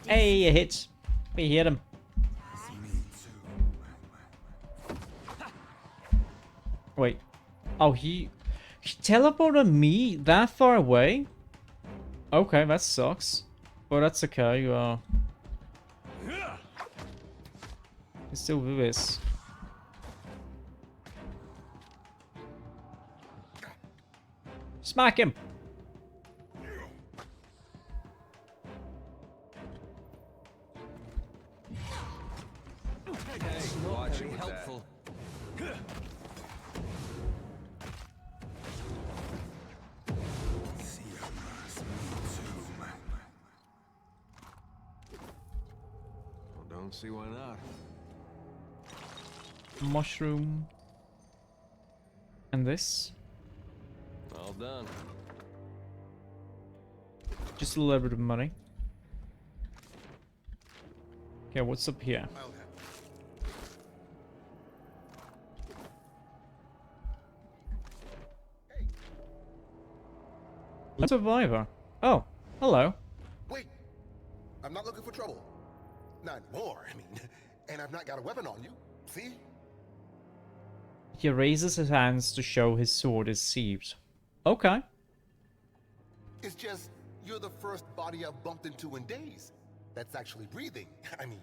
Hey, a hit. We hit him. Wait. Oh, he teleported me that far away? Okay, that sucks. But that's okay. You still do this. Smack him.
Watching helpful. Well, don't see why not.
Mushroom. And this.
All done.
Just a little bit of money. Okay, what's up here? Survivor. Oh, hello.
Wait! I'm not looking for trouble. Not more, I mean. And I've not got a weapon on you. See?
He raises his hands to show his sword is sheathed. Okay.
It's just, you're the first body I've bumped into in days that's actually breathing. I mean,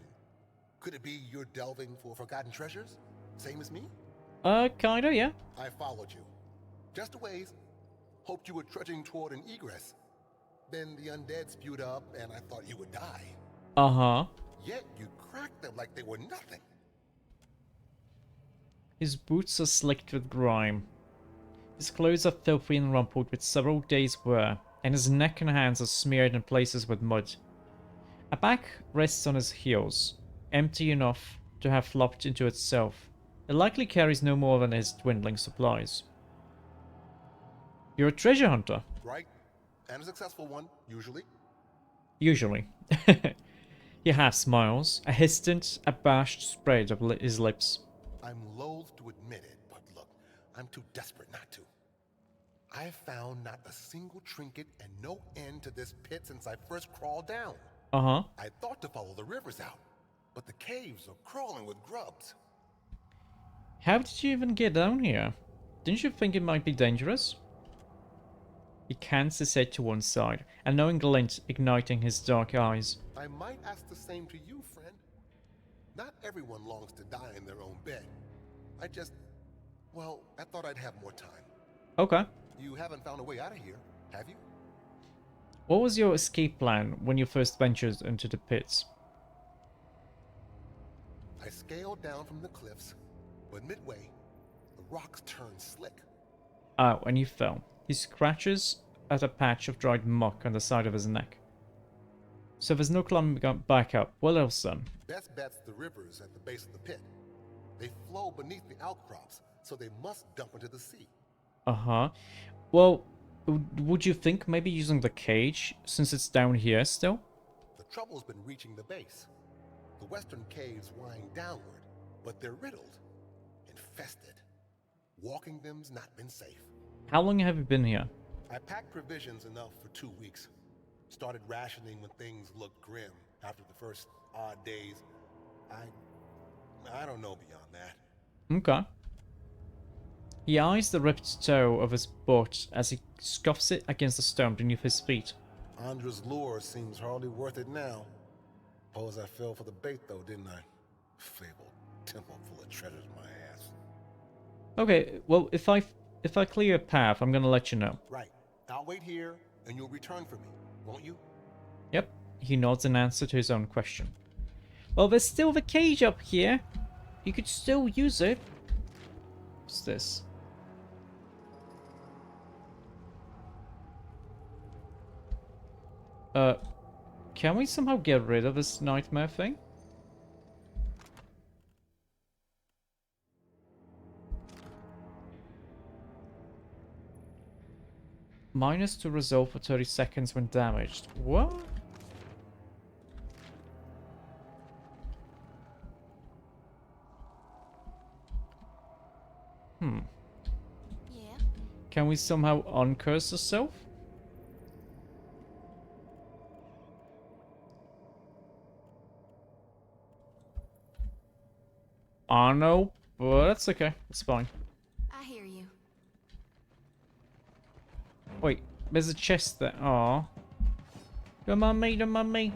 could it be you're delving for forgotten treasures? Same as me?
Kinda, yeah.
I followed you. Just a ways. Hoped you were trudging toward an egress. Then the undead spewed up, and I thought you would die.
Uh-huh.
Yet you cracked them like they were nothing.
His boots are slicked with grime. His clothes are filthy and rumpled with several days' wear, and his neck and hands are smeared in places with mud. A bag rests on his heels, empty enough to have flopped into itself. It likely carries no more than his dwindling supplies. You're a treasure hunter.
Right? And a successful one, usually.
Usually. He half smiles, a hesitant, abashed spread of his lips.
I'm loath to admit it, but look, I'm too desperate not to. I've found not a single trinket and no end to this pit since I first crawled down.
Uh-huh.
I thought to follow the rivers out, but the caves are crawling with grubs.
How did you even get down here? Didn't you think it might be dangerous? He cants his head to one side, a knowing glint igniting his dark eyes.
I might ask the same to you, friend. Not everyone longs to die in their own bed. Well, I thought I'd have more time.
Okay.
You haven't found a way out of here, have you?
What was your escape plan when you first ventured into the pits?
I scaled down from the cliffs, but midway, the rocks turned slick.
Oh, and you fell. He scratches at a patch of dried muck on the side of his neck. So there's no climbing back up. What else then?
Best bet's the rivers at the base of the pit. They flow beneath the outcrops, so they must dump into the sea.
Uh-huh. Well, would you think maybe using the cage, since it's down here still?
The trouble's been reaching the base. The western caves wind downward, but they're riddled, infested. Walking them's not been safe.
How long have you been here?
I packed provisions enough for 2 weeks. Started rationing when things looked grim after the first odd days. I don't know beyond that.
Okay. He eyes the ripped toe of his boot as he scuffs it against the stone beneath his feet.
Andra's lure seems hardly worth it now. Suppose I fell for the bait though, didn't I? Fabled temple full of treasures, my ass.
Okay, well, if I clear a path, I'm gonna let you know.
Right. I'll wait here, and you'll return for me, won't you?
Yep, he nods in answer to his own question. Well, there's still the cage up here. You could still use it. What's this? Can we somehow get rid of this nightmare thing? Minus to resolve for 30 seconds when damaged. What? Hmm.
Yeah.
Can we somehow uncurse ourselves? I don't know, but that's okay. It's fine.
I hear you.
Wait, there's a chest there. Aw. Don't mind me, don't mind me.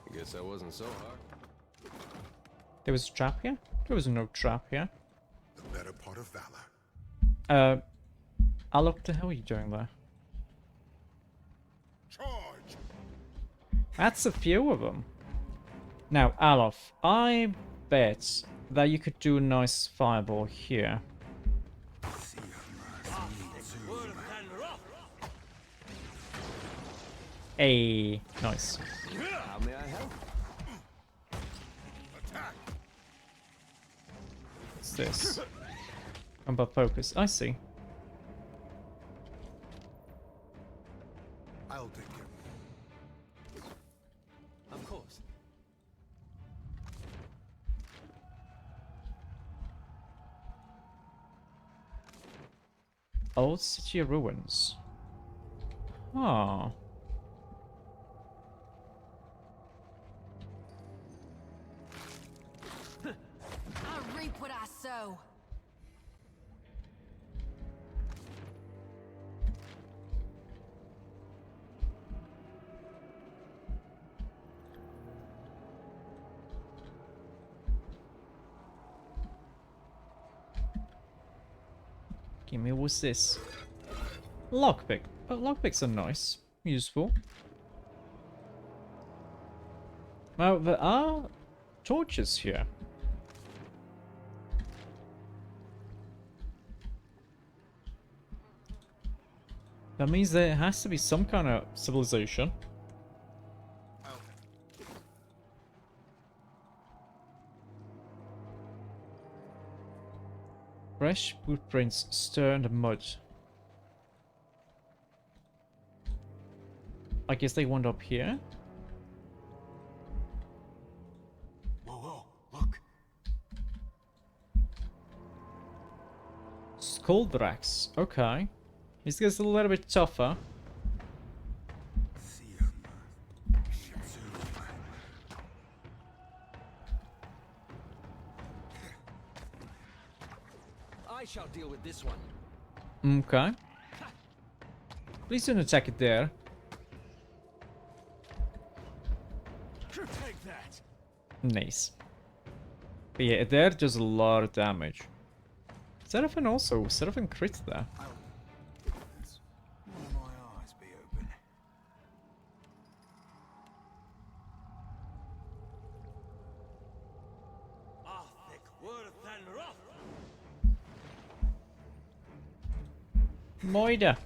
I guess that wasn't so hard.
There was a trap here? There was no trap here.
The better part of valor.
Alok, what the hell are you doing there?
Charge!
That's a few of them. Now, Alof, I bet that you could do a nice fireball here. Hey, nice.
How may I help?
What's this? Combat focus. I see.
I'll take care.
Of course.
Old city ruins. Oh.
I reap what I sow.
Give me what's this? Lockpick. But lockpicks are nice. Useful. Now, there are torches here. That means there has to be some kind of civilization. Fresh footprints stir in the mud. I guess they wound up here.
Whoa, whoa, look.
Skulldrax. Okay. This gets a little bit tougher.
I shall deal with this one.
Okay. Please don't attack it there.
Take that.
Nice. But yeah, there does a lot of damage. Seraphim also. Seraphim crit there.
My eyes be open.
Moida.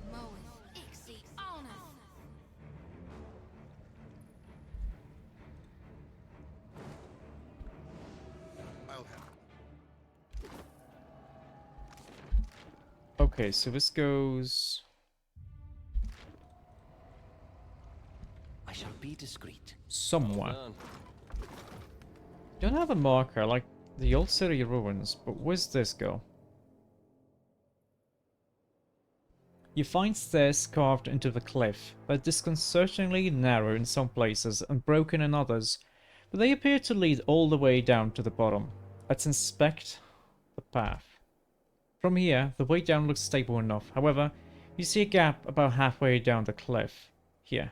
Okay, so this goes...
I shall be discreet.
somewhere. Don't have a marker like the old city ruins, but where's this go? You find stairs carved into the cliff, but disconcertingly narrow in some places and broken in others, but they appear to lead all the way down to the bottom. Let's inspect the path. From here, the way down looks stable enough. However, you see a gap about halfway down the cliff. Here.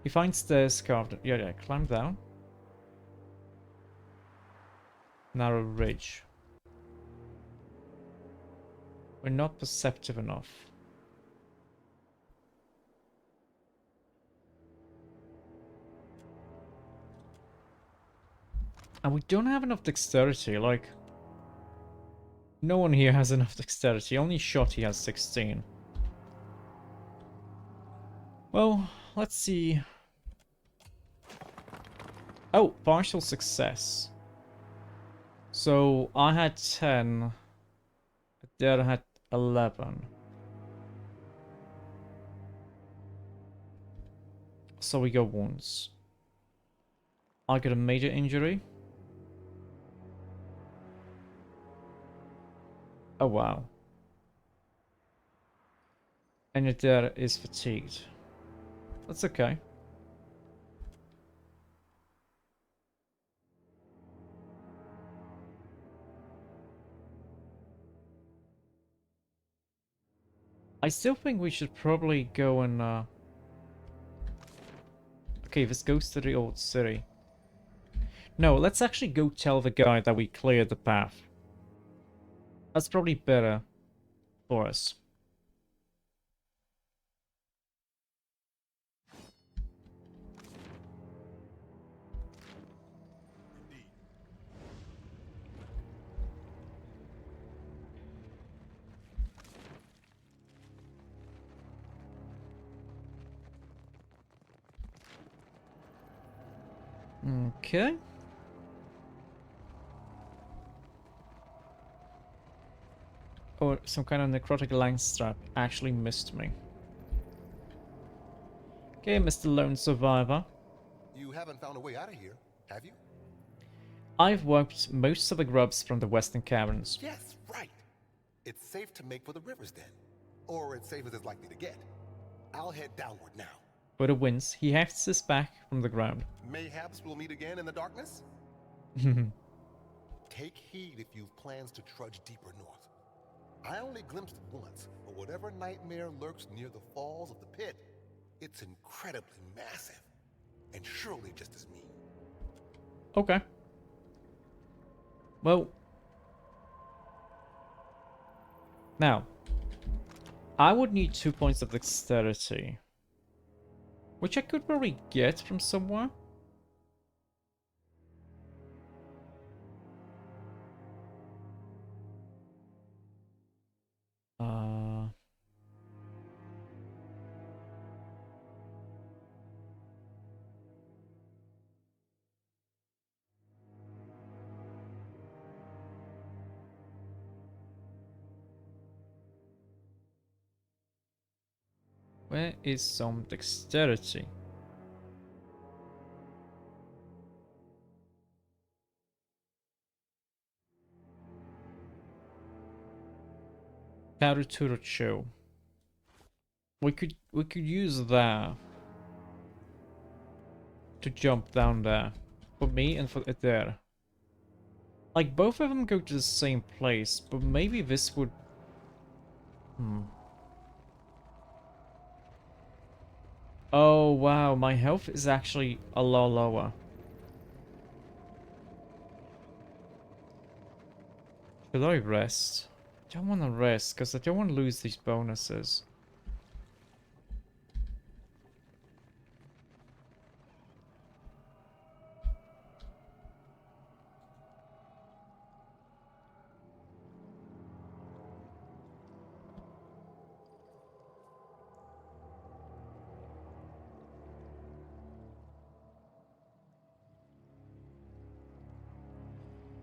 You find stairs carved. Yeah, climb down. Narrow ridge. We're not perceptive enough. And we don't have enough dexterity, like... No one here has enough dexterity, only Shotty has 16. Well, let's see... Oh, partial success. So, I had 10. The other had 11. So we go wounds. I got a major injury. Oh wow. And your dad is fatigued. That's okay. I still think we should probably go and okay, this goes to the old city. No, let's actually go tell the guy that we cleared the path. That's probably better for us. Okay. Oh, some kind of necrotic lance strap actually missed me. Okay, Mr. Lone Survivor.
You haven't found a way out of here, have you?
I've worked most of the grubs from the western caverns.
Yes, right. It's safe to make for the rivers then. Or as safe as it's likely to get. I'll head downward now.
For the winds, he hefts his back from the ground.
Mayhaps we'll meet again in the darkness? Take heed if you've plans to trudge deeper north. I only glimpsed it once, but whatever nightmare lurks near the falls of the pit, it's incredibly massive, and surely just as mean.
Okay. Well. Now. I would need 2 points of dexterity. Which I could probably get from somewhere. Where is some dexterity? Show. We could use that to jump down there. For me and for it there. Like both of them go to the same place, but maybe this would Oh wow, my health is actually a lot lower. Should I rest? I don't want to rest because I don't want to lose these bonuses.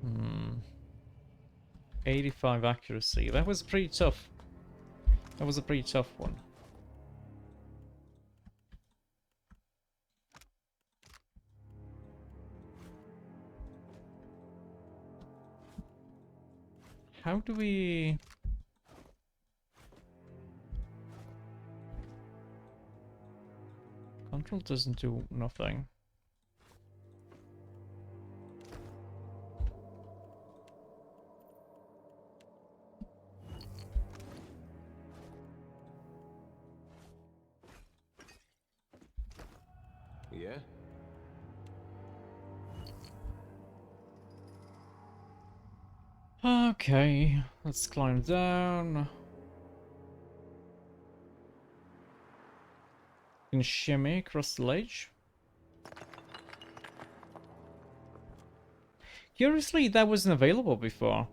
Hmm. 85 accuracy. That was pretty tough. That was a pretty tough one. How do we... Control doesn't do nothing.
Yeah?
Okay, let's climb down. And shimmy across the ledge. Curiously, that wasn't available before.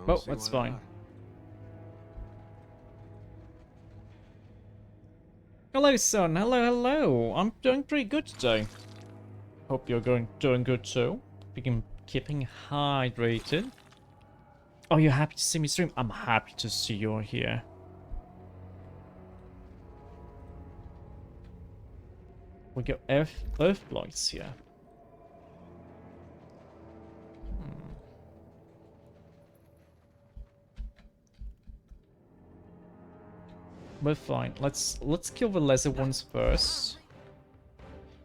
Oh, that's fine. Hello, son. Hello, hello. I'm doing pretty good today. Hope you're doing good too. Keeping hydrated. Oh, you're happy to see me stream? I'm happy to see you're here. We got Earth Blights here. We're fine. Let's kill the lesser ones first.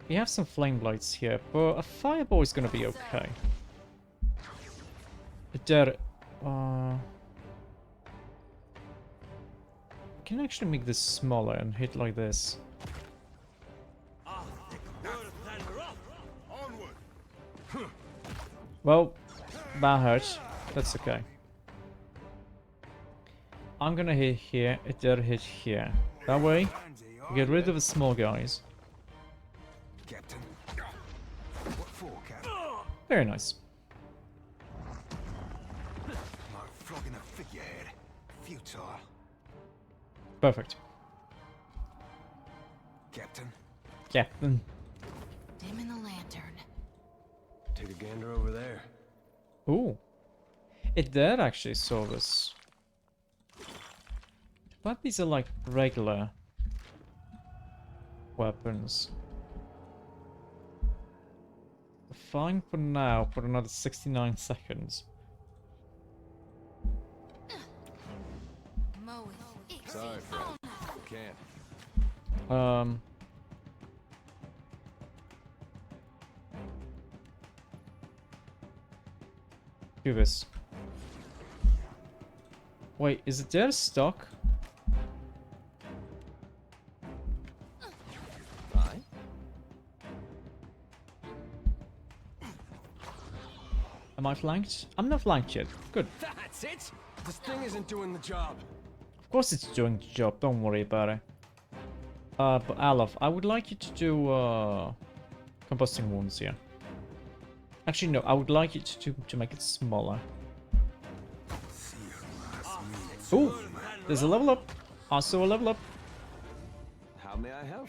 We have some flame blights here, but a fireball is gonna be okay. There, I can actually make this smaller and hit like this. Well, that hurt. That's okay. I'm gonna hit here, dare hit here. That way, we get rid of the small guys.
Captain. What for, Cap?
Very nice.
Like flogging a figurehead. Futile.
Perfect.
Captain.
Captain.
Dim in the lantern.
Take a gander over there.
Ooh. It did actually saw this. But these are like regular weapons. Fine for now, for another 69 seconds.
Sorry, Fred. Can't.
Do this. Wait, is it there stock?
Fine.
Am I flanked? I'm not flanked yet. Good.
That's it. This thing isn't doing the job.
Of course it's doing the job, don't worry about it. But Alaf, I would like you to do combusting wounds here. Actually no, I would like you to make it smaller. Ooh, there's a level up. Also a level up.
How may I help?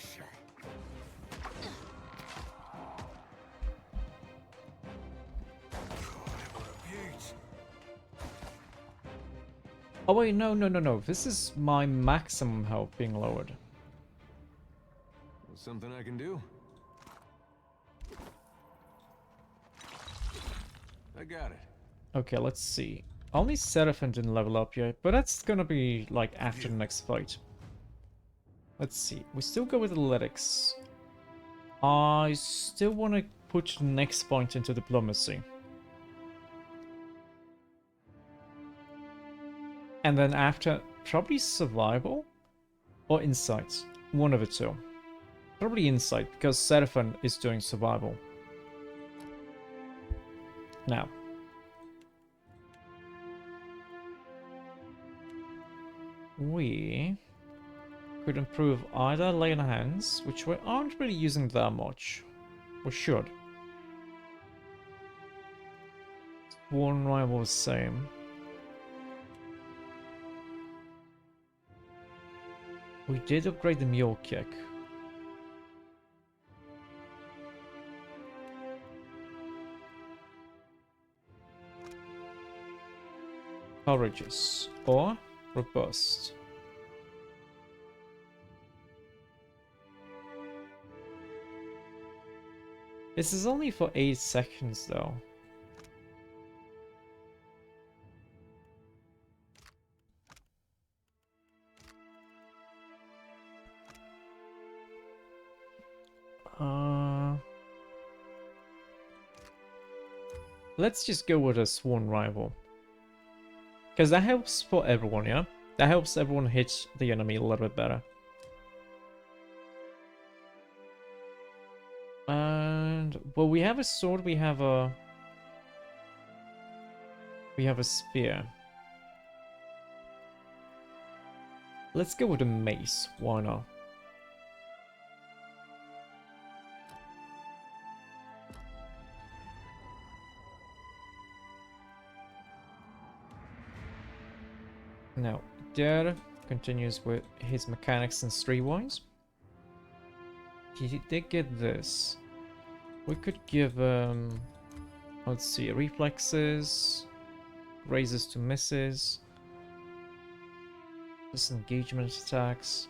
Oh wait, no. This is my maximum health being lowered.
Something I can do? I got it.
Okay, let's see. Only Seraphim didn't level up yet, but that's gonna be like after the next fight. Let's see. We still go with athletics. I still want to put the next point into diplomacy. And then after, probably survival or insight. One of the two. Probably insight, because Seraphim is doing survival. Now. We could improve either lay on hands, which we aren't really using that much. We should. One rival the same. We did upgrade the mule kick. Courageous or robust. This is only for 8 seconds though. Let's just go with a sworn rival. Because that helps for everyone, yeah? That helps everyone hit the enemy a little bit better. And, well, we have a sword, we have a spear. Let's go with a mace, why not? Now, Dad continues with his mechanics and streetwise. He did get this. We could give let's see, reflexes, raises to misses, disengagement attacks.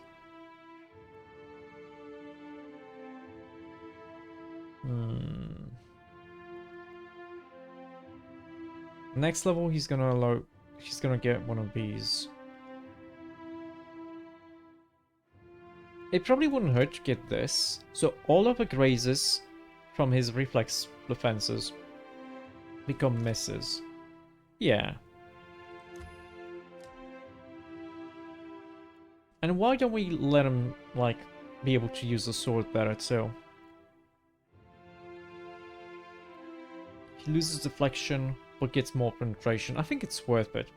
Next level he's gonna get one of these. It probably wouldn't hurt to get this. So all of the grazes from his reflex defenses become misses. Yeah. And why don't we let him, like, be able to use the sword better too? He loses deflection, but gets more penetration. I think it's worth it.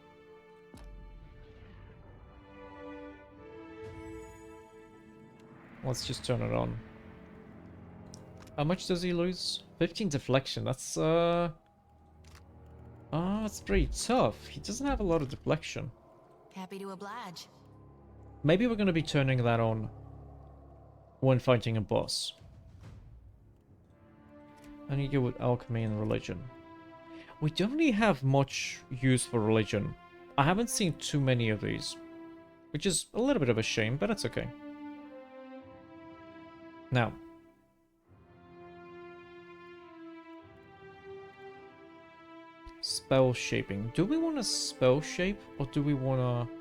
Let's just turn it on. How much does he lose? 15 deflection. That's that's pretty tough. He doesn't have a lot of deflection.
Happy to oblige.
Maybe we're going to be turning that on when fighting a boss. And you go with alchemy and religion. We don't really have much use for religion. I haven't seen too many of these, which is a little bit of a shame, but it's okay. Now, spell shaping. Do we want a spell shape, or do we want to...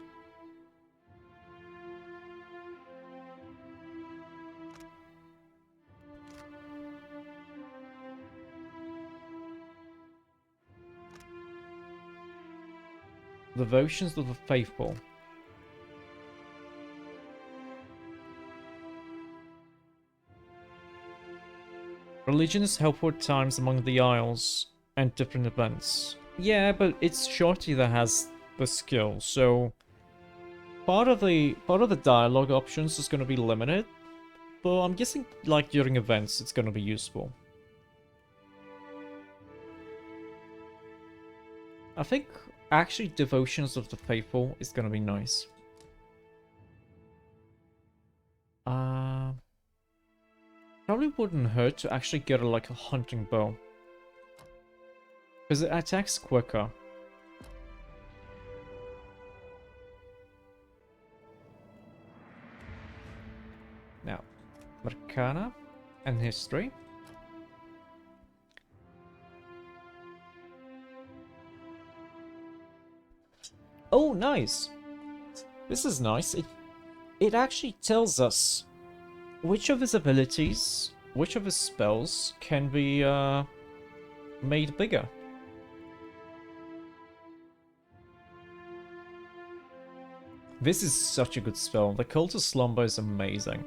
Devotions of the Faithful. Religion is helpful at times among the Isles and different events. Yeah, but it's Shorty that has the skill, so part of the dialogue options is going to be limited, but I'm guessing like during events it's going to be useful. I think actually Devotions of the Faithful is going to be nice. Probably wouldn't hurt to actually get like a hunting bow, because it attacks quicker. Now, Arcana and History. Oh, nice! This is nice. It actually tells us which of his abilities, which of his spells can be made bigger. This is such a good spell. The Cult of Slumber is amazing.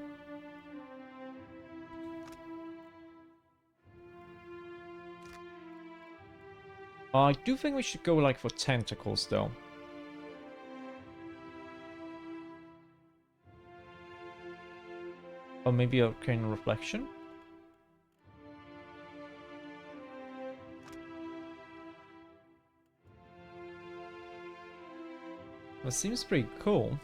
I do think we should go like for tentacles though. Or maybe Arcane Reflection? That seems pretty cool.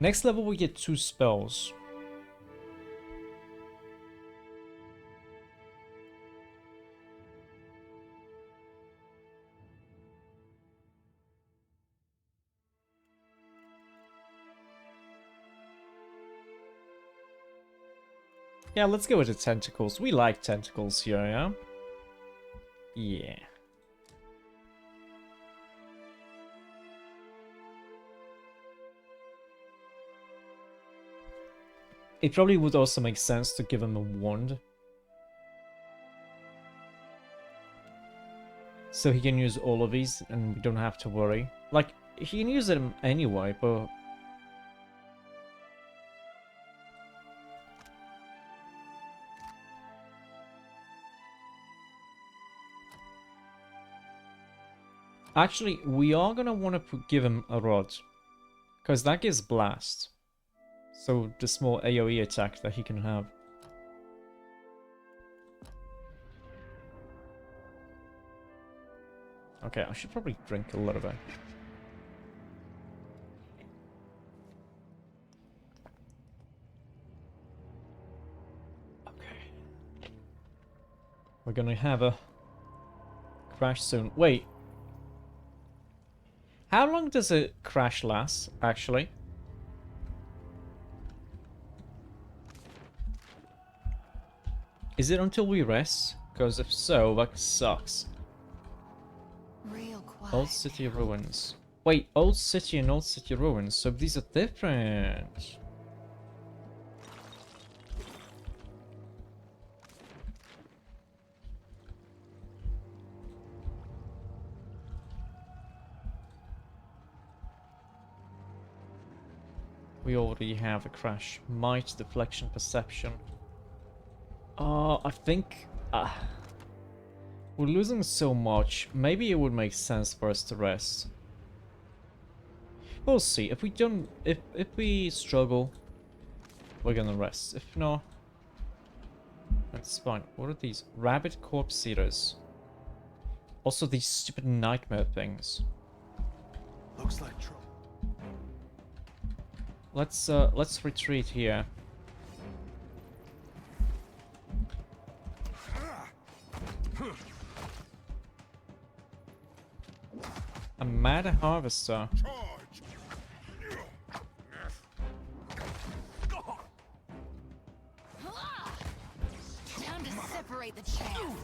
Next level we get 2 spells. Yeah, let's go with the tentacles. We like tentacles here, yeah? Yeah. It probably would also make sense to give him a wand. So he can use all of these and we don't have to worry. Like, he can use them anyway, but... Actually, we are gonna want to give him a rod. Because that gives blast. So the small AoE attack that he can have. Okay, I should probably drink a little bit. Okay. We're gonna have a crash soon. Wait. How long does a crash last, actually? Is it until we rest? Because if so, that sucks.
Real quiet.
Old City Ruins. Wait, Old City and Old City Ruins, so these are different. We already have a crash. Might, deflection, perception. I think... we're losing so much. Maybe it would make sense for us to rest. We'll see. If we don't... If we struggle, we're gonna rest. If not... That's fine. What are these? Rabbit corpse eaters. Also these stupid nightmare things.
Looks like trouble.
Let's retreat here. A mad harvester.
Time to separate the chaff.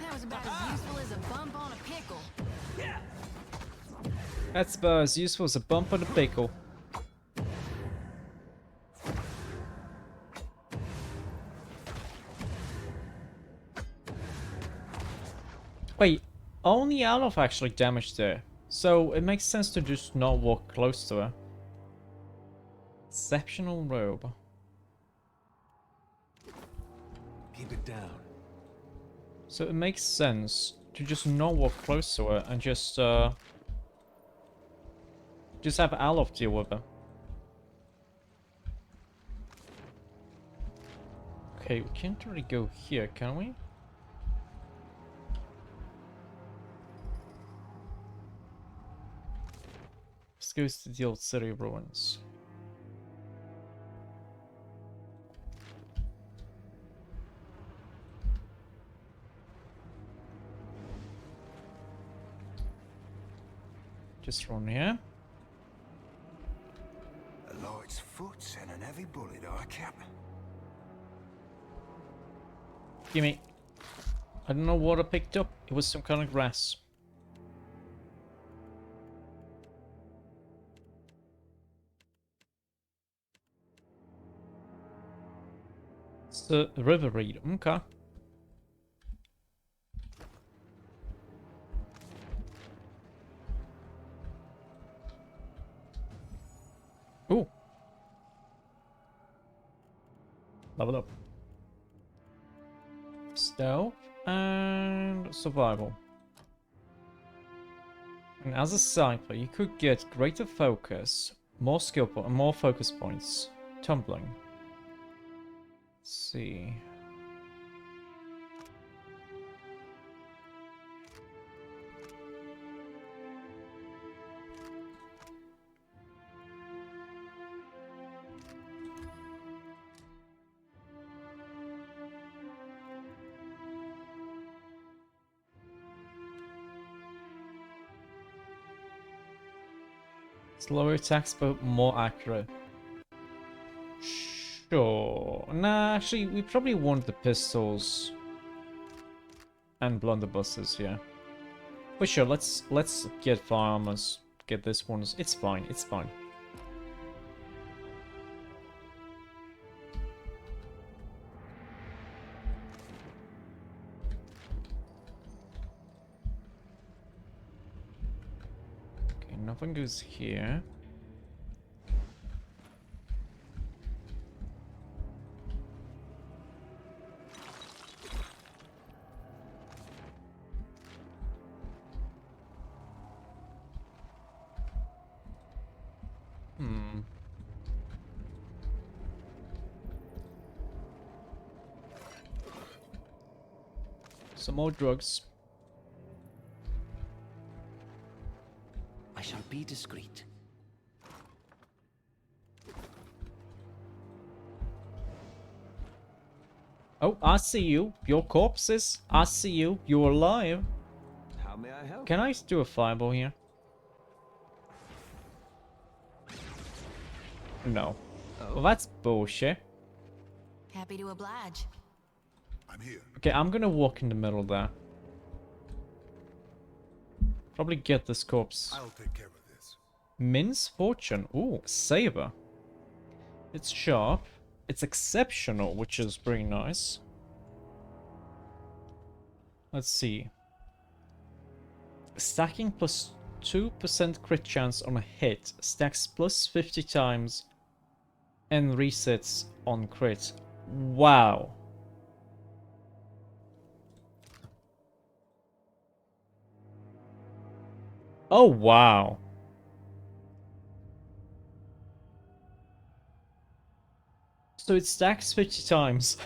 That was about as useful as a bump on a pickle.
That's about as useful as a bump on a pickle. Wait, only Alof actually damaged her, so it makes sense to just not walk close to her. Exceptional robe.
Keep it down.
So it makes sense to just not walk close to her and just have Alof deal with her. Okay, we can't really go here, can we? This goes to the Old City Ruins. Just run here.
A light's foot and an heavy bullet, I cap.
Gimme. I don't know what I picked up. It was some kind of grass. It's a river reed. Okay. Ooh. Level up. Stealth and survival. And as a cipher, you could get greater focus, more skill point, and more focus points. Tumbling. Let's see. Slower attacks, but more accurate. Sure. Nah, actually, we probably want the pistols and blunderbusses here. But sure, let's get firearms, get this one. It's fine, it's fine. Okay, nothing goes here. Some more drugs.
I shall be discreet.
Oh, I see you. Your corpses. I see you. You're alive.
How may I help?
Can I do a fireball here? No. Well, that's bullshit.
Happy to oblige.
I'm here.
Okay, I'm gonna walk in the middle there. Probably get this corpse.
I'll take care of this.
Min's fortune. Ooh, saber. It's sharp. It's exceptional, which is pretty nice. Let's see. Stacking plus 2% crit chance on a hit. Stacks plus 50 times. And resets on crit. Wow. Oh, wow. So it stacks 50 times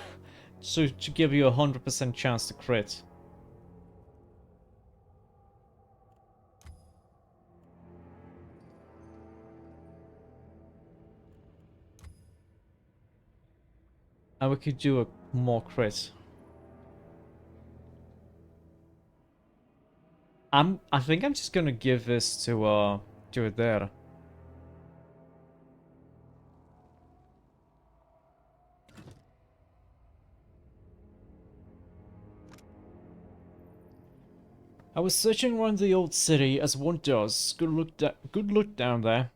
to give you a 100% chance to crit. And we could do a more crit. I think I'm just gonna give this to it there. I was searching around the old city as one does. Good look down there.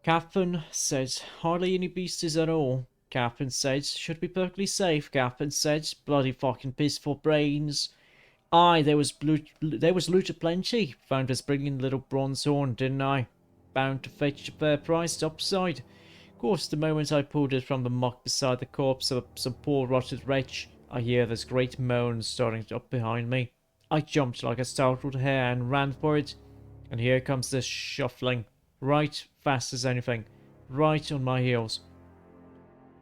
Captain said, hardly any beasties at all. Captain said, should be perfectly safe. Captain said, bloody fucking peaceful brains. Aye, there was loot aplenty. Found this brilliant little bronze horn, didn't I? Bound to fetch a fair price topside. Of course, the moment I pulled it from the muck beside the corpse of some poor rotted wretch, I hear this great moan starting up behind me. I jumped like a startled hare and ran for it. And here comes this shuffling. Right fast as anything. Right on my heels.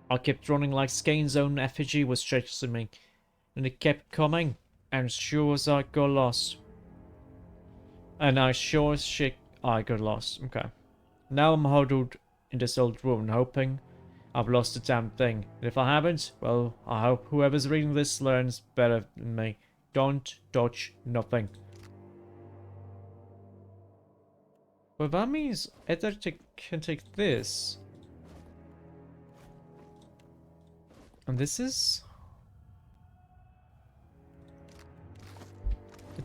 I kept running like Skane's own effigy was chasing me. And it kept coming. And sure as I got lost. And I sure as shit I got lost. Okay. Now I'm huddled in this old ruin, hoping I've lost the damn thing. And if I haven't, well, I hope whoever's reading this learns better than me. Don't touch nothing. Well, that means Ether can take this. And this is...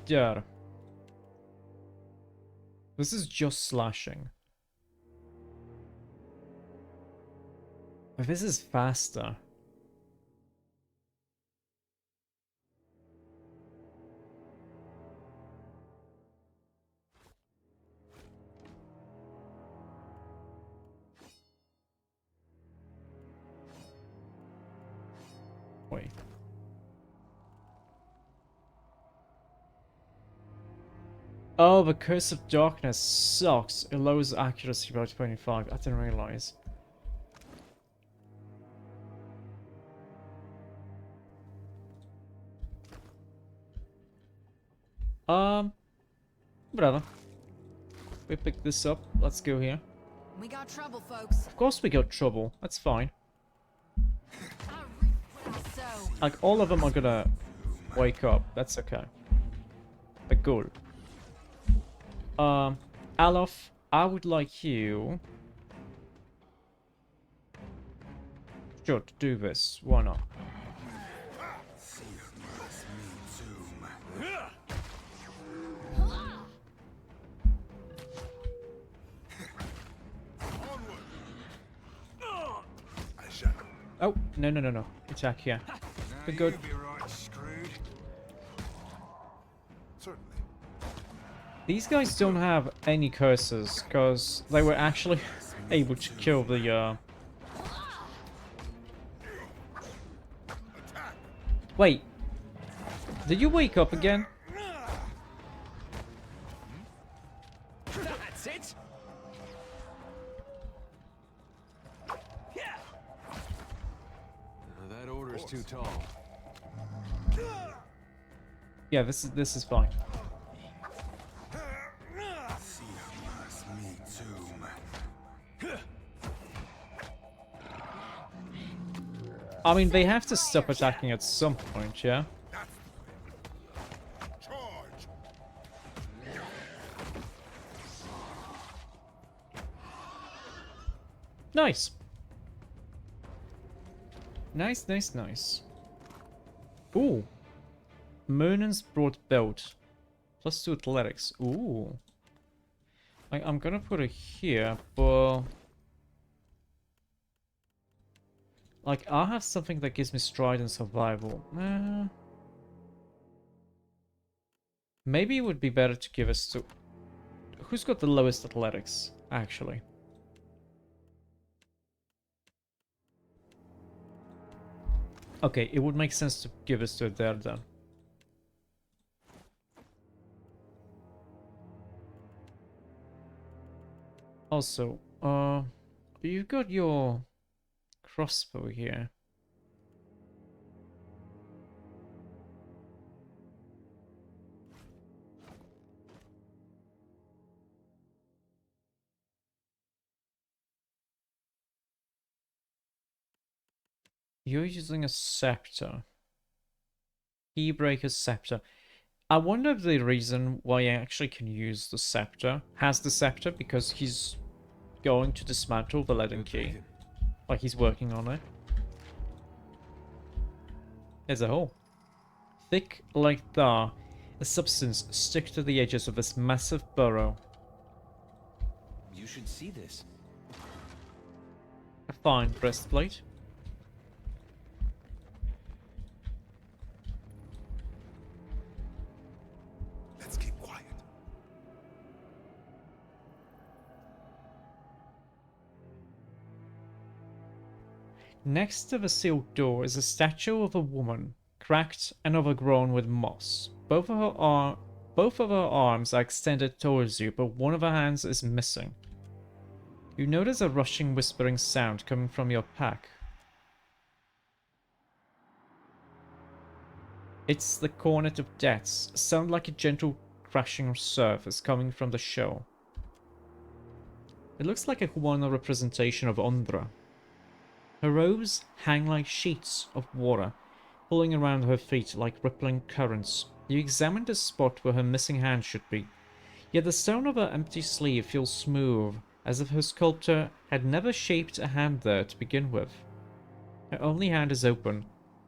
Yeah. This is just slashing. But this is faster. Wait. Oh, the Curse of Darkness sucks. It lowers accuracy by 25. I didn't realize. Whatever. We picked this up. Let's go here.
We got trouble, folks.
Of course we got trouble. That's fine. Like, all of them are gonna wake up. That's okay. But cool. Alof, I would like you... Sure, to do this. Why not? Oh, no, no, no, no. Attack here. We're good.
You'll be right screwed.
Certainly.
These guys don't have any curses, because they were actually able to kill the, Wait. Did you wake up again?
That's it.
That order's too tall.
Yeah, this is fine. I mean, they have to stop attacking at some point, yeah? Nice. Nice, nice, nice. Ooh. Mernan's broad belt. +2 athletics. Ooh. I'm gonna put it here, but... Like, I'll have something that gives me stride and survival. Maybe it would be better to give us to... Who's got the lowest athletics, actually? Okay, it would make sense to give us to it there then. Also, you've got your crossbow here. You're using a scepter. Keybreaker's scepter. I wonder if the reason why I actually can use the scepter has the scepter because he's going to dismantle the leaden key. Like he's working on it. There's a hole. Thick like tar, a substance stick to the edges of this massive burrow.
You should see this.
A fine breastplate.
Let's keep quiet.
Next to the sealed door is a statue of a woman, cracked and overgrown with moss. Both of her arms are extended towards you, but one of her hands is missing. You notice a rushing, whispering sound coming from your pack. It's the cornet of deaths, a sound like a gentle crashing surf is coming from the shore. It looks like a Huana representation of Ondra. Her robes hang like sheets of water, pulling around her feet like rippling currents. You examine the spot where her missing hand should be, yet the stone of her empty sleeve feels smooth, as if her sculptor had never shaped a hand there to begin with. Her only hand is open,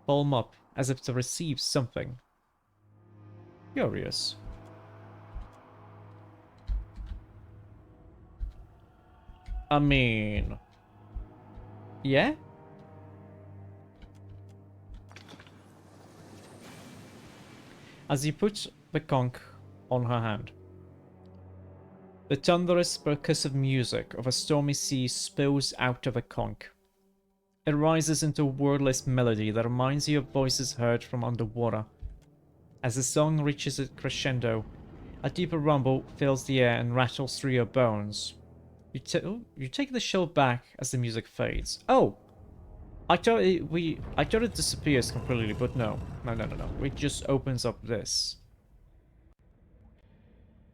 palm up, as if to receive something. Curious. I mean... yeah? As you put the conch on her hand, the thunderous percussive music of a stormy sea spills out of the conch. It rises into a wordless melody that reminds you of voices heard from underwater. As the song reaches its crescendo, a deeper rumble fills the air and rattles through your bones. You take the shell back as the music fades. Oh! I thought it disappears completely, but no. No. It just opens up this.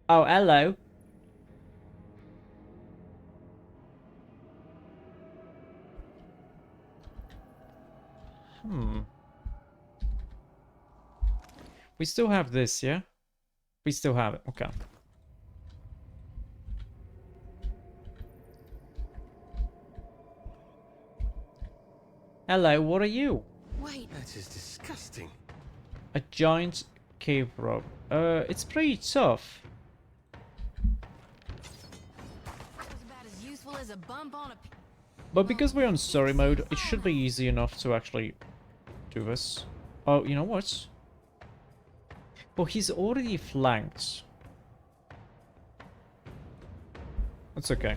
Oh, hello. We still have this, yeah? We still have it, okay. Hello, what are you?
Wait. That's just disgusting.
A giant cave rope. It's pretty tough.
It's about as useful as a bump on a...
But because we're on story mode, it should be easy enough to actually do this. Oh, you know what? Well, he's already flanked. That's okay.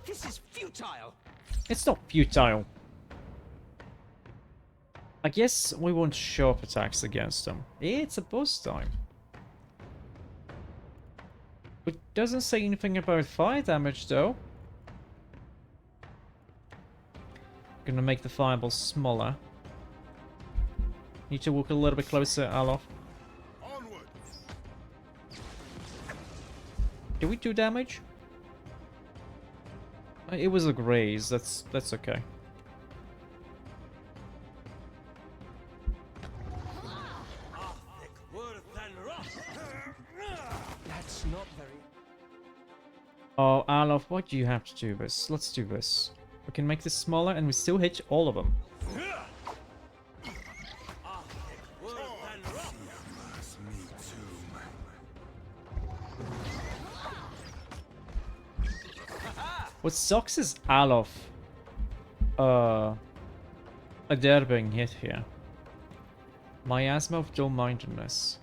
This is futile.
It's not futile. I guess we want sharp attacks against them. It's a boss time. It doesn't say anything about fire damage, though. Gonna make the fireballs smaller. Need to walk a little bit closer, Alof. Did we do damage? It was a graze. That's okay.
That's not very.
Oh, Alof, why do you have to do this? Let's do this. We can make this smaller and we still hit all of them. What sucks is Alof. They're being hit here. Miasma of dull-mindedness.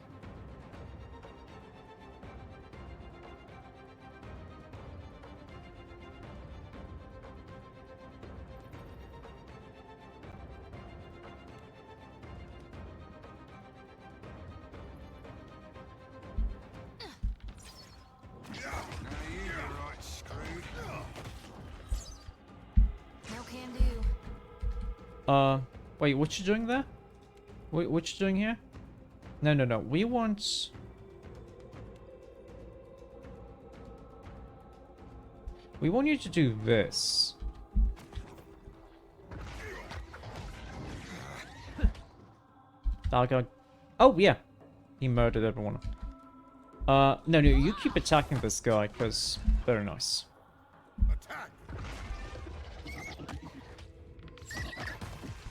Wait, what you doing there? Wait, what you doing here? No, no, no. We want... We want you to do this. Dalga. Oh, yeah. He murdered everyone. No, no, you keep attacking this guy, because... Very nice.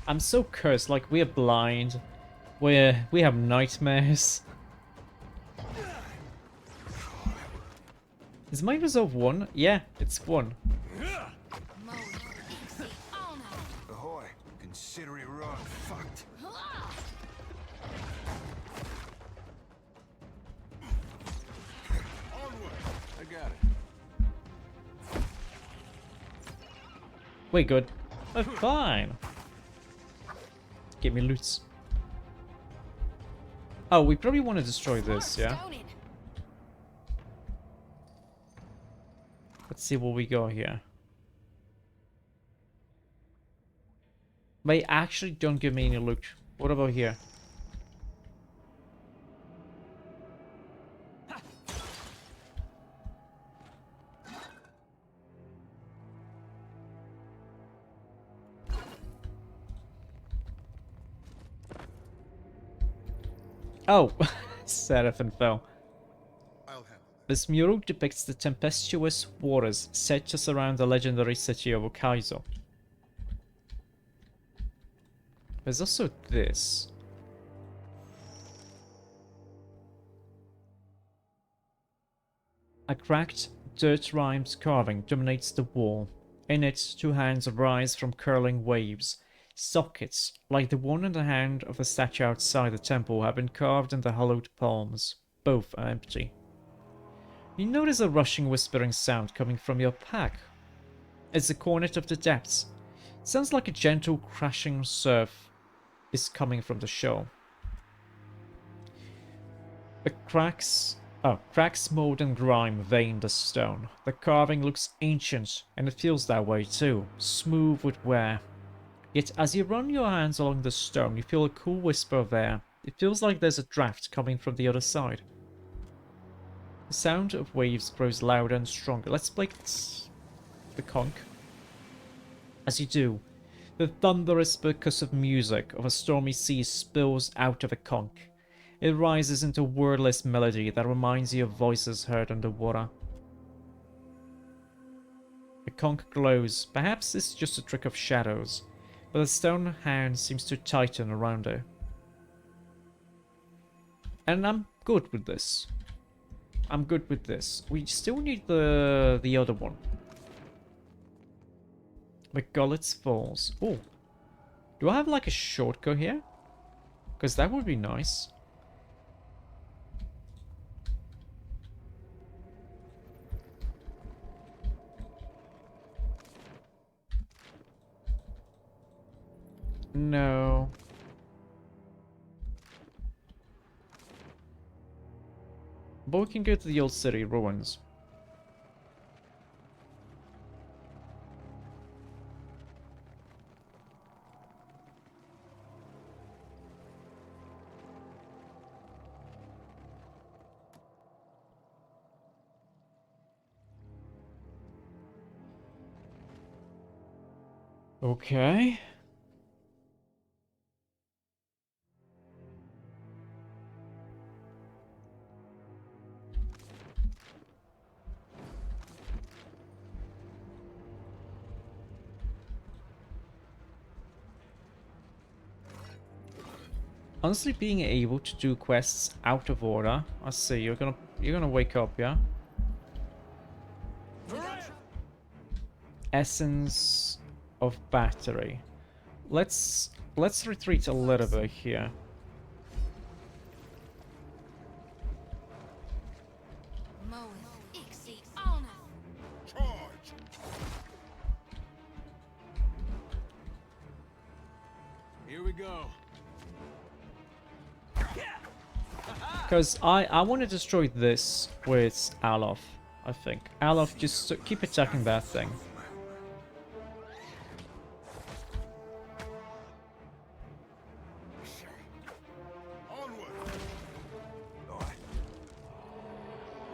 I'm so cursed, like, we're blind. We have nightmares. Is my resolve 1? Yeah, it's 1.
Ahoy, consider it right fucked.
I got it.
We're good. We're fine. Get me loots. Oh, we probably want to destroy this, yeah? Let's see what we got here. They actually don't give me any loot. What about here? Oh, Seraphim fell. This mural depicts the tempestuous waters set to surround the legendary city of Okaizo. There's also this. A cracked, dirt-rimed carving dominates the wall. In it, two hands rise from curling waves. Sockets, like the one in the hand of the statue outside the temple, have been carved in the hollowed palms. Both are empty. You notice a rushing, whispering sound coming from your pack. It's the cornet of the depths. It sounds like a gentle, crashing surf is coming from the shore. The cracks mold and grime vein the stone. The carving looks ancient, and it feels that way too, smooth with wear. Yet as you run your hands along the stone, you feel a cool whisper of air. It feels like there's a draft coming from the other side. The sound of waves grows louder and stronger. Let's play the conch. As you do, the thunderous percussive music of a stormy sea spills out of the conch. It rises into a wordless melody that reminds you of voices heard underwater. The conch glows. Perhaps it's just a trick of shadows, but the stone hand seems to tighten around her. And I'm good with this. I'm good with this. We still need the other one. The Gullet's Falls. Oh. Do I have like a shortcut here? Because that would be nice. No. But we can go to the old city ruins. Okay. Honestly, being able to do quests out of order. I see. You're gonna wake up, yeah? Essence of battery. Let's retreat a little bit here.
Here we go.
Because I want to destroy this with Alof, I think. Alof, just keep attacking that thing.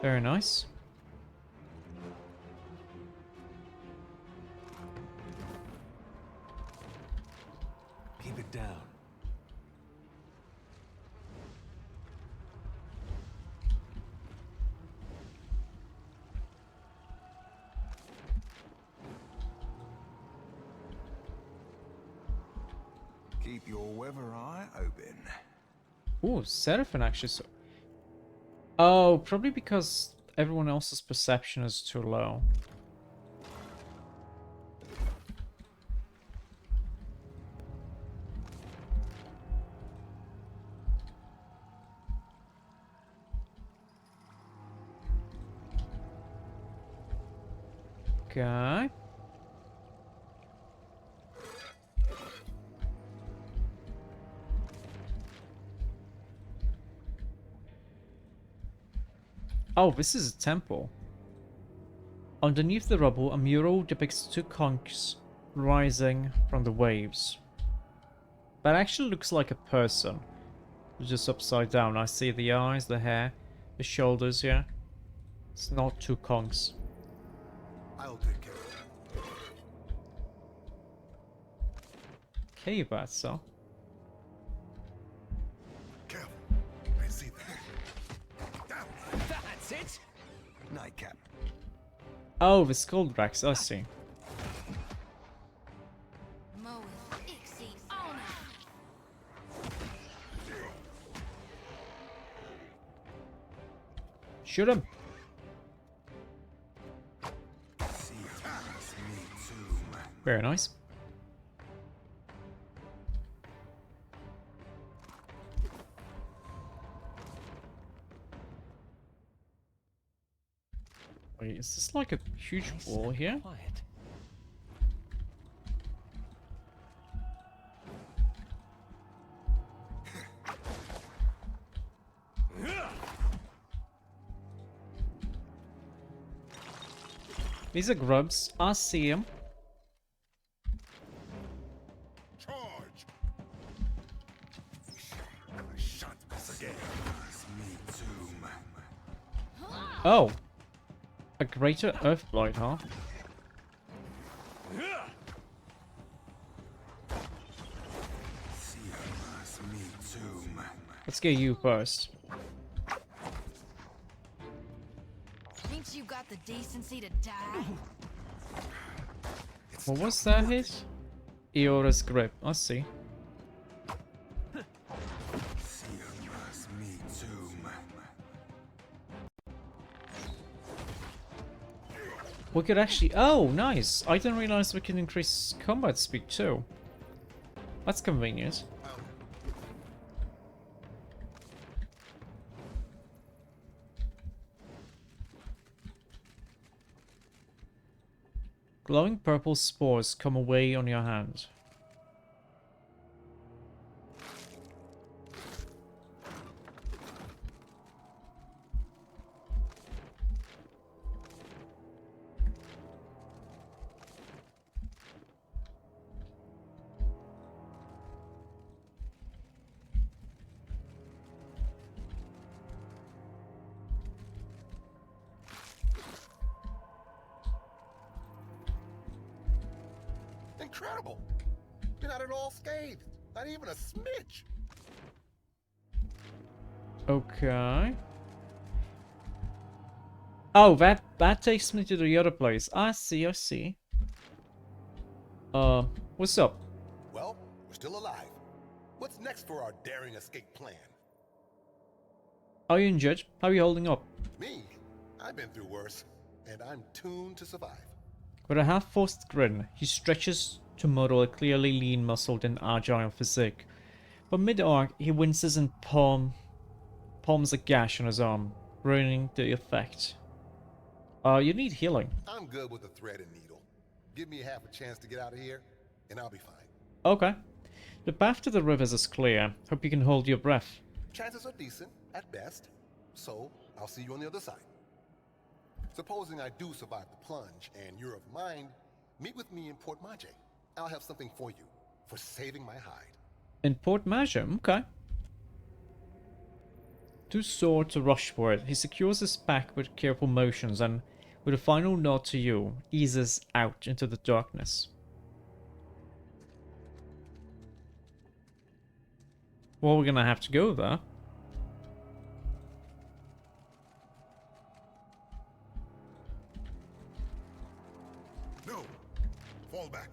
Very nice.
Keep it down.
Keep your weather eye open.
Ooh, Seraphim actually. Oh, probably because everyone else's perception is too low. Okay. Oh, this is a temple. Underneath the rubble, a mural depicts two conchs rising from the waves. That actually looks like a person. It's just upside down. I see the eyes, the hair, the shoulders here. It's not two conchs.
I'll take care of it.
Okay, that's so.
Careful. I see that.
That's it.
Nightcap.
Oh, the skull Drax, I see. Shoot him. Very nice. Wait, is this like a huge wall here?
Quiet.
These are grubs. I see them.
Charge! I shan't miss again.
Me too.
Oh. A greater Earthblight, huh?
Me too.
Let's get you first.
Ain't you got the decency to die?
What was that hit? Eora's grip. I see.
Me too.
We could actually... Oh, nice! I didn't realize we can increase combat speed too. That's convenient. Glowing purple spores come away on your hand.
Incredible! You're not at all scathed. Not even a smidge.
Okay. Oh, that takes me to the other place. I see, I see. What's up?
Well, we're still alive. What's next for our daring escape plan?
Are you injured? How are you holding up?
Me? I've been through worse, and I'm tuned to survive.
With a half-forced grin, he stretches to model a clearly lean-muscled and agile physique. But mid-arc, he winces and palms a gash on his arm, ruining the effect. You need healing.
I'm good with a thread and needle. Give me half a chance to get out of here, and I'll be fine.
Okay. The path to the rivers is clear. Hope you can hold your breath.
Chances are decent, at best. So, I'll see you on the other side. Supposing I do survive the plunge, and you're of mind, meet with me in Port Maje. I'll have something for you, for saving my hide.
In Port Maje? Okay. Too sore to rush for it, he secures his pack with careful motions and, with a final nod to you, eases out into the darkness. Well, we're gonna have to go there.
No! Fall back.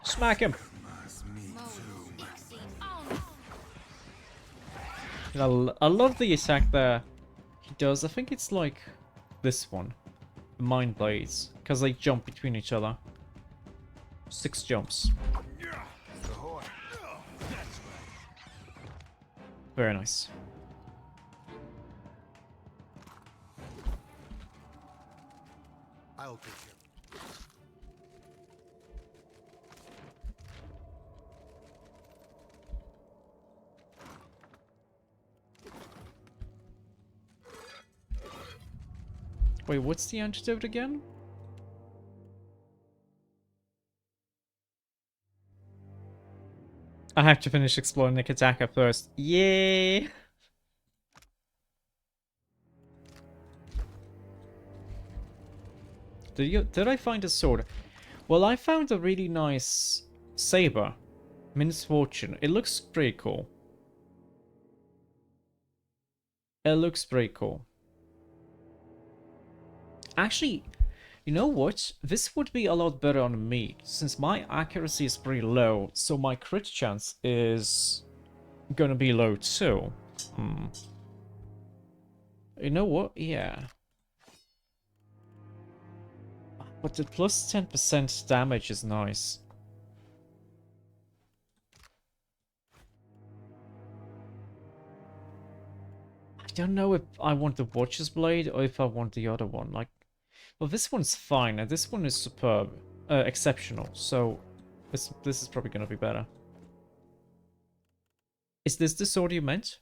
Smack him! I love the attack there he does. I think it's like this one. The Mind Blades. Because they jump between each other. 6 jumps. Very nice.
I'll take care.
Wait, what's the antidote again? I have to finish exploring Nikitaka first. Yay! Did I find a sword? Well, I found a really nice saber. Misfortune. It looks pretty cool. It looks pretty cool. Actually, you know what? This would be a lot better on me, since my accuracy is pretty low, so my crit chance is gonna be low too. You know what? Yeah. But the plus 10% damage is nice. I don't know if I want the Watcher's Blade or if I want the other one. Like, well, this one's fine, and this one is superb, exceptional. So, this is probably gonna be better. Is this the sword you meant?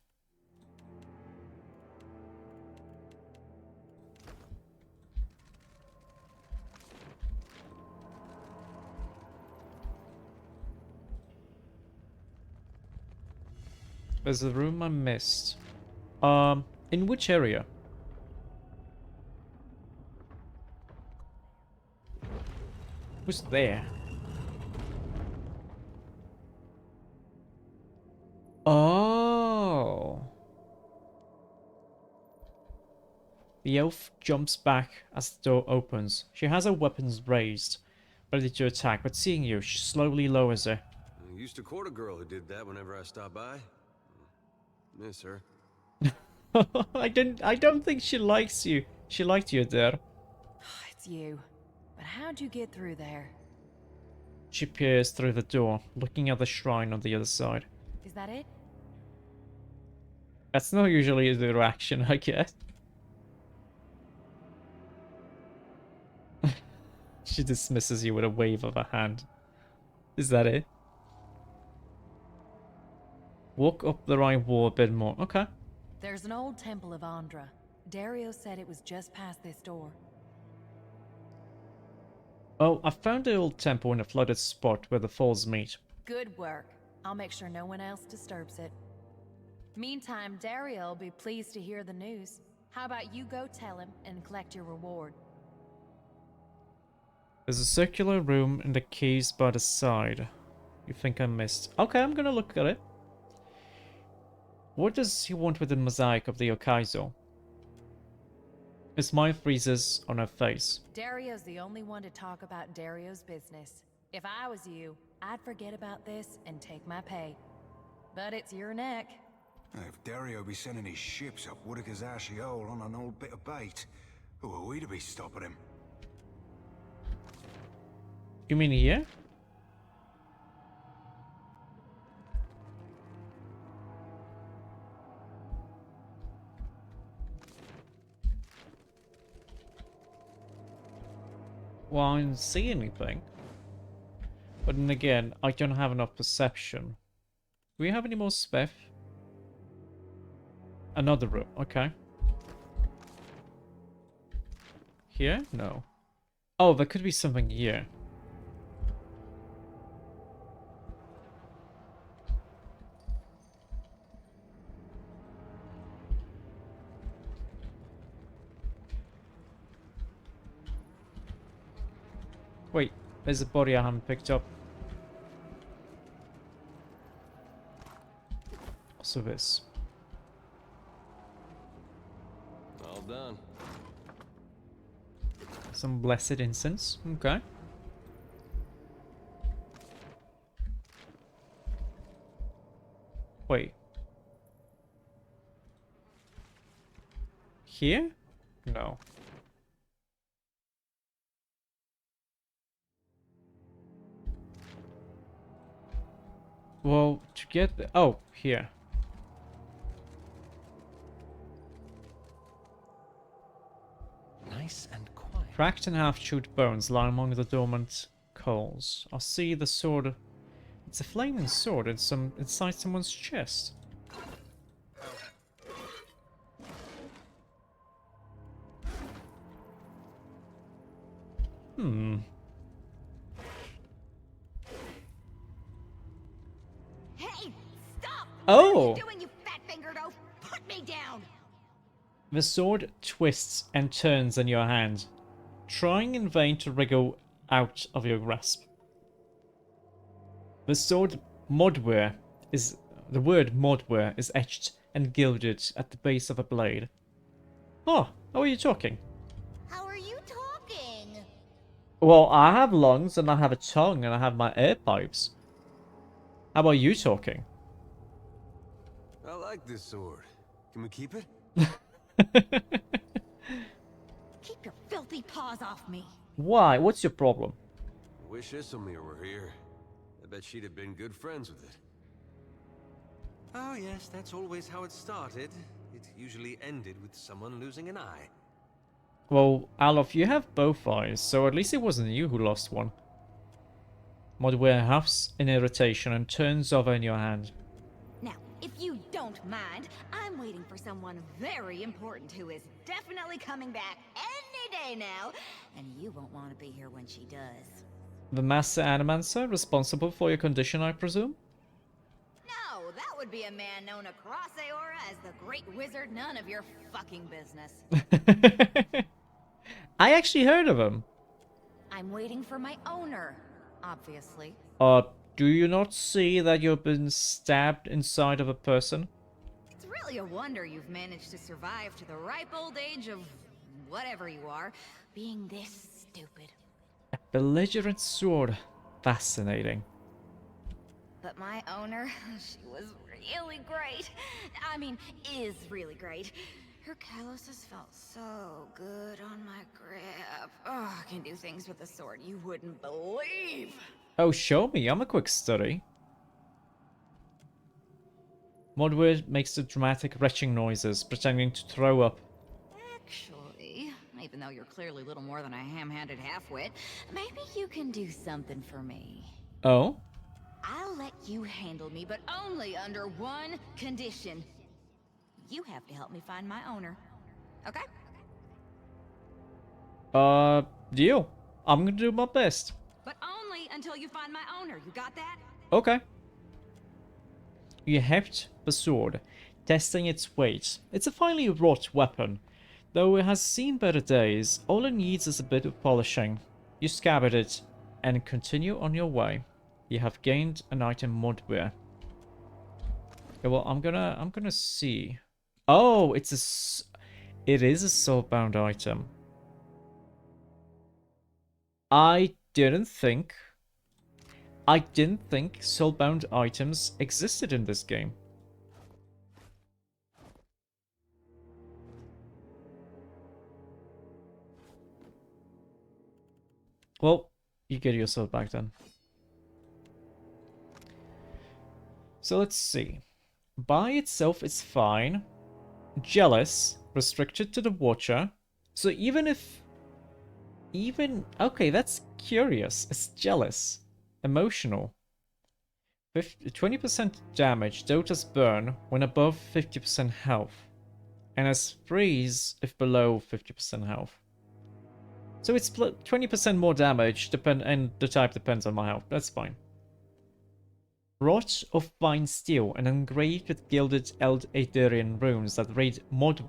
There's a room I missed. In which area? Who's there? Oh. The elf jumps back as the door opens. She has her weapons raised, ready to attack, but seeing you, she slowly lowers her.
I used to court a girl who did that whenever I stopped by. Miss her.
I don't think she likes you. She liked you there.
It's you. But how'd you get through there?
She peers through the door, looking at the shrine on the other side.
Is that it?
That's not usually the reaction I get. She dismisses you with a wave of her hand. Is that it? Walk up the right wall a bit more. Okay.
There's an old temple of Andra. Dario said it was just past this door.
Oh, I found the old temple in a flooded spot where the falls meet.
Good work. I'll make sure no one else disturbs it. Meantime, Dario will be pleased to hear the news. How about you go tell him and collect your reward?
There's a circular room and the keys by the side. You think I missed? Okay, I'm gonna look at it. What does he want with the mosaic of the Okaizo? A smile freezes on her face.
Dario's the only one to talk about Dario's business. If I was you, I'd forget about this and take my pay. But it's your neck.
If Dario be sending his ships up Whitaker's ashy hole on an old bit of bait, who are we to be stopping him?
You mean here? Well, I didn't see anything. But then again, I don't have enough perception. Do we have any more spef? Another room, okay. Here? No. Oh, there could be something here. Wait, there's a body I haven't picked up. Also this.
All done.
Some blessed incense. Okay. Wait. Here? No. Well, to get the... Oh, here.
Nice and quiet.
Cracked and half-chewed bones lie among the dormant coals. I see the sword. It's a flaming sword inside someone's chest. Hmm.
Hey, stop!
Oh!
What are you doing, you fat-fingered oaf? Put me down!
The sword twists and turns in your hand, trying in vain to wriggle out of your grasp. The sword modware is... The word modware is etched and gilded at the base of a blade. Oh, how are you talking?
How are you talking?
Well, I have lungs and I have a tongue and I have my air pipes. How about you talking?
I like this sword. Can we keep it?
Keep your filthy paws off me.
Why? What's your problem?
Wish Isselmere were here. I bet she'd have been good friends with it. Oh yes, that's always how it started. It usually ended with someone losing an eye.
Well, Alof, you have both eyes, so at least it wasn't you who lost one. Modware huffs in irritation and turns over in your hand.
Now, if you don't mind, I'm waiting for someone very important who is definitely coming back any day now, and you won't want to be here when she does.
The Master Animancer, responsible for your condition, I presume?
No, that would be a man known across Aora as the Great Wizard. None of your fucking business.
I actually heard of him.
I'm waiting for my owner, obviously.
Do you not see that you've been stabbed inside of a person?
It's really a wonder you've managed to survive to the ripe old age of whatever you are, being this stupid.
A belligerent sword. Fascinating.
but my owner, she was really great. I mean, is really great. Her calluses felt so good on my grip. Oh, I can do things with the sword you wouldn't believe.
Oh, show me. I'm a quick study. Modward makes the dramatic retching noises, pretending to throw up.
Actually, even though you're clearly little more than a ham-handed half-wit, maybe you can do something for me.
Oh?
I'll let you handle me, but only under one condition. You have to help me find my owner. Okay?
Deal. I'm gonna do my best.
But only until you find my owner. You got that?
Okay. You heft the sword, testing its weight. It's a finely wrought weapon. Though it has seen better days, all it needs is a bit of polishing. You scabbard it, and continue on your way. You have gained an item modware. Okay, well, I'm gonna see. Oh, it is a soulbound item. I didn't think soulbound items existed in this game. Well, you get your sword back then. So let's see. By itself, it's fine. Jealous, restricted to the Watcher. So okay, that's curious. It's jealous. Emotional. 20% damage, though does burn when above 50% health. And has freeze if below 50% health. So it's 20% more damage, and the type depends on my health. That's fine. Wrought of fine steel and engraved with gilded Eldarian runes that read mod.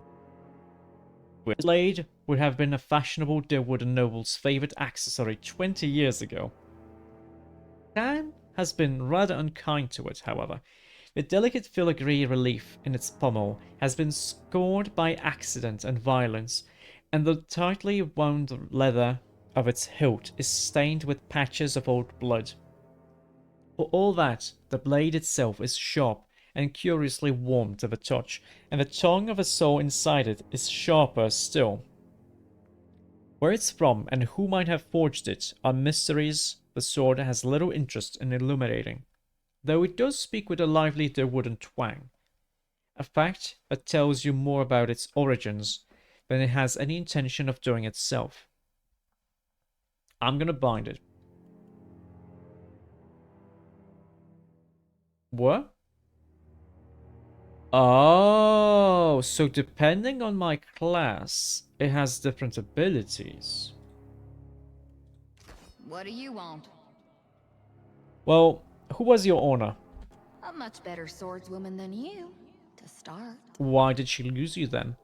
Blade would have been a fashionable Derwooden noble's favorite accessory 20 years ago. Time has been rather unkind to it, however. The delicate filigree relief in its pommel has been scored by accident and violence, and the tightly wound leather of its hilt is stained with patches of old blood. For all that, the blade itself is sharp and curiously warm to the touch, and the tongue of a soul inside it is sharper still. Where it's from and who might have forged it are mysteries the sword has little interest in illuminating, though it does speak with a lively Derwooden twang, a fact that tells you more about its origins than it has any intention of doing itself. I'm gonna bind it. What? Oh, so depending on my class, it has different abilities.
What do you want?
Well, who was your owner?
A much better swordswoman than you, to start.
Why did she lose you then?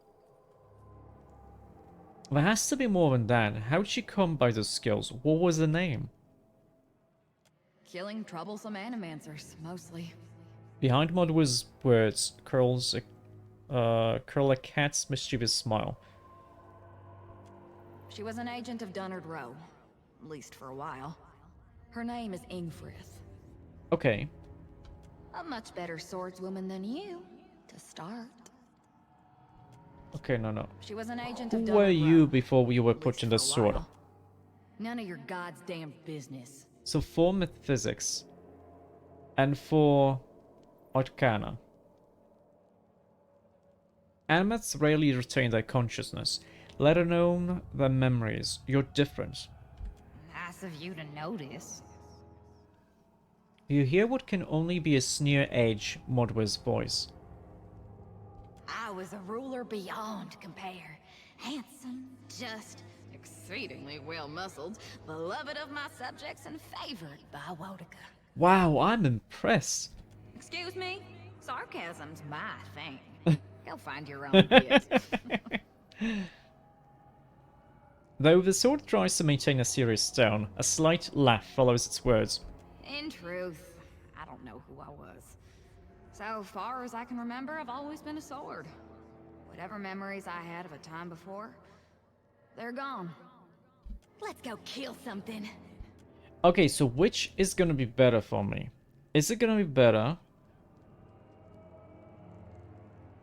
There has to be more than that. How'd she come by those skills? What was the name?
Killing troublesome animancers, mostly.
Behind Modw's words curls a cat's mischievous smile.
She was an agent of Dunnard Row, at least for a while. Her name is Ingfrith.
Okay.
A much better swordswoman than you, to start.
Okay, no.
She was an agent
Who
of
were
Dunnard
you
Row,
before you were put in the sword?
None of your god's damn business.
So for metaphysics and for Arcana, animates rarely retain their consciousness, let alone their memories. You're different.
Nice of you to notice.
You hear what can only be a sneer edge Modw's voice.
I was a ruler beyond compare. Handsome, just, exceedingly well-muscled, beloved of my subjects and favored by Wodika.
Wow, I'm impressed.
Excuse me? Sarcasm's my thing. Go find your own bit.
Though the sword tries to maintain a serious tone, a slight laugh follows its words.
In truth, I don't know who I was. So far as I can remember, I've always been a sword. Whatever memories I had of a time before, they're gone. Let's go kill something.
Okay, so which is gonna be better for me? Is it gonna be better?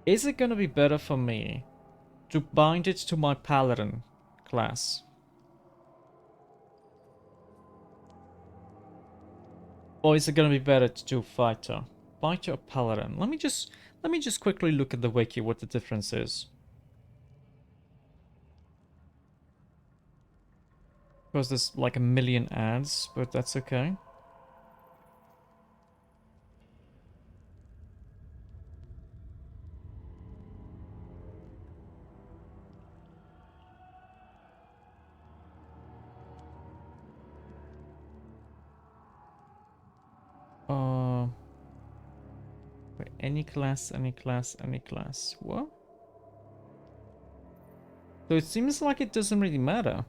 Is it gonna be better for me to bind it to my Paladin class? Or is it gonna be better to do Fighter? Fighter or Paladin? Let me just quickly look at the wiki what the difference is. Because there's like a million ads, but that's okay. Wait, any class, any class, any class. What? So it seems like it doesn't really matter.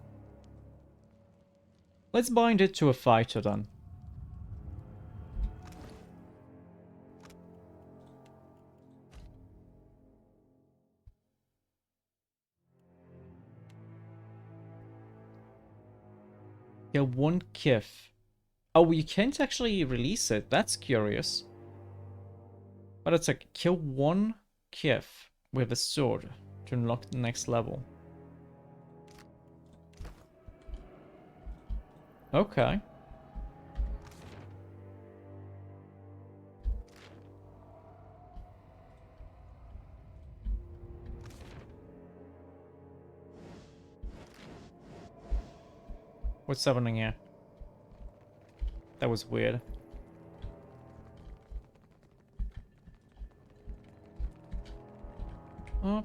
Let's bind it to a fighter then. Yeah, one kif. Oh, you can't actually release it. That's curious. But it's like kill one kif with a sword to unlock the next level. Okay. What's happening here? That was weird. The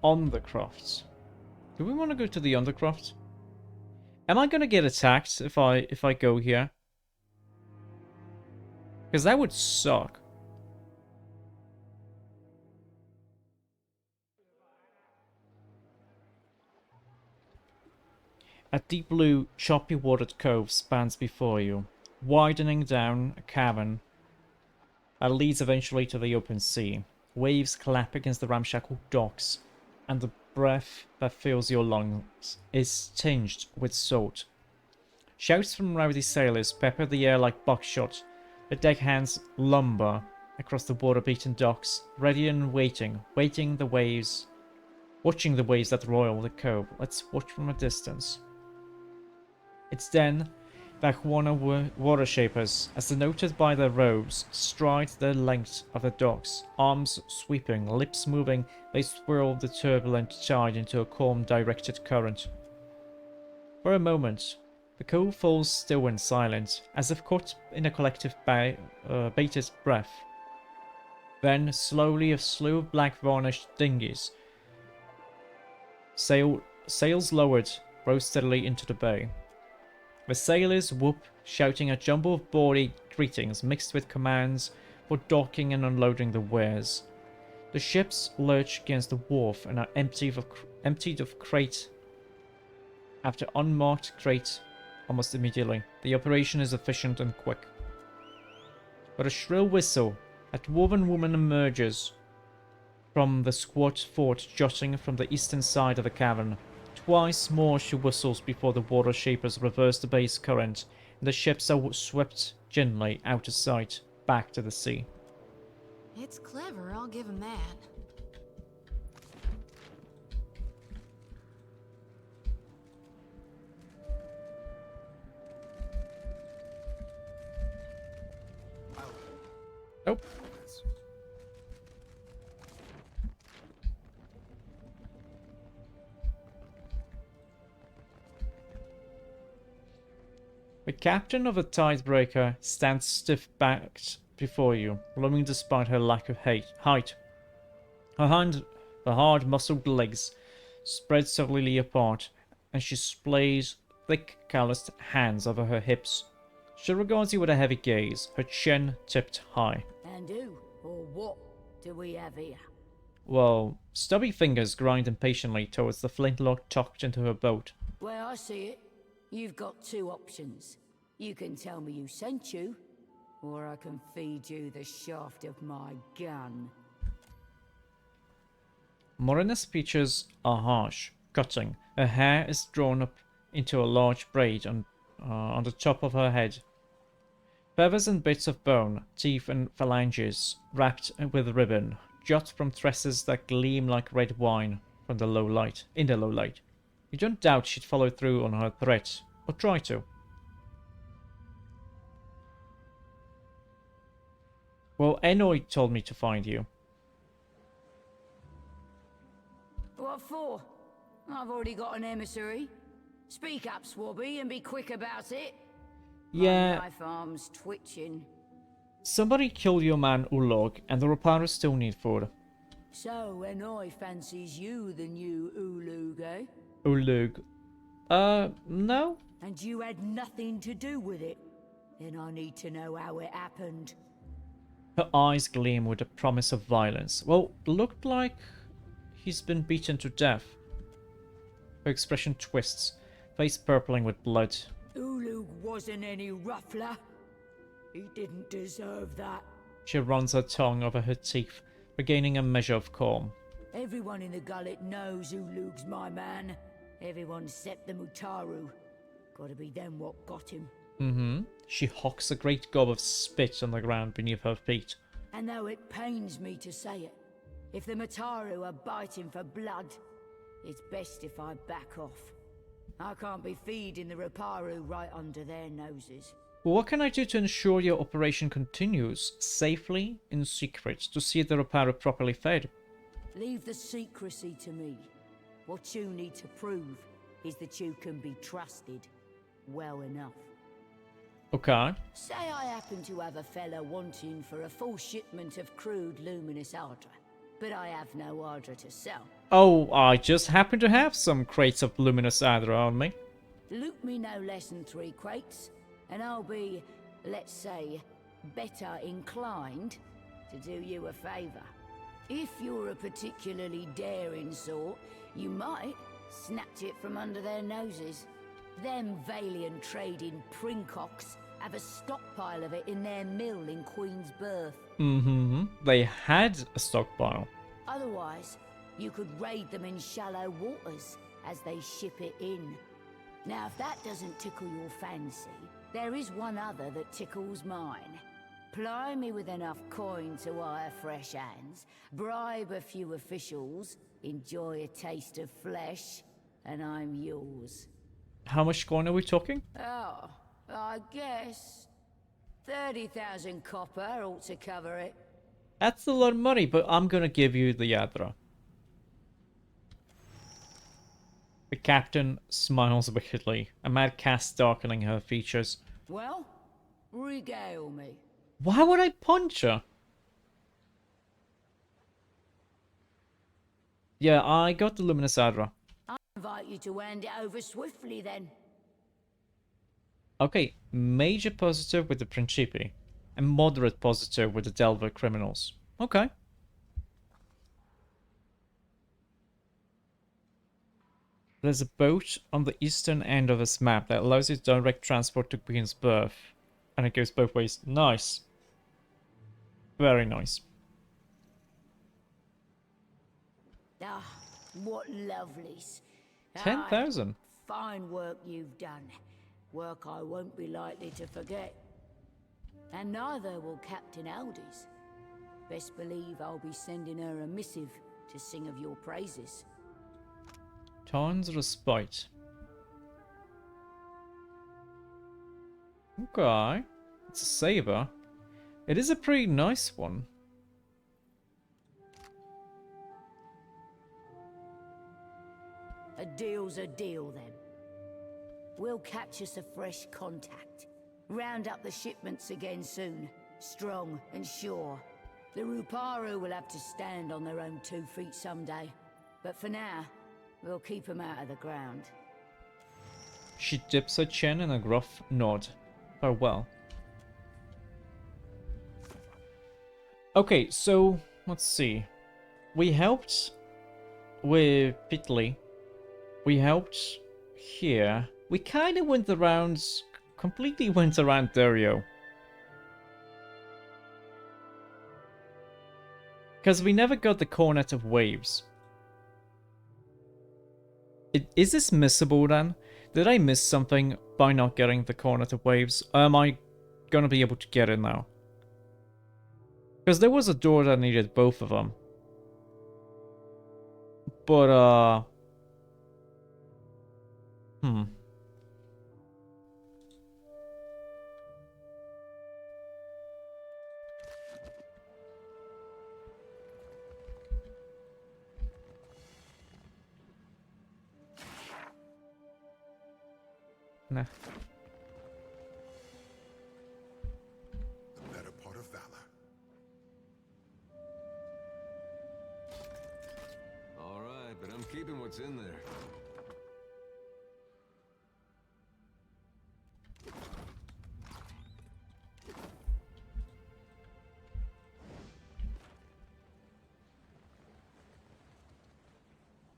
Undercroft. Do we want to go to the Undercroft? Am I gonna get attacked if I go here? Because that would suck. A deep blue, choppy watered cove spans before you, widening down a cavern that leads eventually to the open sea. Waves clap against the ramshackle docks, and the breath that fills your lungs is tinged with salt. Shouts from rowdy sailors pepper the air like buckshot. The deckhands lumber across the water-beaten docks, ready and watching the waves that roil the cove. Let's watch from a distance. It's then that Huana water shapers, as denoted by their robes, stride the length of the docks, arms sweeping, lips moving, they swirl the turbulent tide into a calm, directed current. For a moment, the cove falls still and silent, as if caught in a collective bated breath. Then, slowly, a slew of black varnished dinghies, sails lowered, row steadily into the bay. The sailors whoop, shouting a jumble of bawdy greetings mixed with commands for docking and unloading the wares. The ships lurch against the wharf and are emptied of crate after unmarked crate almost immediately. The operation is efficient and quick. But a shrill whistle, a dwarven woman emerges from the squat fort jutting from the eastern side of the cavern. Twice more she whistles before the water shapers reverse the bay's current, and the ships are swept gently out of sight, back to the sea.
It's clever, I'll give him that.
Nope. The captain of the Tidebreaker stands stiff-backed before you, blooming despite her lack of height. Her hard-muscled legs spread solidly apart, and she splays thick, calloused hands over her hips. She regards you with a heavy gaze, her chin tipped high.
And who, or what, do we have here?
Well, stubby fingers grind impatiently towards the flintlock tucked into her boat.
Well, I see it. You've got two options. You can tell me who sent you, or I can feed you the shaft of my gun.
Morina's features are harsh, cutting. Her hair is drawn up into a large braid on the top of her head. Feathers and bits of bone, teeth and phalanges, wrapped with ribbon, jut from tresses that gleam like red wine from the low light. In the low light, you don't doubt she'd follow through on her threat, or try to. Well, Enoy told me to find you.
What for? I've already got an emissary. Speak up, Swabby, and be quick about it.
Yeah.
My knife arm's twitching.
Somebody killed your man Ulog, and the Reparers still need food.
So, Enoy fancies you the new Ulug, eh?
Ulug. No?
And you had nothing to do with it? Then I need to know how it happened.
Her eyes gleam with the promise of violence. Well, looked like he's been beaten to death. Her expression twists, face purpling with blood.
Ulug wasn't any ruffler. He didn't deserve that.
She runs her tongue over her teeth, regaining a measure of calm.
Everyone in the gullet knows Ulug's my man. Everyone except the Mutaru. Gotta be them what got him.
She hocks a great gob of spit on the ground beneath her feet.
And though it pains me to say it, if the Mataru are biting for blood, it's best if I back off. I can't be feeding the Reparu right under their noses.
What can I do to ensure your operation continues safely in secret to see the Reparu properly fed?
Leave the secrecy to me. What you need to prove is that you can be trusted well enough.
Okay.
Say I happen to have a fella wanting for a full shipment of crude luminous Ardra, but I have no Ardra to sell.
Oh, I just happen to have some crates of luminous Adra on me.
Loot me no less than 3 crates, and I'll be, let's say, better inclined to do you a favour. If you're a particularly daring sort, you might snatch it from under their noses. Them Valiant trading Princocks have a stockpile of it in their mill in Queen's Birth.
They had a stockpile.
Otherwise, you could raid them in shallow waters as they ship it in. Now, if that doesn't tickle your fancy, there is one other that tickles mine. Ply me with enough coin to hire fresh hands, bribe a few officials, enjoy a taste of flesh, and I'm yours.
How much coin are we talking?
Oh, I guess 30,000 copper ought to cover it.
That's a lot of money, but I'm gonna give you the Adra. The captain smiles wickedly, a mad cast darkening her features.
Well, regale me.
Why would I punch her? Yeah, I got the luminous Adra.
I invite you to hand it over swiftly then.
Okay, major positive with the Principi, and moderate positive with the Delver criminals. Okay. There's a boat on the eastern end of this map that allows you direct transport to Queen's Birth. And it goes both ways. Nice. Very nice.
Ah, what lovelies.
10,000.
Fine work you've done. Work I won't be likely to forget. And neither will Captain Aldi's. Best believe I'll be sending her a missive to sing of your praises.
Tarn's Respite. Okay. It's a saber. It is a pretty nice one.
A deal's a deal, then. We'll catch us a fresh contact. Round up the shipments again soon. Strong and sure. The Ruparu will have to stand on their own 2 feet someday. But for now, we'll keep them out of the ground.
She dips her chin in a gruff nod. Farewell. Okay, so let's see. We helped with Pitley. We helped here. We kind of went around, completely went around Dario. Because we never got the Cornet of Waves. Is this missable then? Did I miss something by not getting the Cornet of Waves? Am I gonna be able to get in now. Because there was a door that needed both of them. But, nah.
The better part of valor.
All right, but I'm keeping what's in there.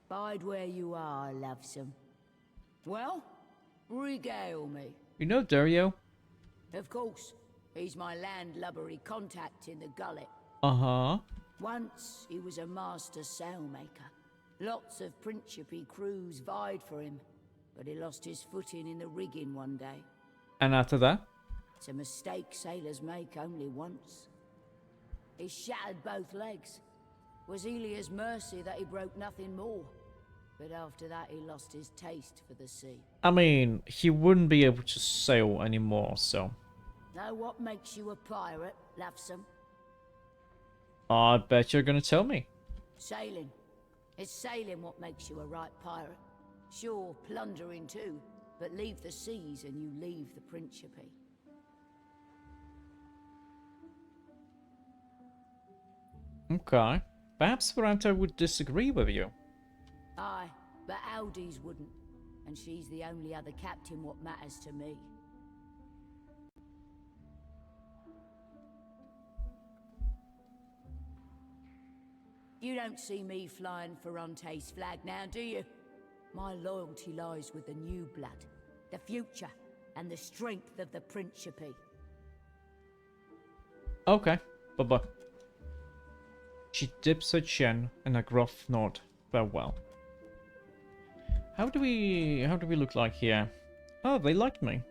Bide where you are, lovesome. Well, regale me.
You know Dario?
Of course. He's my landlubbery contact in the gullet.
Uh-huh.
Once, he was a master sailmaker. Lots of Principe crews vied for him, but he lost his footing in the rigging one day.
And after that?
It's a mistake sailors make only once. He shattered both legs. Was Elia's mercy that he broke nothing more. But after that, he lost his taste for the sea.
I mean, he wouldn't be able to sail anymore, so...
Know what makes you a pirate, lovesome?
I bet you're gonna tell me.
Sailing. It's sailing what makes you a right pirate. Sure, plundering too, but leave the seas and you leave the Principe.
Okay. Perhaps Ferrante would disagree with you.
Aye, but Aldi's wouldn't. And she's the only other captain what matters to me. You don't see me flying Ferrante's flag now, do you? My loyalty lies with the new blood, the future, and the strength of the Principe.
Okay, bye-bye. She dips her chin in a gruff nod. Farewell. How do we look like here? Oh, they like me.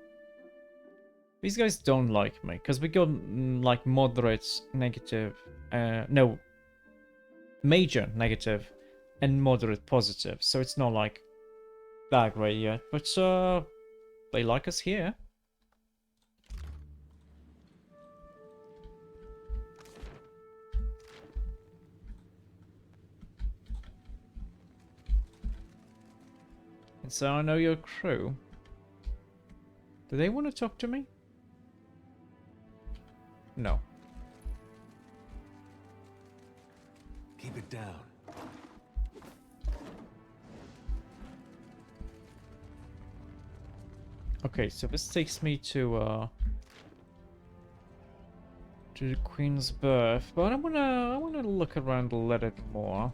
These guys don't like me, because we got, like, moderate, negative, no, major negative, and moderate positive, so it's not, like, that great yet, but, they like us here. And so I know your crew. Do they want to talk to me? No.
Keep it down.
Okay, so this takes me to the Queen's Birth, but I wanna look around a little more.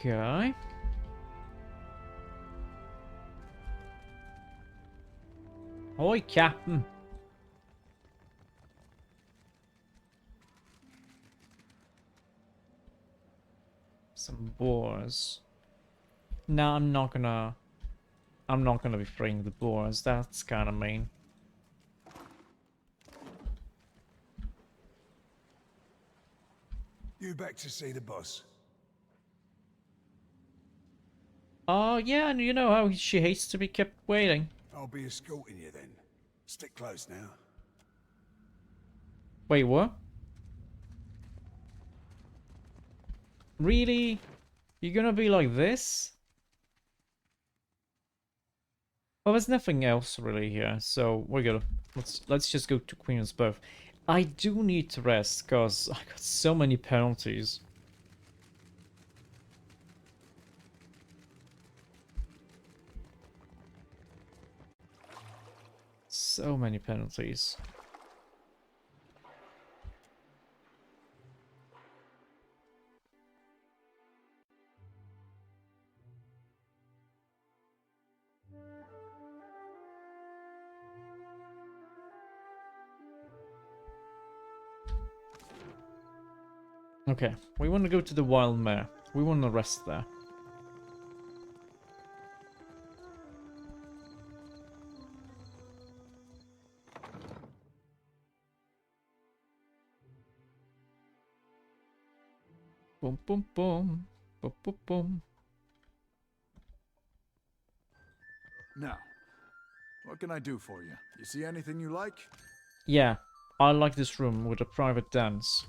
Okay. Oi, Captain. Some boars. No, I'm not gonna be freeing the boars. That's kind of mean.
You back to see the boss?
Oh, yeah, and you know how she hates to be kept waiting.
I'll be escorting you then. Stick close now.
Wait, what? Really? You're gonna be like this? Well, there's nothing else really here, so we're gonna let's just go to Queen's Birth. I do need to rest because I got so many penalties. So many penalties. Okay, we want to go to the Wild Mare. We want to rest there. Boom, boom, boom. Boom, boom, boom.
Now, what can I do for you? You see anything you like?
Yeah, I like this room with a private dance.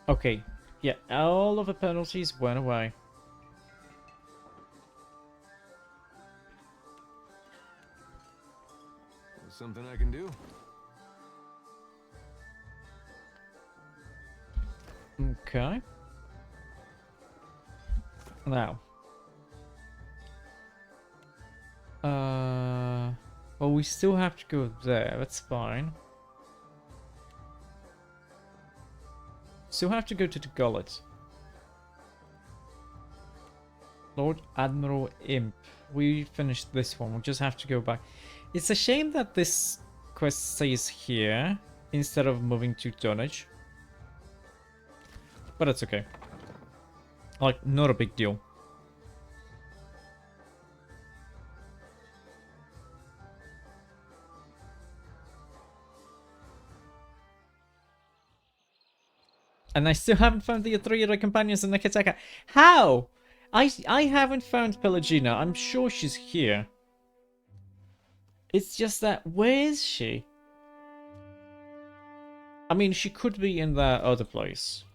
Okay, yeah, all of the penalties went away.
Something I can do?
Okay. Now. Well, we still have to go there. That's fine. Still have to go to the gullet. Lord Admiral Imp. We finished this one. We just have to go back. It's a shame that this quest stays here instead of moving to Tonnage. But it's okay. Like, not a big deal. And I still haven't found the three other companions in Nekataka. How? I haven't found Pelagina. I'm sure she's here. It's just that, where is she? I mean, she could be in that other place.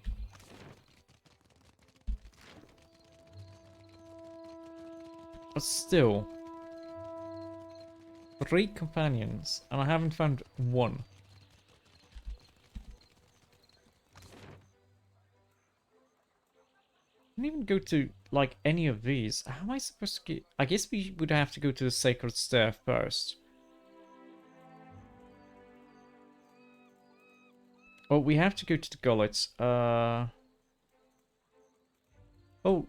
But still. 3 companions, and I haven't found one. I didn't even go to, like, any of these. How am I supposed to get... I guess we would have to go to the Sacred Stair first. Well, we have to go to the Gullets. Oh,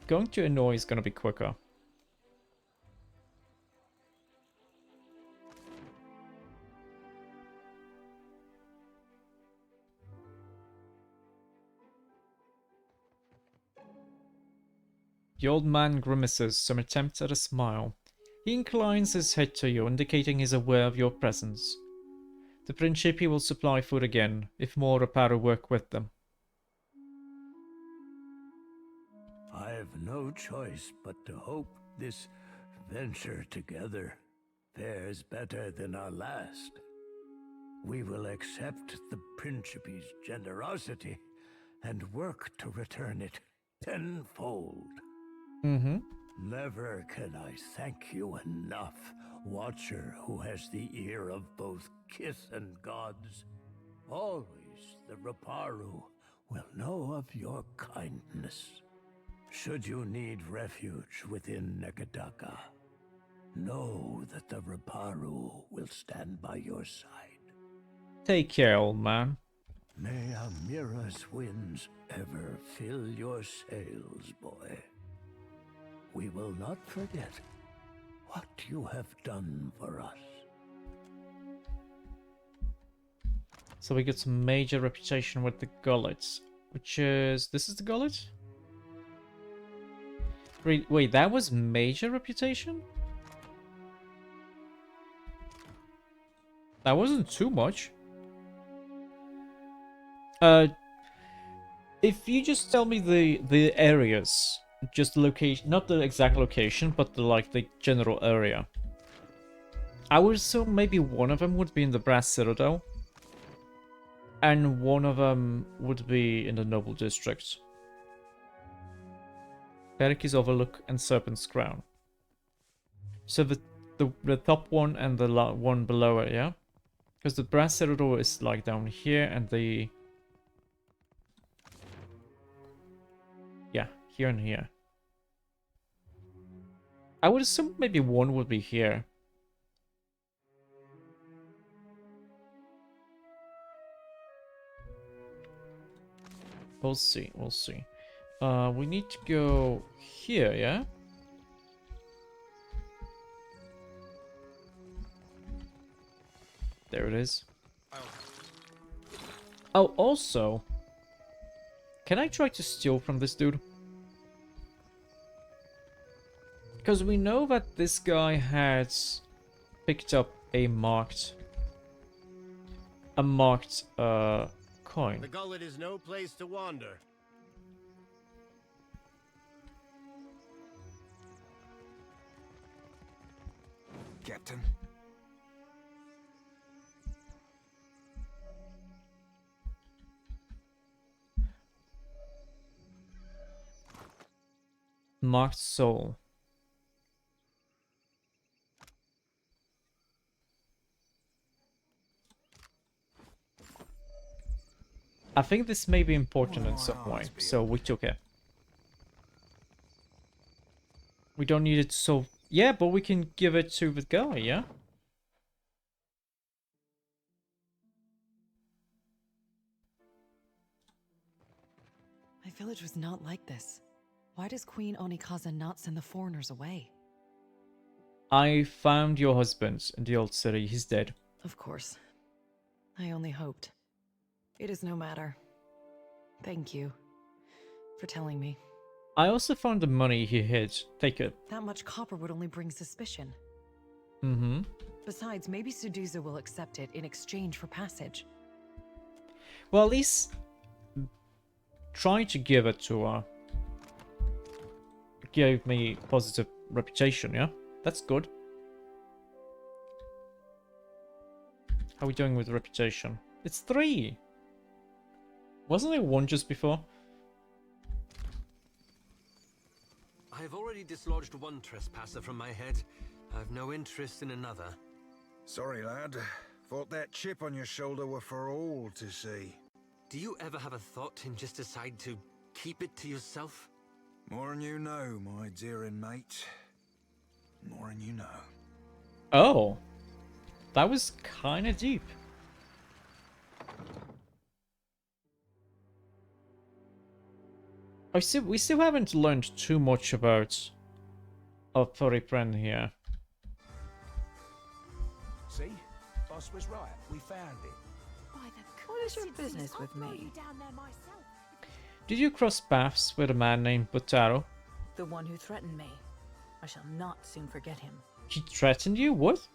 going to Annoy is gonna be quicker. The old man grimaces some attempt at a smile. He inclines his head to you, indicating he's aware of your presence. The Principi will supply food again, if more Reparo work with them.
I have no choice but to hope this venture together fares better than our last. We will accept the Principi's generosity and work to return it tenfold.
Mm-hmm.
Never can I thank you enough, Watcher who has the ear of both kith and gods. Always the Reparo will know of your kindness. Should you need refuge within Nekataka, know that the Reparo will stand by your side.
Take care, old man.
May Amira's winds ever fill your sails, boy. We will not forget what you have done for us.
So we get some major reputation with the Gullets, which is... This is the Gullet? Wait, that was major reputation? That wasn't too much. If you just tell me the areas, just the location, not the exact location, but the like the general area. I would assume maybe one of them would be in the Brass Citadel, and one of them would be in the Noble District. Perik's Overlook and Serpent's Crown. So the top one and the one below it, yeah? Because the Brass Citadel is like down here, and the... Yeah, here and here. I would assume maybe one would be here. We'll see, we'll see. We need to go here, yeah? There it is. Oh, also, can I try to steal from this dude? Because we know that this guy has picked up a marked coin.
The gullet is no place to wander.
Captain.
Marked soul. I think this may be important in some way, so we took it. We don't need it so... Yeah, but we can give it to the guy, yeah?
My village was not like this. Why does Queen Onikaza not send the foreigners away?
I found your husband in the old city. He's dead.
Of course. I only hoped. It is no matter. Thank you for telling me.
I also found the money he hid. Take it.
That much copper would only bring suspicion.
Mm-hmm.
Besides, maybe Suduza will accept it in exchange for passage.
Well, at least try to give it to her. Gave me positive reputation, yeah? That's good. How are we doing with reputation? It's 3! Wasn't it 1 just before?
I've already dislodged one trespasser from my head. I've no interest in another.
Sorry, lad. Thought that chip on your shoulder were for all to see.
Do you ever have a thought and just decide to keep it to yourself?
More than you know, my dearing mate. More than you know.
Oh. That was kinda deep. We still haven't learned too much about our furry friend here.
See? Boss was right. We found it.
What is your business with me?
Did you cross paths with a man named Butaro?
The one who threatened me. I shall not soon forget him.
He threatened you? What?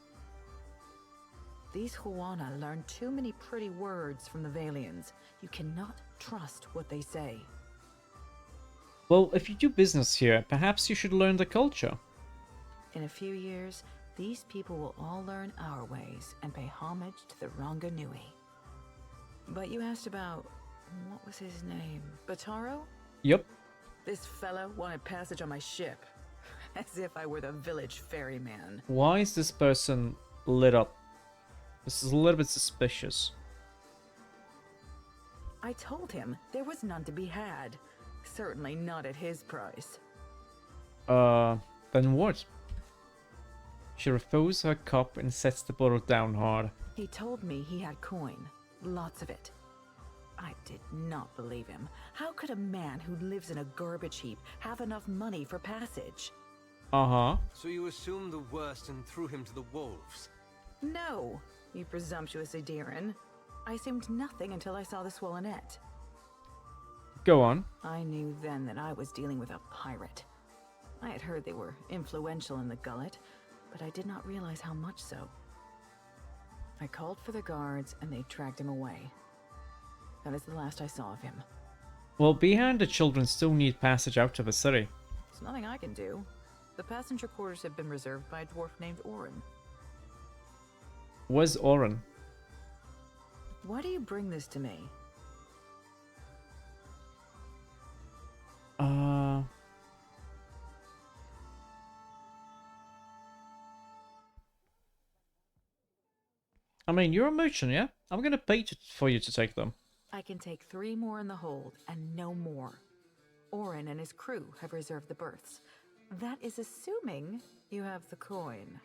These Huana learn too many pretty words from the Valians. You cannot trust what they say.
Well, if you do business here, perhaps you should learn the culture.
In a few years, these people will all learn our ways and pay homage to the Ranganui. But you asked about... what was his name? Bataro?
Yep.
This fellow wanted passage on my ship. As if I were the village ferryman.
Why is this person lit up? This is a little bit suspicious.
I told him there was none to be had. Certainly not at his price.
Then what? She refills her cup and sets the bottle down hard.
He told me he had coin. Lots of it. I did not believe him. How could a man who lives in a garbage heap have enough money for passage?
Uh-huh.
So you assumed the worst and threw him to the wolves?
No, you presumptuous Adiran. I assumed nothing until I saw the swollenette.
Go on.
I knew then that I was dealing with a pirate. I had heard they were influential in the gullet, but I did not realize how much so. I called for the guards and they tracked him away. That is the last I saw of him.
Well, behind the children still need passage out of the city.
There's nothing I can do. The passenger quarters have been reserved by a dwarf named Orin.
Where's Orin?
Why do you bring this to me?
I mean, you're a merchant, yeah? I'm gonna pay for you to take them.
I can take 3 more in the hold, and no more. Orin and his crew have reserved the berths. That is assuming you have the coin.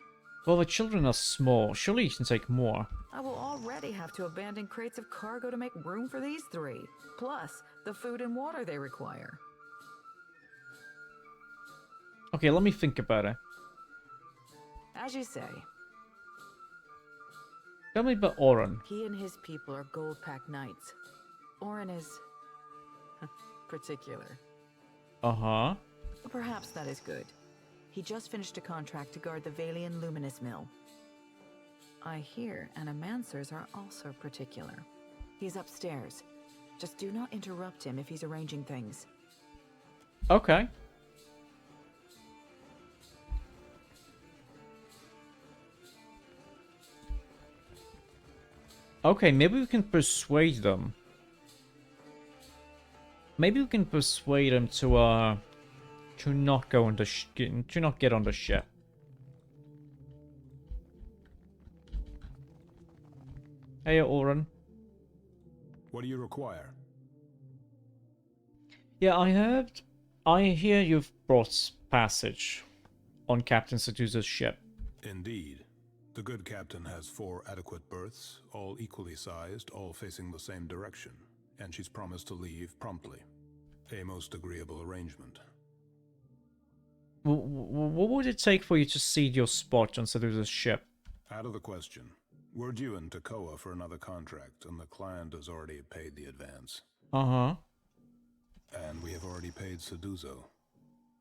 Well, the children are small. Surely you can take more.
I will already have to abandon crates of cargo to make room for these 3. Plus, the food and water they require.
Okay, let me think about it.
As you say.
Tell me about Orin.
He and his people are gold-packed knights.
Orin is particular.
Uh-huh.
Perhaps that is good. He just finished a contract to guard the Valian Luminous Mill. I hear animancers are also particular. He's upstairs. Just do not interrupt him if he's arranging things.
Okay. Okay, maybe we can persuade them. Maybe we can persuade them to not go on the to not get on the ship. Hey, Oren.
What do you require?
Yeah, I hear you've brought passage on Captain Sedusa's ship.
Indeed. The good captain has 4 adequate berths, all equally sized, all facing the same direction, and she's promised to leave promptly. A most agreeable arrangement.
What would it take for you to cede your spot on Sedusa's ship?
Out of the question. We're due in Takoa for another contract, and the client has already paid the advance.
Uh-huh.
And we have already paid Seduso.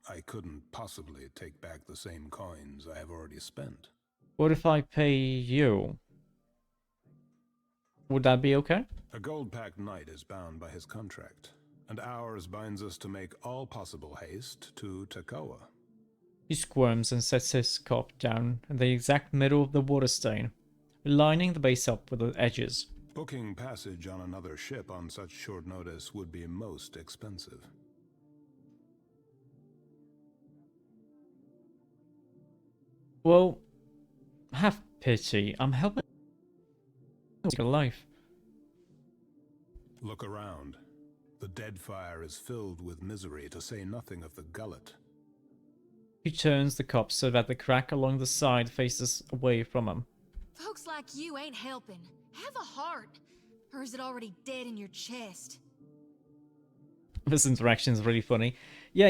I couldn't possibly take back the same coins I have already spent.
What if I pay you? Would that be okay?
A gold-packed knight is bound by his contract, and ours binds us to make all possible haste to Takoa.
He squirms and sets his cup down in the exact middle of the water stain, lining the base up with the edges.
Booking passage on another ship on such short notice would be most expensive.
Well, have pity. I'm helping a life.
Look around. The dead fire is filled with misery, to say nothing of the gullet.
He turns the cup so that the crack along the side faces away from him.
Folks like you ain't helping. Have a heart. Or is it already dead in your chest?
This interaction is really funny. Yeah,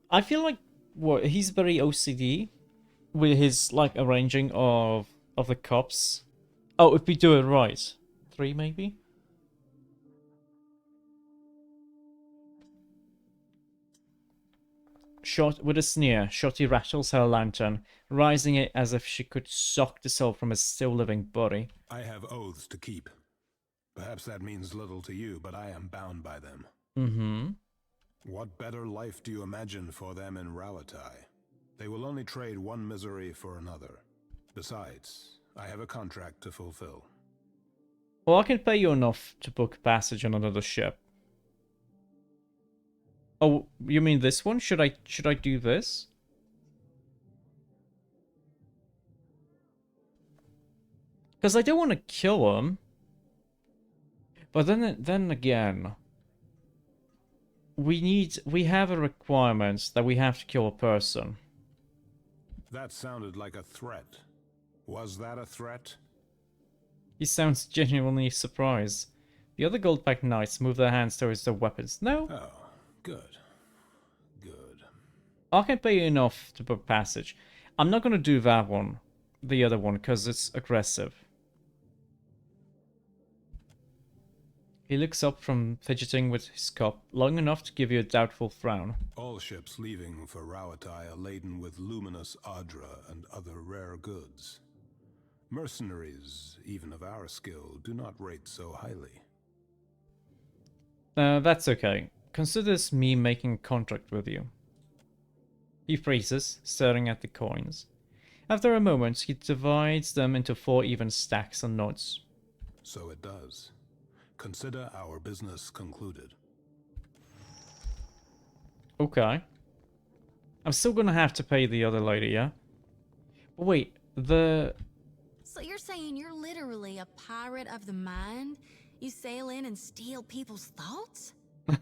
I feel like he's very OCD with his like arranging of the cups. Oh, if we do it right. 3 maybe? With a sneer, Shotty rattles her lantern, rising it as if she could suck the soul from a still-living body.
I have oaths to keep. Perhaps that means little to you, but I am bound by them.
Mm-hmm.
What better life do you imagine for them in Rauatai? They will only trade one misery for another. Besides, I have a contract to fulfill.
Well, I can pay you enough to book passage on another ship. Oh, you mean this one? Should I do this? Because I don't want to kill him. But then again, we have a requirement that we have to kill a person.
That sounded like a threat. Was that a threat?
He sounds genuinely surprised. The other gold-backed knights move their hands towards their weapons. No?
Oh, good. Good.
I can pay you enough to book passage. I'm not going to do that one. The other one, because it's aggressive. He looks up from fidgeting with his cup long enough to give you a doubtful frown.
All ships leaving for Rauatai are laden with luminous Adra and other rare goods. Mercenaries, even of our skill, do not rate so highly.
That's okay. Consider this me making a contract with you. He freezes, staring at the coins. After a moment, he divides them into 4 even stacks and nods.
So it does. Consider our business concluded.
Okay. I'm still gonna have to pay the other lady, yeah? But wait,
So you're saying you're literally a pirate of the mind? You sail in and steal people's thoughts?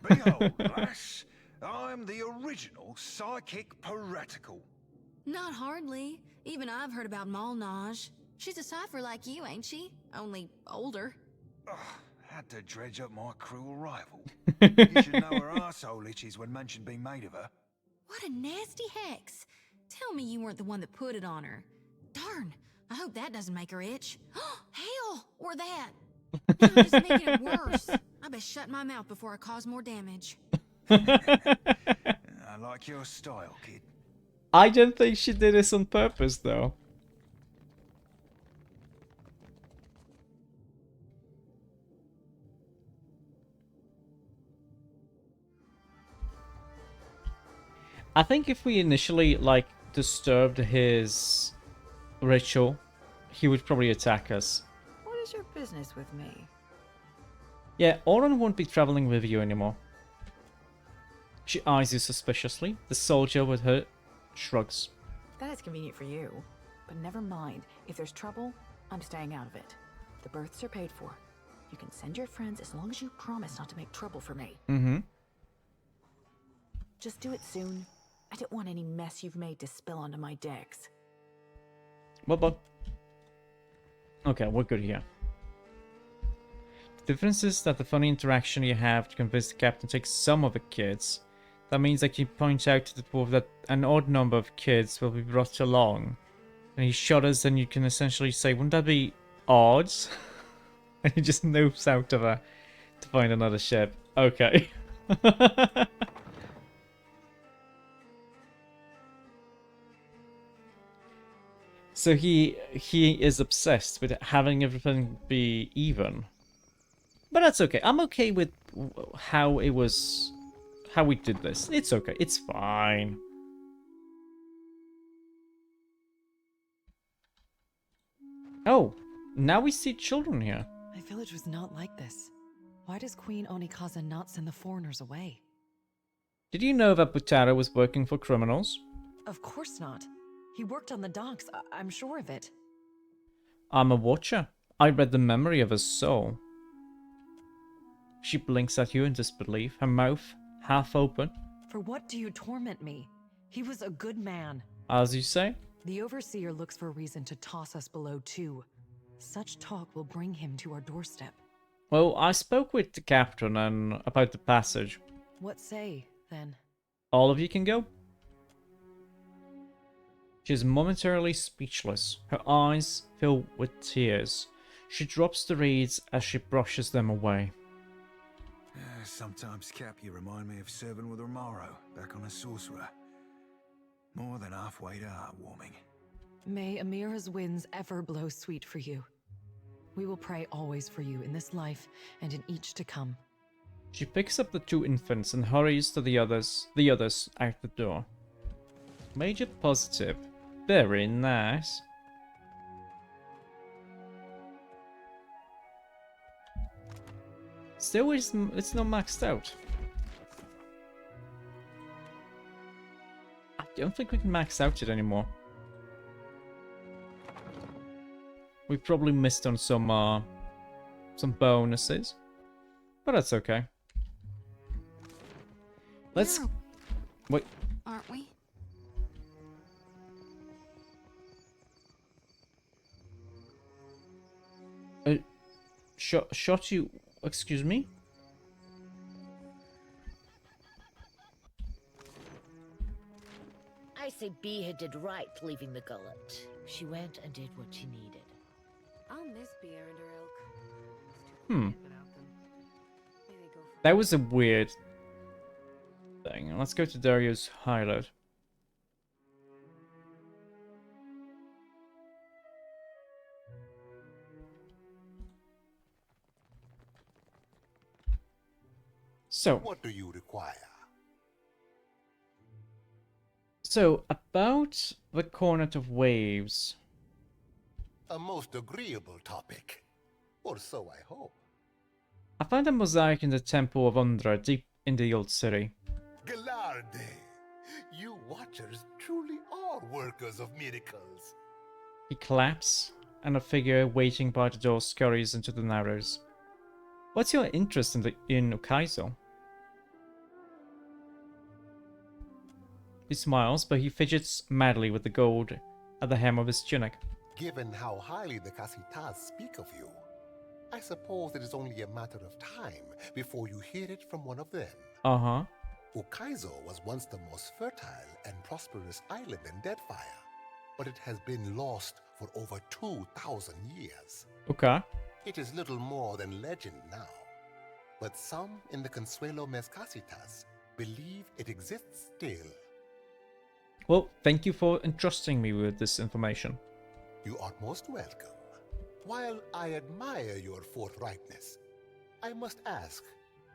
Behold, lass, I'm the original psychic piratical.
Not hardly. Even I've heard about Malnage. She's a cipher like you, ain't she? Only older.
Ugh, had to dredge up my cruel rival. You should know her arsehole itches when mention being made of her.
What a nasty hex. Tell me you weren't the one that put it on her. Darn, I hope that doesn't make her itch. Hell, or that.
Now I'm just making it worse. I best shut my mouth before I cause more damage.
I like your style, kid.
I don't think she did this on purpose, though. I think if we initially, like, disturbed his ritual, he would probably attack us.
What is your business with me?
Yeah, Oren won't be traveling with you anymore. She eyes you suspiciously. The soldier with her shrugs.
That is convenient for you. But never mind. If there's trouble, I'm staying out of it. The berths are paid for. You can send your friends as long as you promise not to make trouble for me.
Mm-hmm.
Just do it soon. I don't want any mess you've made to spill onto my decks.
Bye-bye. Okay, we're good here. The difference is that the funny interaction you have to convince the captain to take some of the kids. That means that you point out to the dwarf that an odd number of kids will be brought along. And he shudders, and you can essentially say, wouldn't that be odd? And he just moves out of her to find another ship. Okay. So he is obsessed with having everything be even. But that's okay. I'm okay with how we did this. It's okay. It's fine. Oh, now we see children here.
My village was not like this. Why does Queen Onikaza not send the foreigners away?
Did you know that Butaro was working for criminals?
Of course not. He worked on the docks, I'm sure of it.
I'm a watcher. I read the memory of his soul. She blinks at you in disbelief, her mouth half open.
For what do you torment me? He was a good man.
As you say?
The Overseer looks for a reason to toss us below too. Such talk will bring him to our doorstep.
Well, I spoke with the captain and about the passage.
What say, then?
All of you can go. She is momentarily speechless. Her eyes fill with tears. She drops the reeds as she brushes them away.
Sometimes, Cap, you remind me of serving with Romaro back on a sorcerer. More than halfway to heartwarming.
May Amira's winds ever blow sweet for you. We will pray always for you in this life and in each to come.
She picks up the two infants and hurries to the others out the door. Major positive. Very nice. Still, it's not maxed out. I don't think we can max out it anymore. We probably missed on some bonuses, but that's okay. Let's wait.
Aren't we?
Shot you. Excuse me?
I say Beha did right leaving the gullet. She went and did what she needed.
I'll miss Beer and her ilk.
That was a weird thing. Let's go to Dario's hideout. So,
what do you require?
So, about the Cornet of Waves.
A most agreeable topic. Or so I hope.
I found a mosaic in the Temple of Undra, deep in the old city.
Galarde! You watchers truly are workers of miracles.
He claps, and a figure waiting by the door scurries into the Narrows. What's your interest in Ukaizo? He smiles, but he fidgets madly with the gold at the hem of his tunic.
Given how highly the Casitas speak of you, I suppose it is only a matter of time before you hear it from one of them.
Uh-huh.
Ukaizo was once the most fertile and prosperous island in Deadfire, but it has been lost for over 2,000 years.
Okay.
It is little more than legend now. But some in the Consuelo Mezcasitas believe it exists still.
Well, thank you for entrusting me with this information.
You are most welcome. While I admire your forthrightness, I must ask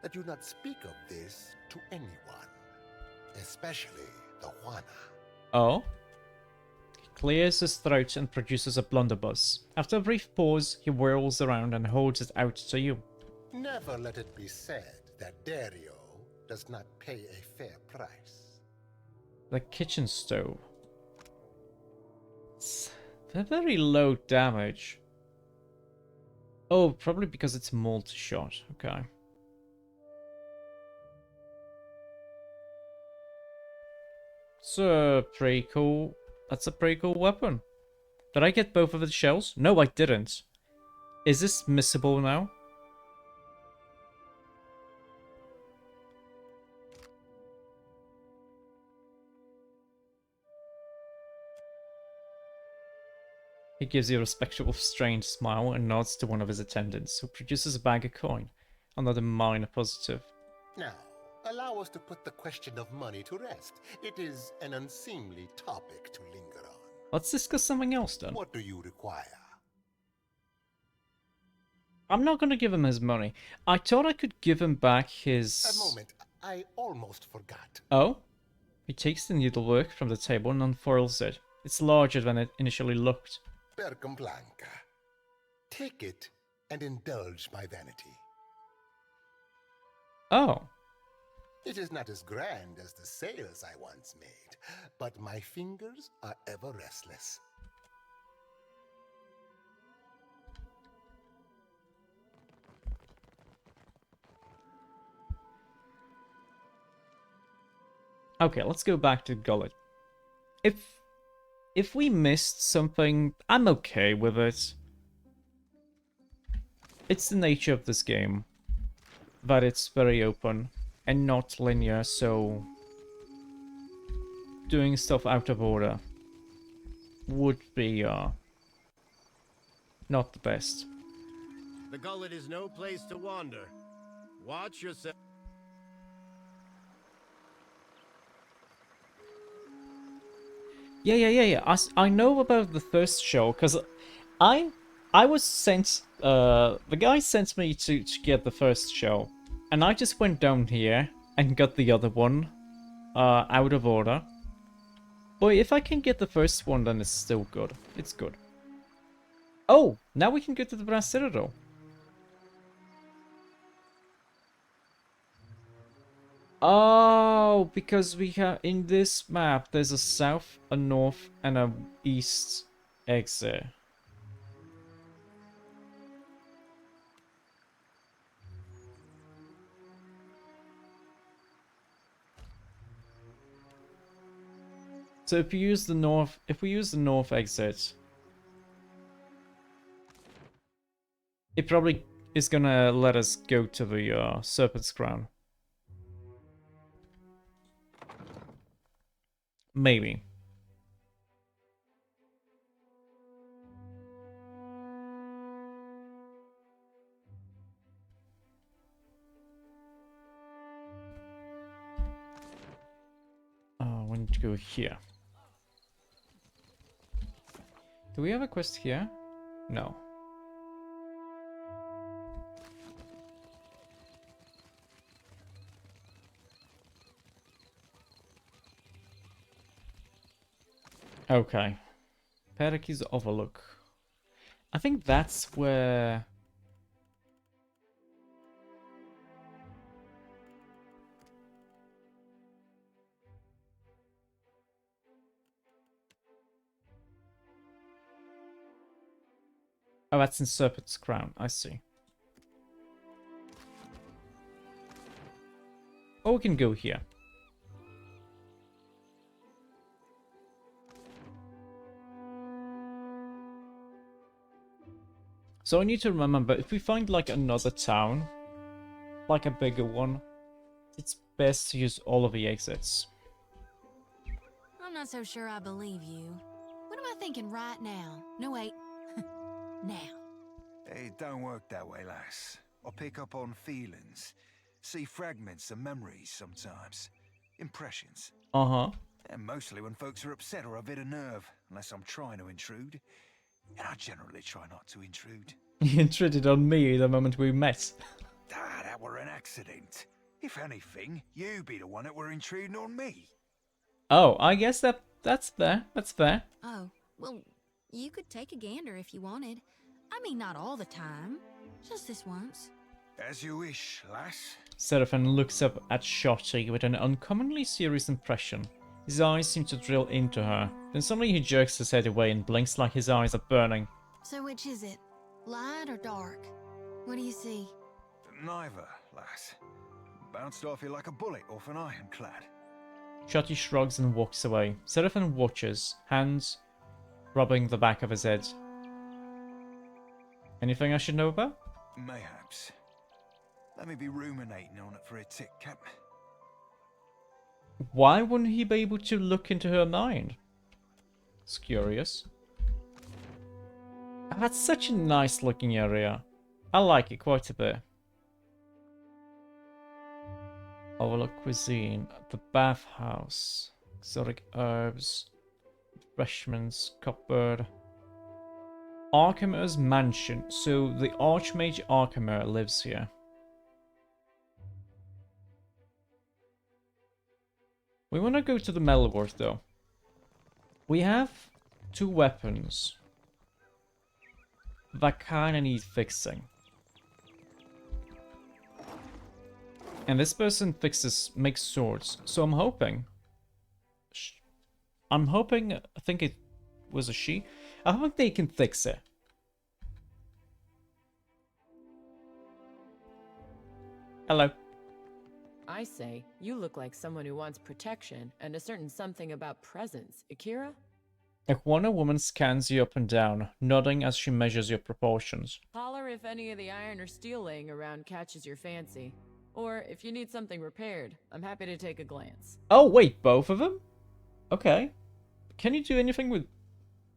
that you not speak of this to anyone, especially the Juana.
Oh? He clears his throat and produces a blunderbuss. After a brief pause, he whirls around and holds it out to you.
Never let it be said that Dario does not pay a fair price.
The kitchen stove. It's very low damage. Oh, probably because it's multi-shot. Okay. It's a pretty cool... That's a pretty cool weapon. Did I get both of the shells? No, I didn't. Is this missable now? He gives you a respectful, strange smile and nods to one of his attendants, who produces a bag of coin. Another minor positive.
Now, allow us to put the question of money to rest. It is an unseemly topic to linger on.
Let's discuss something else then.
What do you require?
I'm not going to give him his money. I thought I could give him back his...
A moment, I almost forgot.
Oh? He takes the needlework from the table and unfurls it. It's larger than it initially looked.
Percum Blanca. Take it and indulge my vanity.
Oh.
It is not as grand as the sails I once made, but my fingers are ever restless.
Okay, let's go back to Gullet. If we missed something, I'm okay with it. It's the nature of this game that it's very open and not linear, so doing stuff out of order would be not the best.
The Gullet is no place to wander. Watch yourself.
Yeah. I know about the first show because I was sent. The guy sent me to get the first show, and I just went down here and got the other one, out of order. Boy, if I can get the first one, then it's still good. It's good. Oh, now we can go to the Brass Citadel. Oh, because we have in this map there's a south, a north, and a east exit. So if we use the north exit, it probably is gonna let us go to the Serpent's Crown. Maybe. We need to go here. Do we have a quest here? No. Okay. Parake's Overlook. I think that's where... Oh, that's in Serpent's Crown. I see. Or we can go here. So I need to remember, if we find like another town, like a bigger one, it's best to use all of the exits.
I'm not so sure I believe you. What am I thinking right now? No, wait. Now.
It don't work that way, lass. I pick up on feelings. See fragments of memories sometimes. Impressions.
Uh-huh.
And mostly when folks are upset or a bit of nerve, unless I'm trying to intrude. And I generally try not to intrude.
You intruded on me the moment we met.
That were an accident. If anything, you be the one that were intruding on me.
Oh, I guess that's fair. That's fair.
Oh, well, you could take a gander if you wanted. I mean, not all the time. Just this once.
As you wish, lass.
Seraphin looks up at Shotty with an uncommonly serious impression. His eyes seem to drill into her. Then suddenly he jerks his head away and blinks like his eyes are burning.
So which is it? Light or dark? What do you see?
Neither, lass. Bounced off you like a bullet off an ironclad.
Shotty shrugs and walks away. Seraphin watches, hands rubbing the back of his head. Anything I should know about?
Mayhaps. Let me be ruminating on it for a tick, Cap.
Why wouldn't he be able to look into her mind? It's curious. That's such a nice looking area. I like it quite a bit. Overlook cuisine, the bathhouse, exotic herbs, refreshments, cupboard. Archimer's mansion. So the Archmage Archimer lives here. We want to go to the Mellowort though. We have 2 weapons that kind of need fixing. And this person makes swords. So I'm hoping, I think it was a she. I hope they can fix it. Hello.
I say, you look like someone who wants protection and a certain something about presence. Akira?
Iguana woman scans you up and down, nodding as she measures your proportions.
Holler if any of the iron or steel laying around catches your fancy. Or if you need something repaired, I'm happy to take a glance.
Oh, wait, both of them? Okay. Can you do anything with...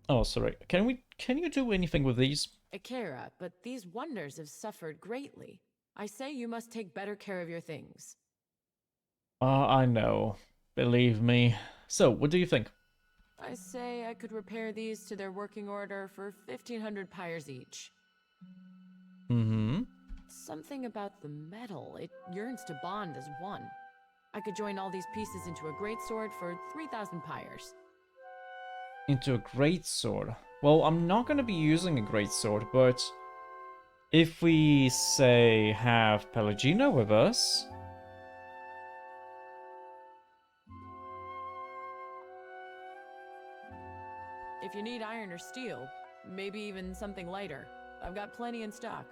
Oh, sorry. Can you do anything with these?
Akira, but these wonders have suffered greatly. I say you must take better care of your things.
I know. Believe me. So, what do you think?
I say I could repair these to their working order for 1,500 pyres each.
Mm-hmm.
Something about the metal. It yearns to bond as one. I could join all these pieces into a great sword for 3,000 pyres.
Into a great sword. Well, I'm not going to be using a great sword, but if we, say, have Pelagina with us...
If you need iron or steel, maybe even something lighter, I've got plenty in stock.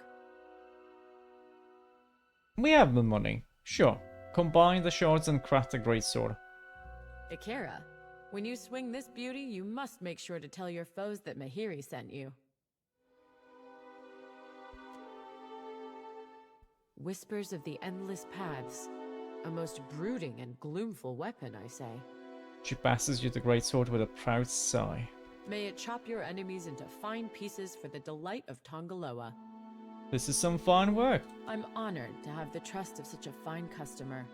We have the money. Sure. Combine the shards and craft a great sword.
Akira, when you swing this beauty, you must make sure to tell your foes that Mahiri sent you. Whispers of the Endless Paths. A most brooding and gloomful weapon, I say.
She passes you the great sword with a proud sigh.
May it chop your enemies into fine pieces for the delight of Tongaloa.
This is some fine work.
I'm honored to have the trust of such a fine customer.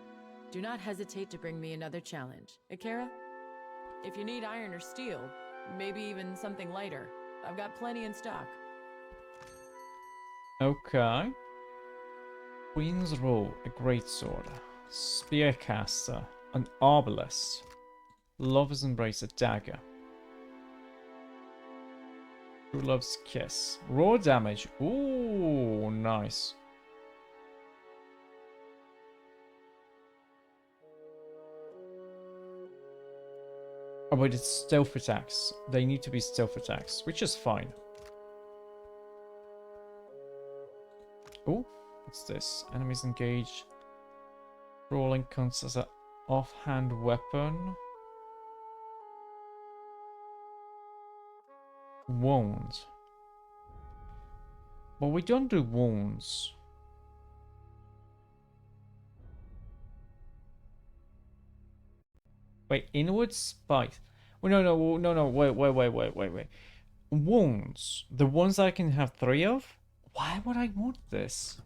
Do not hesitate to bring me another challenge. Akira? If you need iron or steel, maybe even something lighter, I've got plenty in stock.
Okay. Queen's Roll, a greatsword. Spearcaster, an arbalest. Lover's Embrace, a dagger. True Love's Kiss. Raw damage. Ooh, nice. Oh, but it's stealth attacks. They need to be stealth attacks, which is fine. Oh, what's this? Enemies engaged. Rolling counts as an offhand weapon. Wounds. But we don't do wounds. Wait, inward spite. Wait, no, wait. Wounds. The ones I can have 3 of? Why would I want this?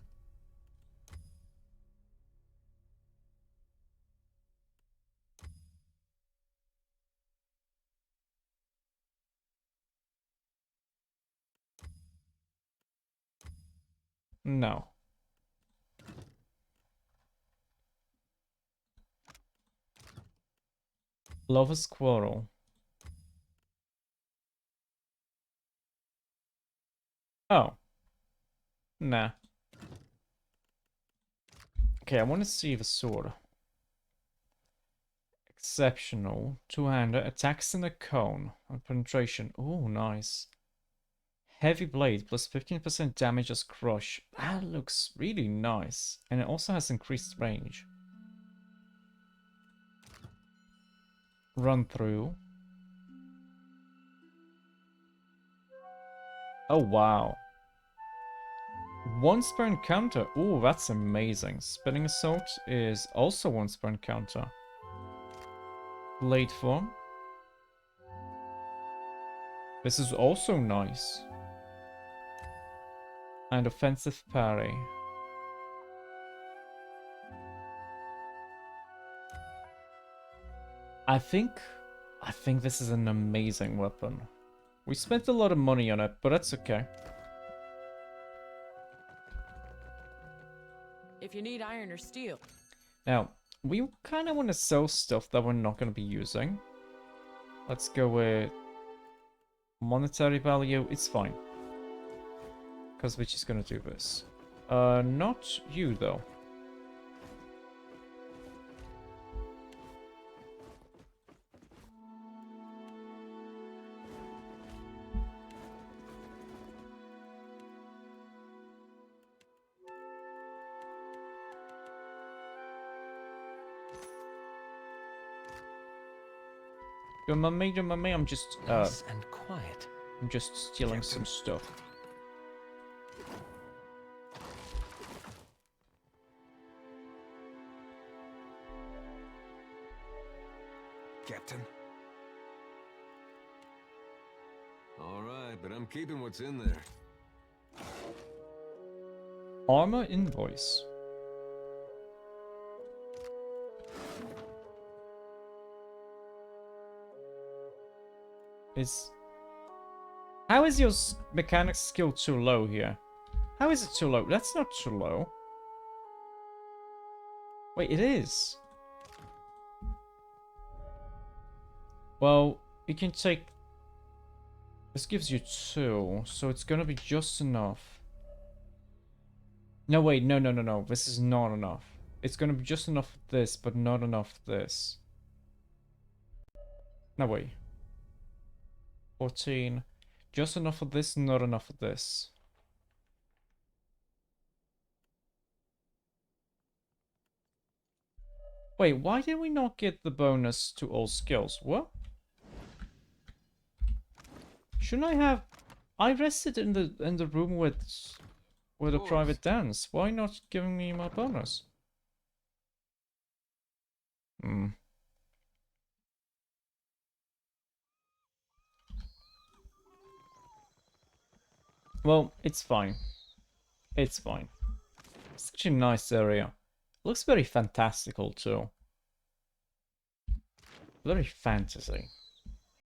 No. Lover's quarrel. Oh. Nah. Okay, I want to see the sword. Exceptional. Two-hander. Attacks in a cone. On penetration. Oh, nice. Heavy blade plus 15% damage as crush. That looks really nice. And it also has increased range. Run through. Oh, wow. Once per encounter. Ooh, that's amazing. Spinning Assault is also once per encounter. Blade form. This is also nice. And offensive parry. I think this is an amazing weapon. We spent a lot of money on it, but that's okay.
If you need iron or steel.
Now, we kind of want to sell stuff that we're not going to be using. Let's go with monetary value. It's fine. Because we're just going to do this. Not you, though. Your mummy, I'm just
Nice and quiet.
I'm just stealing some stuff.
Captain?
Alright, but I'm keeping what's in there.
Armor invoice. How is your mechanics skill too low here? How is it too low? That's not too low. Wait, it is. Well, you can take... This gives you 2, so it's gonna be just enough. No, wait, no. This is not enough. It's gonna be just enough of this, but not enough of this. No, wait. 14. Just enough of this, not enough of this. Wait, why did we not get the bonus to all skills? What? Shouldn't I have... I rested in the room with a private dance. Why not giving me my bonus? Hmm. Well, it's fine. It's fine. Such a nice area. Looks very fantastical too. Very fantasy.